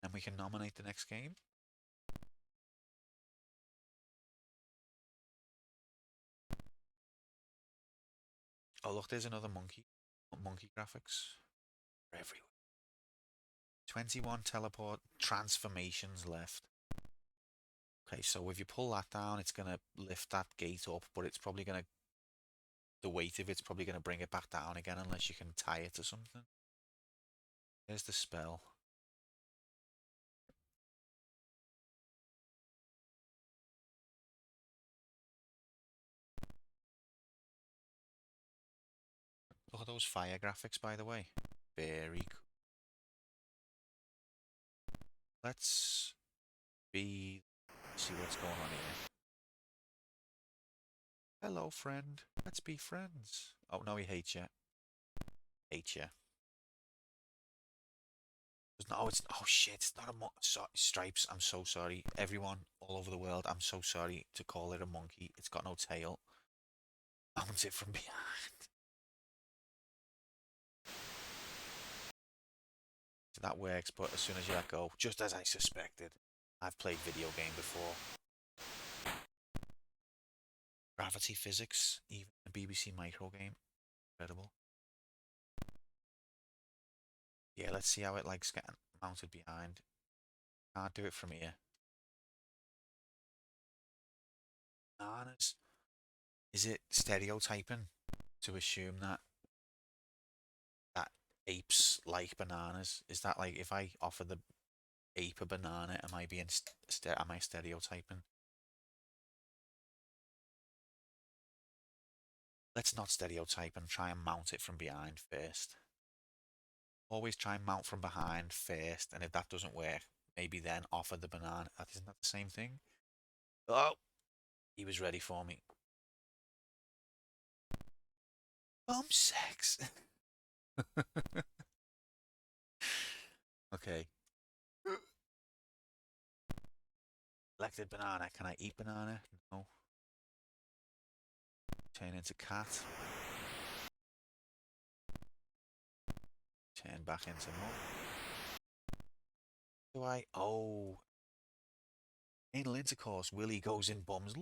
And we can nominate the next game. Oh look, there's another monkey. Monkey graphics. They're everywhere. 21 teleport transformations left. Okay, so if you pull that down, it's going to lift that gate up, but it's probably going to... The weight of it's probably going to bring it back down again unless you can tie it to something. There's the spell. Look at those fire graphics, by the way. Very cool. Let's see what's going on here. Hello, friend. Let's be friends. Oh, no, he hates you. Hates you. No, it's... Oh, shit. It's not a Stripes, I'm so sorry. Everyone all over the world, I'm so sorry to call it a monkey. It's got no tail. Mount it from behind. That works, but as soon as you let go, just as I suspected, I've played video game before. Gravity physics, even a BBC micro game. Incredible. Yeah, let's see how it likes getting mounted behind. Can't do it from here. Bananas. Is it stereotyping to assume that apes like bananas? Is that like if I offer the ape a banana, am I being am I stereotyping? Let's not stereotype and try and mount it from behind first. Always try and mount from behind first, and if that doesn't work, maybe then offer the banana. Isn't that the same thing? Oh, he was ready for me. Bum sex. Okay. Selected banana. Can I eat banana? No. Turn into cat. Turn back into mum. Do I? Oh. Anal intercourse. Willy goes in bums.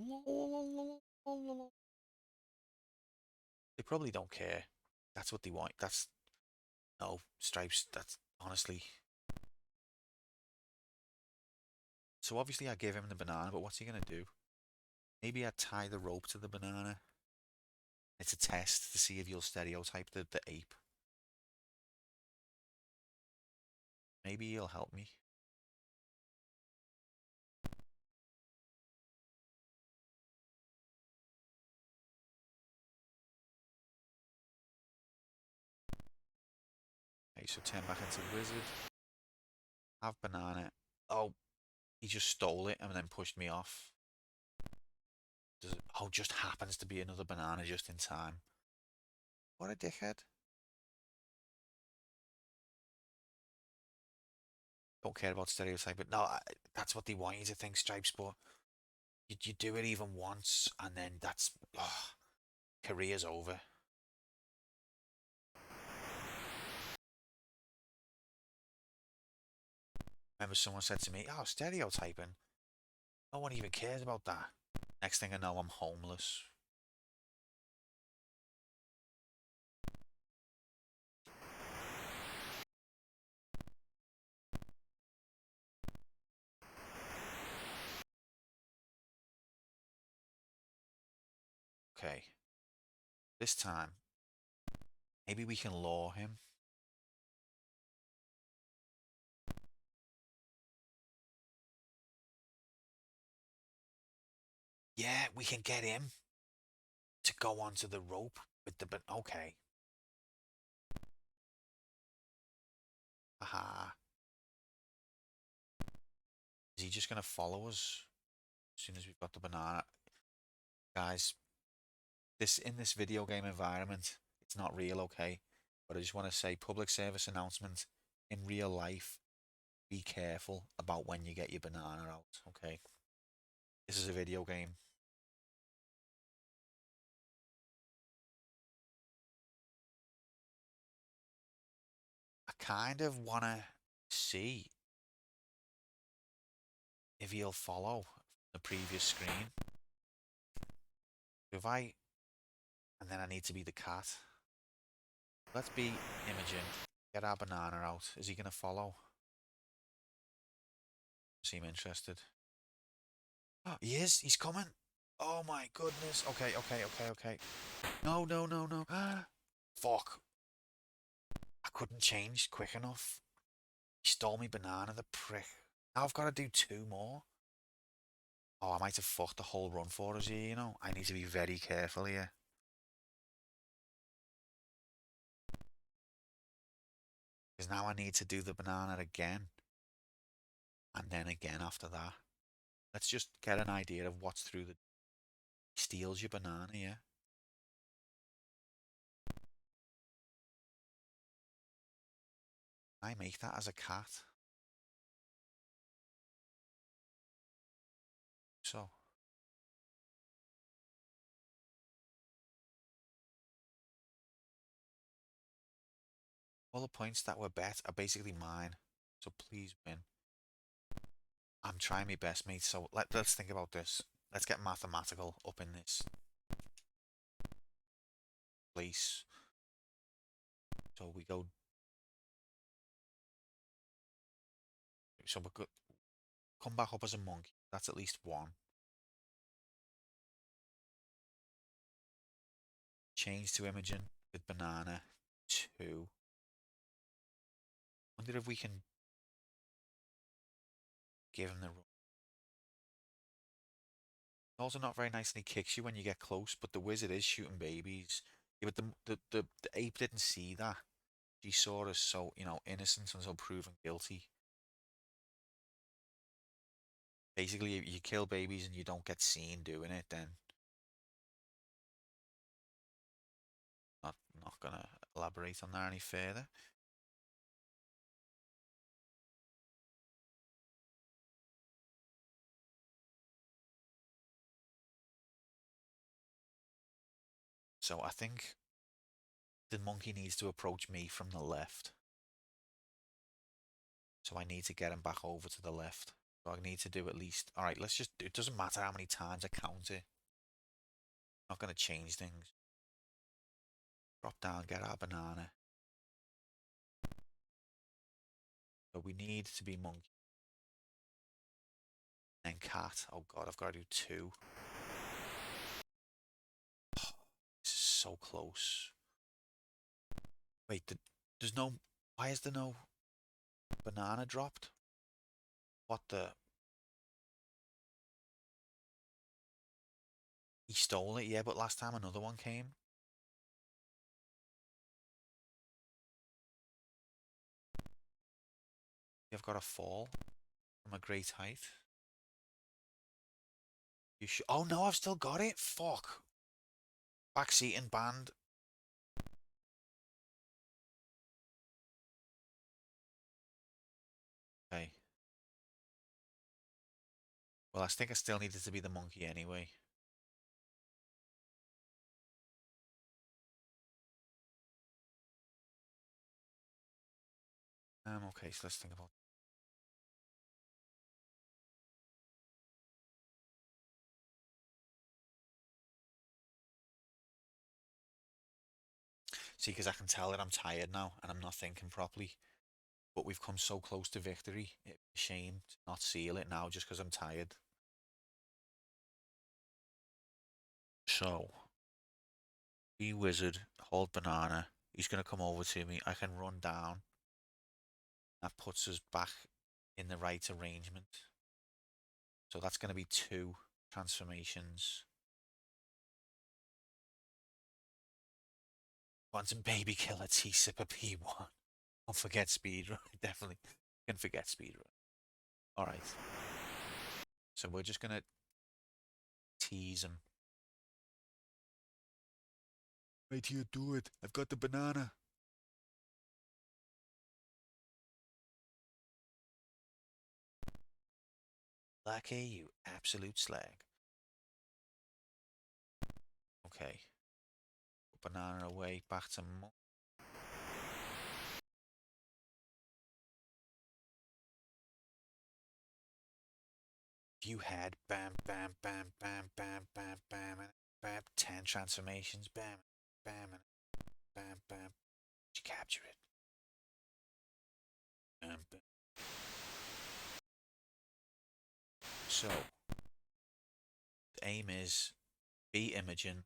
They probably don't care. That's what they want. That's... No, Stripes. That's honestly... So obviously I gave him the banana, but what's he going to do? Maybe I'd tie the rope to the banana. It's a test to see if you'll stereotype the ape. Maybe he'll help me. Okay, so turn back into wizard. Have banana. Oh, he just stole it and then pushed me off. Oh, just happens to be another banana just in time. What a dickhead. Don't care about stereotype, but no, that's what they want you to think, Stripes, but you do it even once and then that's... Oh, career's over. Remember someone said to me, oh, stereotyping? No one even cares about that. Next thing I know, I'm homeless. Okay. This time, maybe we can lure him. Yeah, we can get him to go onto the rope with the... But okay. Aha. Is he just going to follow us as soon as we've got the banana? Guys, in this video game environment, it's not real, okay? But I just want to say, public service announcement, in real life, be careful about when you get your banana out, okay? This is a video game. I kind of want to see if he'll follow the previous screen. If I... And then I need to be the cat. Let's be Imogen. Get our banana out. Is he going to follow? Seem interested. Oh, he is. He's coming. Oh my goodness. Okay, okay. No. Fuck. I couldn't change quick enough. He stole me banana, the prick. Now I've got to do 2 more. Oh, I might have fucked the whole run for us here, you know. I need to be very careful here. Because now I need to do the banana again. And then again after that. Let's just get an idea of what's through the... He steals your banana, yeah. I make that as a cat. So. All the points that were bet are basically mine. So please win. I'm trying my best, mate. So let's think about this. Let's get mathematical up in this place. So we go. So we go. Come back up as a monkey. That's at least one. Change to Imogen with banana. 2. Wonder if we can give him the run. Also not very nice and he kicks you when you get close, but the wizard is shooting babies. Yeah, but the ape didn't see that. She saw us so, you know, innocent until proven guilty. Basically, if you kill babies and you don't get seen doing it, then not gonna elaborate on that any further. So I think the monkey needs to approach me from the left. So I need to get him back over to the left. So I need to do at least... Alright, let's just... It doesn't matter how many times I count it. Not going to change things. Drop down, get our banana. So we need to be monkey. Then cat. Oh god, I've got to do 2. Oh, this is so close. Wait, there's no... Why is there no banana dropped? What the... He stole it, yeah, but last time another one came. I've got to fall from a great height. You should... Oh no, I've still got it. Fuck. Backseat and banned. Okay. Well, I think I still needed to be the monkey anyway. Okay, so let's think about... See, because I can tell that I'm tired now and I'm not thinking properly. But we've come so close to victory. It's a shame to not seal it now just because I'm tired. So, be wizard, hold banana. He's going to come over to me. I can run down. That puts us back in the right arrangement. So that's going to be 2 transformations. Quantum Baby Killer T-Sipper P1. Don't forget speedrun. Definitely can forget speedrun. Alright. So we're just going to tease him. Wait till you do it. I've got the banana. Lucky you absolute slag. Okay. Put banana away, back to monk. If you had bam, bam, bam, bam, bam, bam, bam, bam, 10 transformations, bam, bam, bam, bam. Did you capture it? Bam, bam. So, the aim is be Imogen,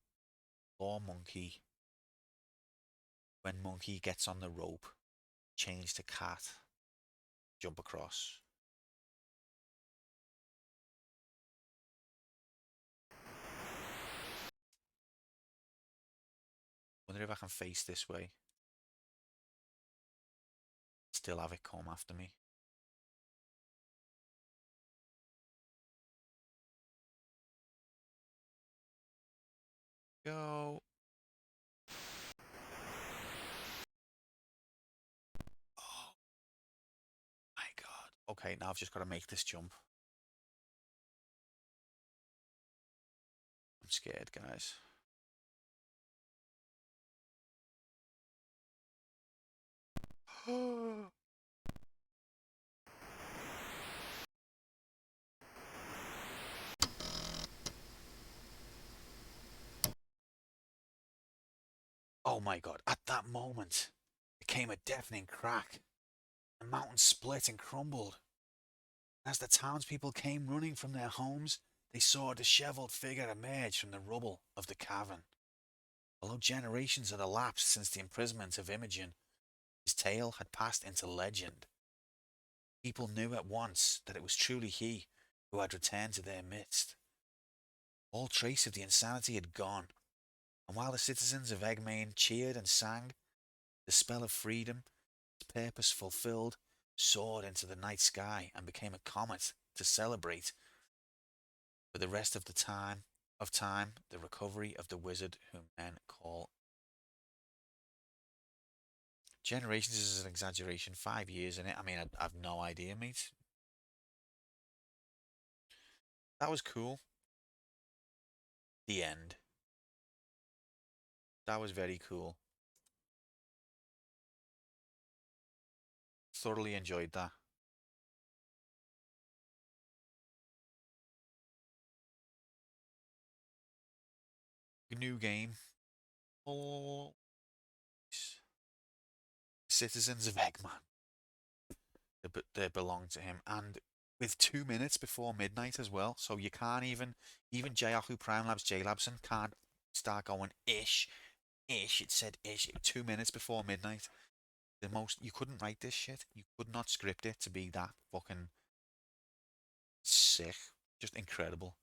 or monkey. When monkey gets on the rope, change to cat, jump across. Wonder if I can face this way. still have it come after me. Go. Oh my god. Okay, now I've just got to make this jump. I'm scared, guys. Oh my god, at that moment, there came a deafening crack. The mountain split and crumbled. As the townspeople came running from their homes, they saw a disheveled figure emerge from the rubble of the cavern. Although generations had elapsed since the imprisonment of Imogen, his tale had passed into legend. People knew at once that it was truly he who had returned to their midst. All trace of the insanity had gone, and while the citizens of Aubyn cheered and sang, the spell of freedom, its purpose fulfilled, soared into the night sky and became a comet to celebrate for the rest of the time the recovery of the wizard whom men call. Generations is an exaggeration. 5 years in it. I mean, I've no idea, mate. That was cool. The end. That was very cool. Thoroughly enjoyed that. New game. Oh. Citizens of Eggman. They belong to him, and with 2 minutes before midnight as well, so you can't even J-Yahoo Prime Labs J-Labson can't start going ish. It said ish 2 minutes before midnight. You couldn't write this shit. You could not script it to be that fucking sick. Just incredible.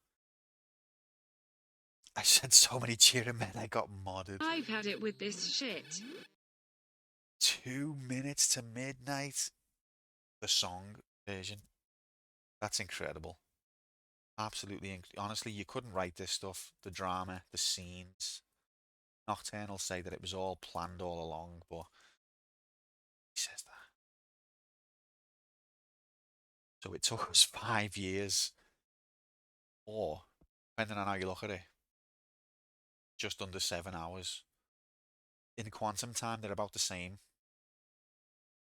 I said so many cheering men, I got modded. I've had it with this shit. 2 minutes to midnight. The song version. That's incredible. Absolutely. Honestly, you couldn't write this stuff. The drama, the scenes. Nocturnal say that it was all planned all along, but he says that. So it took us 5 years, or, depending on how you look at it, just under 7 hours. In quantum time, they're about the same.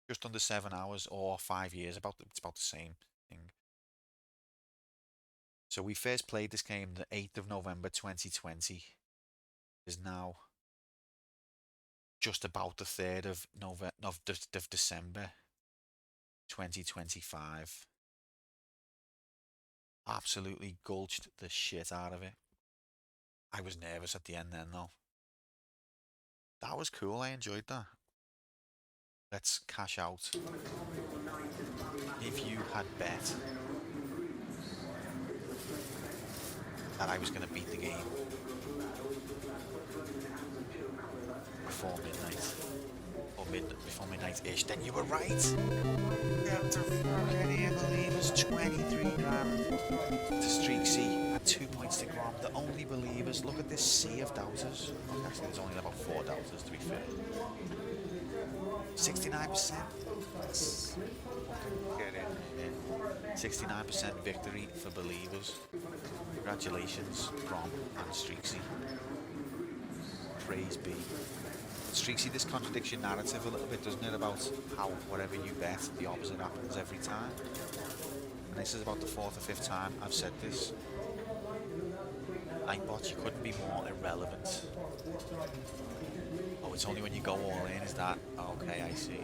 Just under 7 hours, or 5 years, it's about the same thing. So we first played this game the 8th of November 2020. It is now just about the 3rd of December 2025. Absolutely gulched the shit out of it. I was nervous at the end then though. That was cool, I enjoyed that. Let's cash out. If you had bet that I was going to beat the game before midnight, or before midnight-ish, then you were right. Can you believe it's 23 grand to Streak C at 2 points to Grom? The only believers. Look at this sea of doubters. Actually, there's only about 4 doubters to be fair. 69%. Get in. 69% victory for believers. Congratulations, Grom and Streaksy. Praise be. Streaksy, this contradicts your narrative a little bit, doesn't it? About how whatever you bet, the opposite happens every time. And this is about the 4th or 5th time I've said this. Nightbot, you couldn't be more irrelevant. Oh, it's only when you go all in, is that? Okay, I see.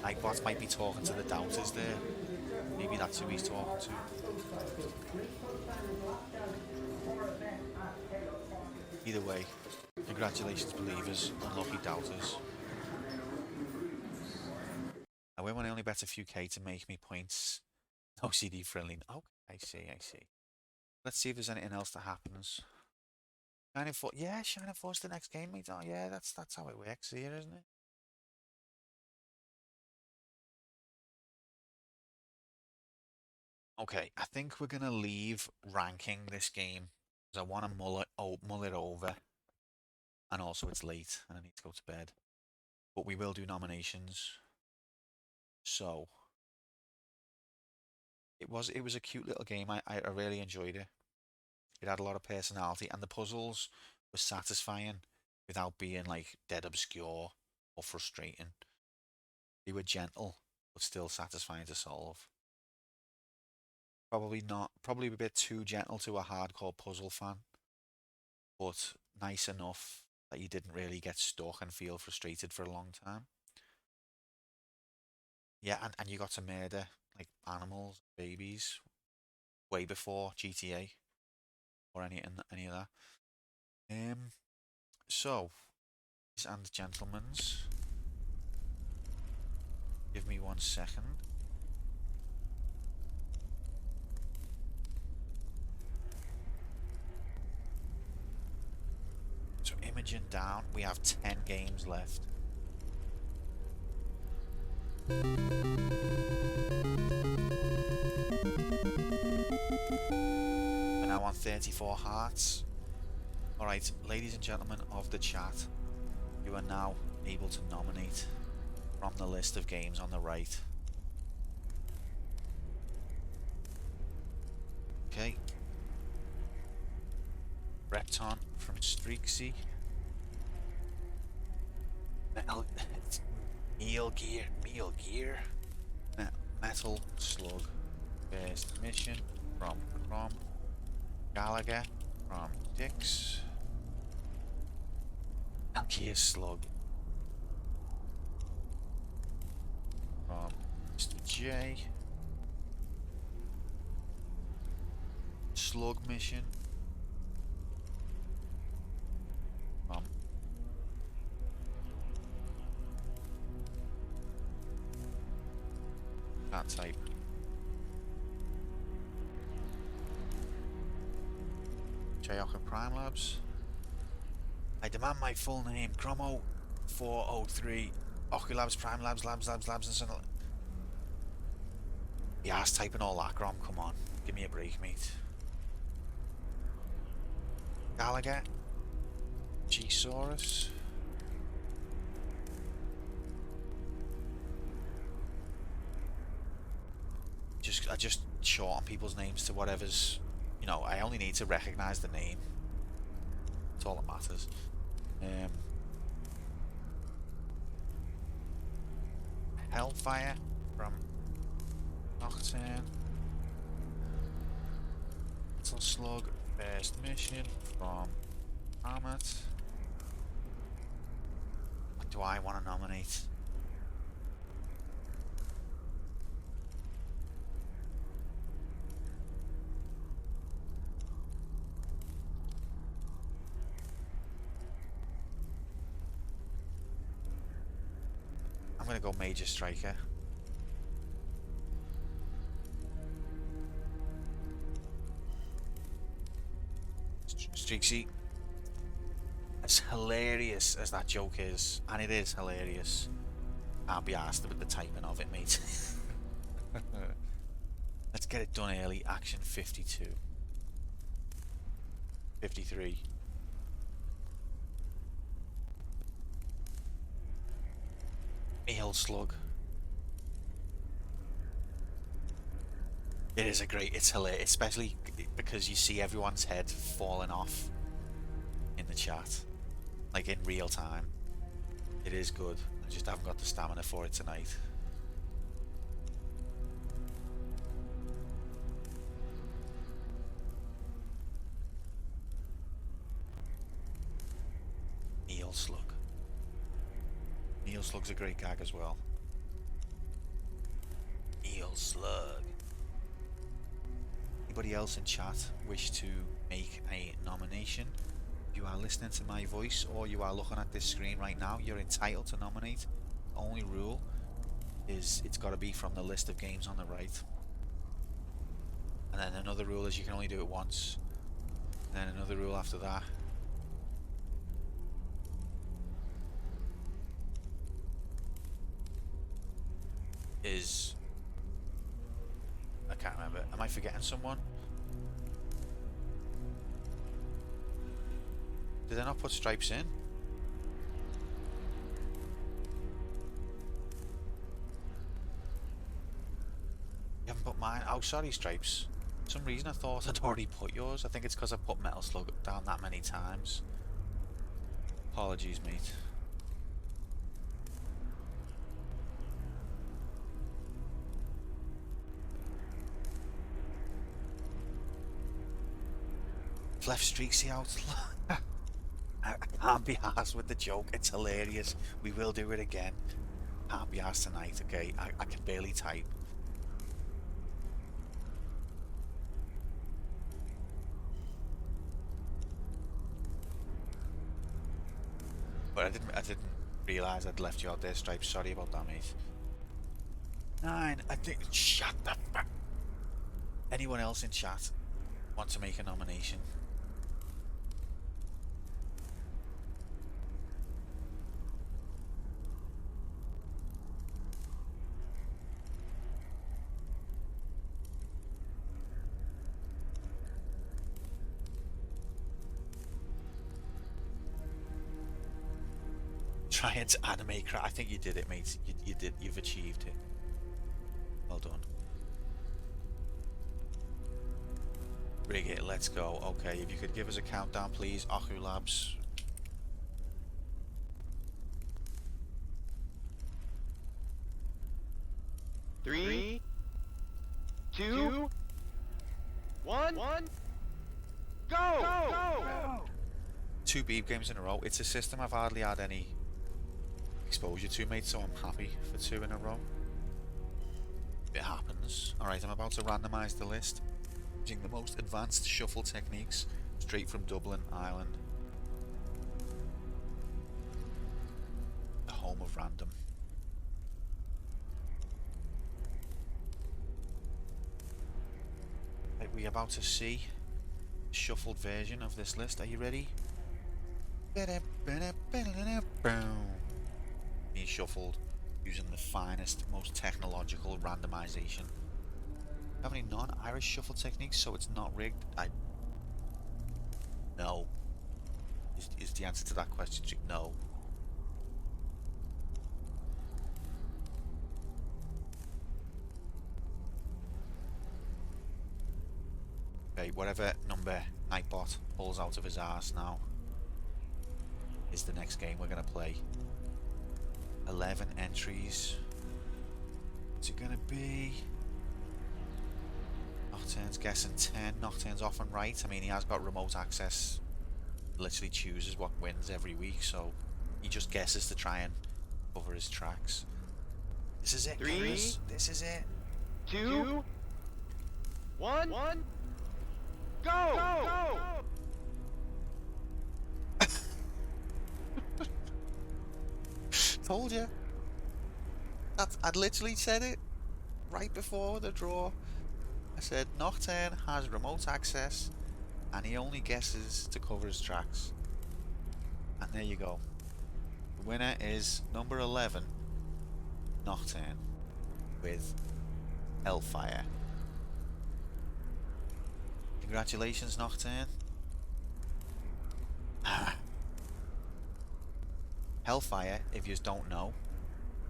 Nightbot might be talking to the doubters there. Maybe that's who he's talking to. Either way, congratulations, believers, unlucky doubters. I win when I only bet a few K to make me points. No CD friendly. Okay, I see. Let's see if there's anything else that happens. Shining Force, yeah, Shining Force the next game, mate. Oh yeah, that's how it works here, isn't it? Okay, I think we're gonna leave ranking this game because I want to mull it over, and also it's late and I need to go to bed. But we will do nominations. So it was a cute little game. I really enjoyed it. It had a lot of personality, and the puzzles were satisfying without being like dead obscure or frustrating. They were gentle but still satisfying to solve. Probably a bit too gentle to a hardcore puzzle fan, but nice enough that you didn't really get stuck and feel frustrated for a long time. Yeah, and you got to murder like animals, babies, way before GTA or any of that. So, ladies and gentlemen, give me 1 second. So Imogen down. We have 10 games left. We're now on 34 hearts. Alright, ladies and gentlemen of the chat, you are now able to nominate from the list of games on the right. Okay. Repton from Streaksy. Meal Gear. Metal Slug. First Mission from Crom. Gallagher from Dix. Gear Slug from Mr. J. Slug Mission from that type. Chayoka Prime Labs. I demand my full name, Chromo 403, Oculabs, Prime Labs, Labs, and something. Yeah, I was typing all that, Grom, come on. Give me a break, mate. Gallagher. G-Saurus. I just shorten people's names to whatever's, you know, I only need to recognise the name. That's all that matters. Hellfire from Nocturne. Metal Slug First Mission from Armut. What do I want to nominate? I'm gonna go Major Striker. Streaksy. As hilarious as that joke is, and it is hilarious, can't be asked with the typing of it, mate. Let's get it done early. Action 52. 53. Meal Slug. It is it's hilarious, especially because you see everyone's head falling off in the chat, like in real time. It is good. I just haven't got the stamina for it tonight. Meal Slug. Meal Slug's a great gag as well. Meal Slug. Anybody else in chat wish to make a nomination? If you are listening to my voice or you are looking at this screen right now, you're entitled to nominate. The only rule is it's got to be from the list of games on the right. And then another rule is you can only do it once. And then another rule after that is can't remember. Am I forgetting someone? Did I not put Stripes in? You haven't put mine? Oh, sorry, Stripes. For some reason I thought I'd already put yours. I think it's because I put Metal Slug down that many times. Apologies, mate. Left Streaksy out. I can't be arsed with the joke. It's hilarious. We will do it again. Can't be arsed tonight, okay? I can barely type. But I didn't realise I'd left you out there, Stripes. Sorry about that, mate. 9, I think. Shut the fuck. Anyone else in chat want to make a nomination? Try and anime craft. I think you did it, mate. You did. You've achieved it. Well done. Rig it. Let's go. Okay, if you could give us a countdown, please. Oku Labs. Three, two, one, go! 2 Beeb games in a row. It's a system I've hardly had any exposure to, mate, so I'm happy for 2 in a row. It happens. Alright, I'm about to randomise the list using the most advanced shuffle techniques straight from Dublin, Ireland. The home of random. Right, we're about to see a shuffled version of this list. Are you ready? Me shuffled using the finest, most technological randomization. Have any non-Irish shuffle techniques so it's not rigged? No. Is the answer to that question? No. Okay, whatever number Nightbot pulls out of his arse now is the next game we're going to play. 11 entries. What's it going to be? Nocturne's guessing 10. Nocturne's often right. I mean, he has got remote access. Literally chooses what wins every week, so he just guesses to try and cover his tracks. This is it, 3, guys. This is it. 2, 1, go! Told you. I'd literally said it right before the draw. I said Nocturne has remote access and he only guesses to cover his tracks. And there you go. The winner is number 11, Nocturne, with Hellfire. Congratulations, Nocturne. Hellfire, if you don't know,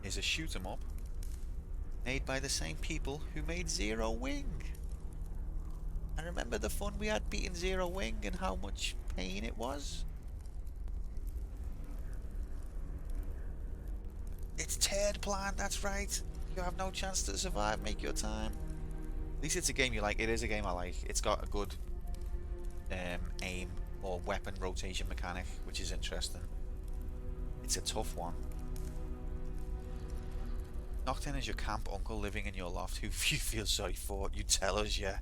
is a shoot 'em up made by the same people who made Zero Wing. And remember the fun we had beating Zero Wing and how much pain it was? It's turd plan, that's right. You have no chance to survive, make your time. At least it's a game you like. It is a game I like. It's got a good aim or weapon rotation mechanic, which is interesting. It's a tough one. Nocturne is your camp uncle living in your loft who you feel sorry for. You tell us, yeah.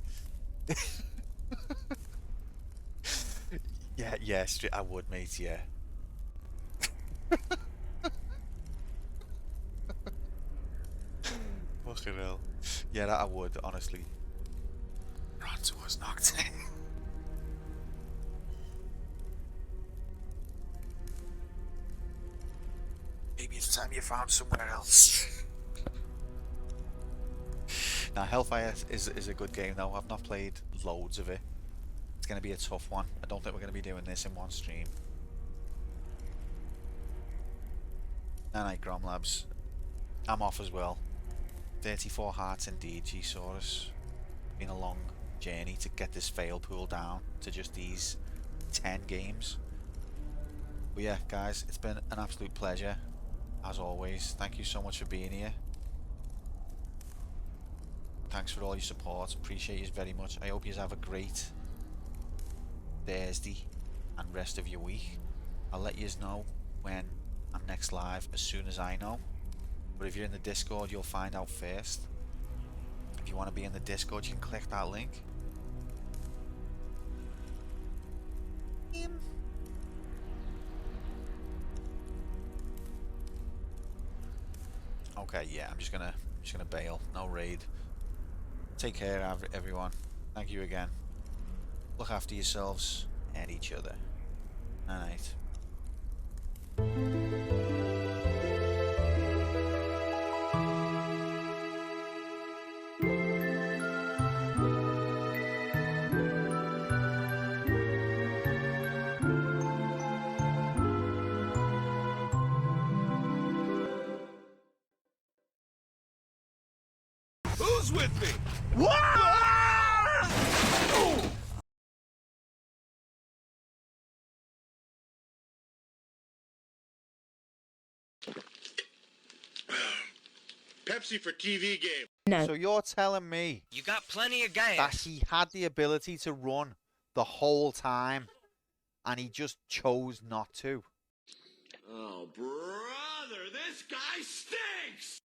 yeah, I would, mate, yeah. Fucking hell. Yeah, that I would, honestly. Run towards Nocturne. Maybe it's time you found somewhere else. Now, Hellfire is a good game though. I've not played loads of it. It's going to be a tough one. I don't think we're going to be doing this in one stream. Night, Grom Labs. I'm off as well. 34 hearts indeed, G-Saurus. Been a long journey to get this fail pool down to just these 10 games. But yeah, guys, it's been an absolute pleasure. As always, thank you so much for being here. Thanks for all your support. Appreciate you very much. I hope you have a great Thursday and rest of your week. I'll let you know when I'm next live as soon as I know. But if you're in the Discord, you'll find out first. If you want to be in the Discord, you can click that link. Okay, yeah, I'm just gonna bail. No raid. Take care, everyone. Thank you again. Look after yourselves and each other. Night. Who's with me? Pepsi for TV game. No. So you're telling me You got plenty of gas. that he had the ability to run the whole time and he just chose not to? Oh, brother, this guy stinks!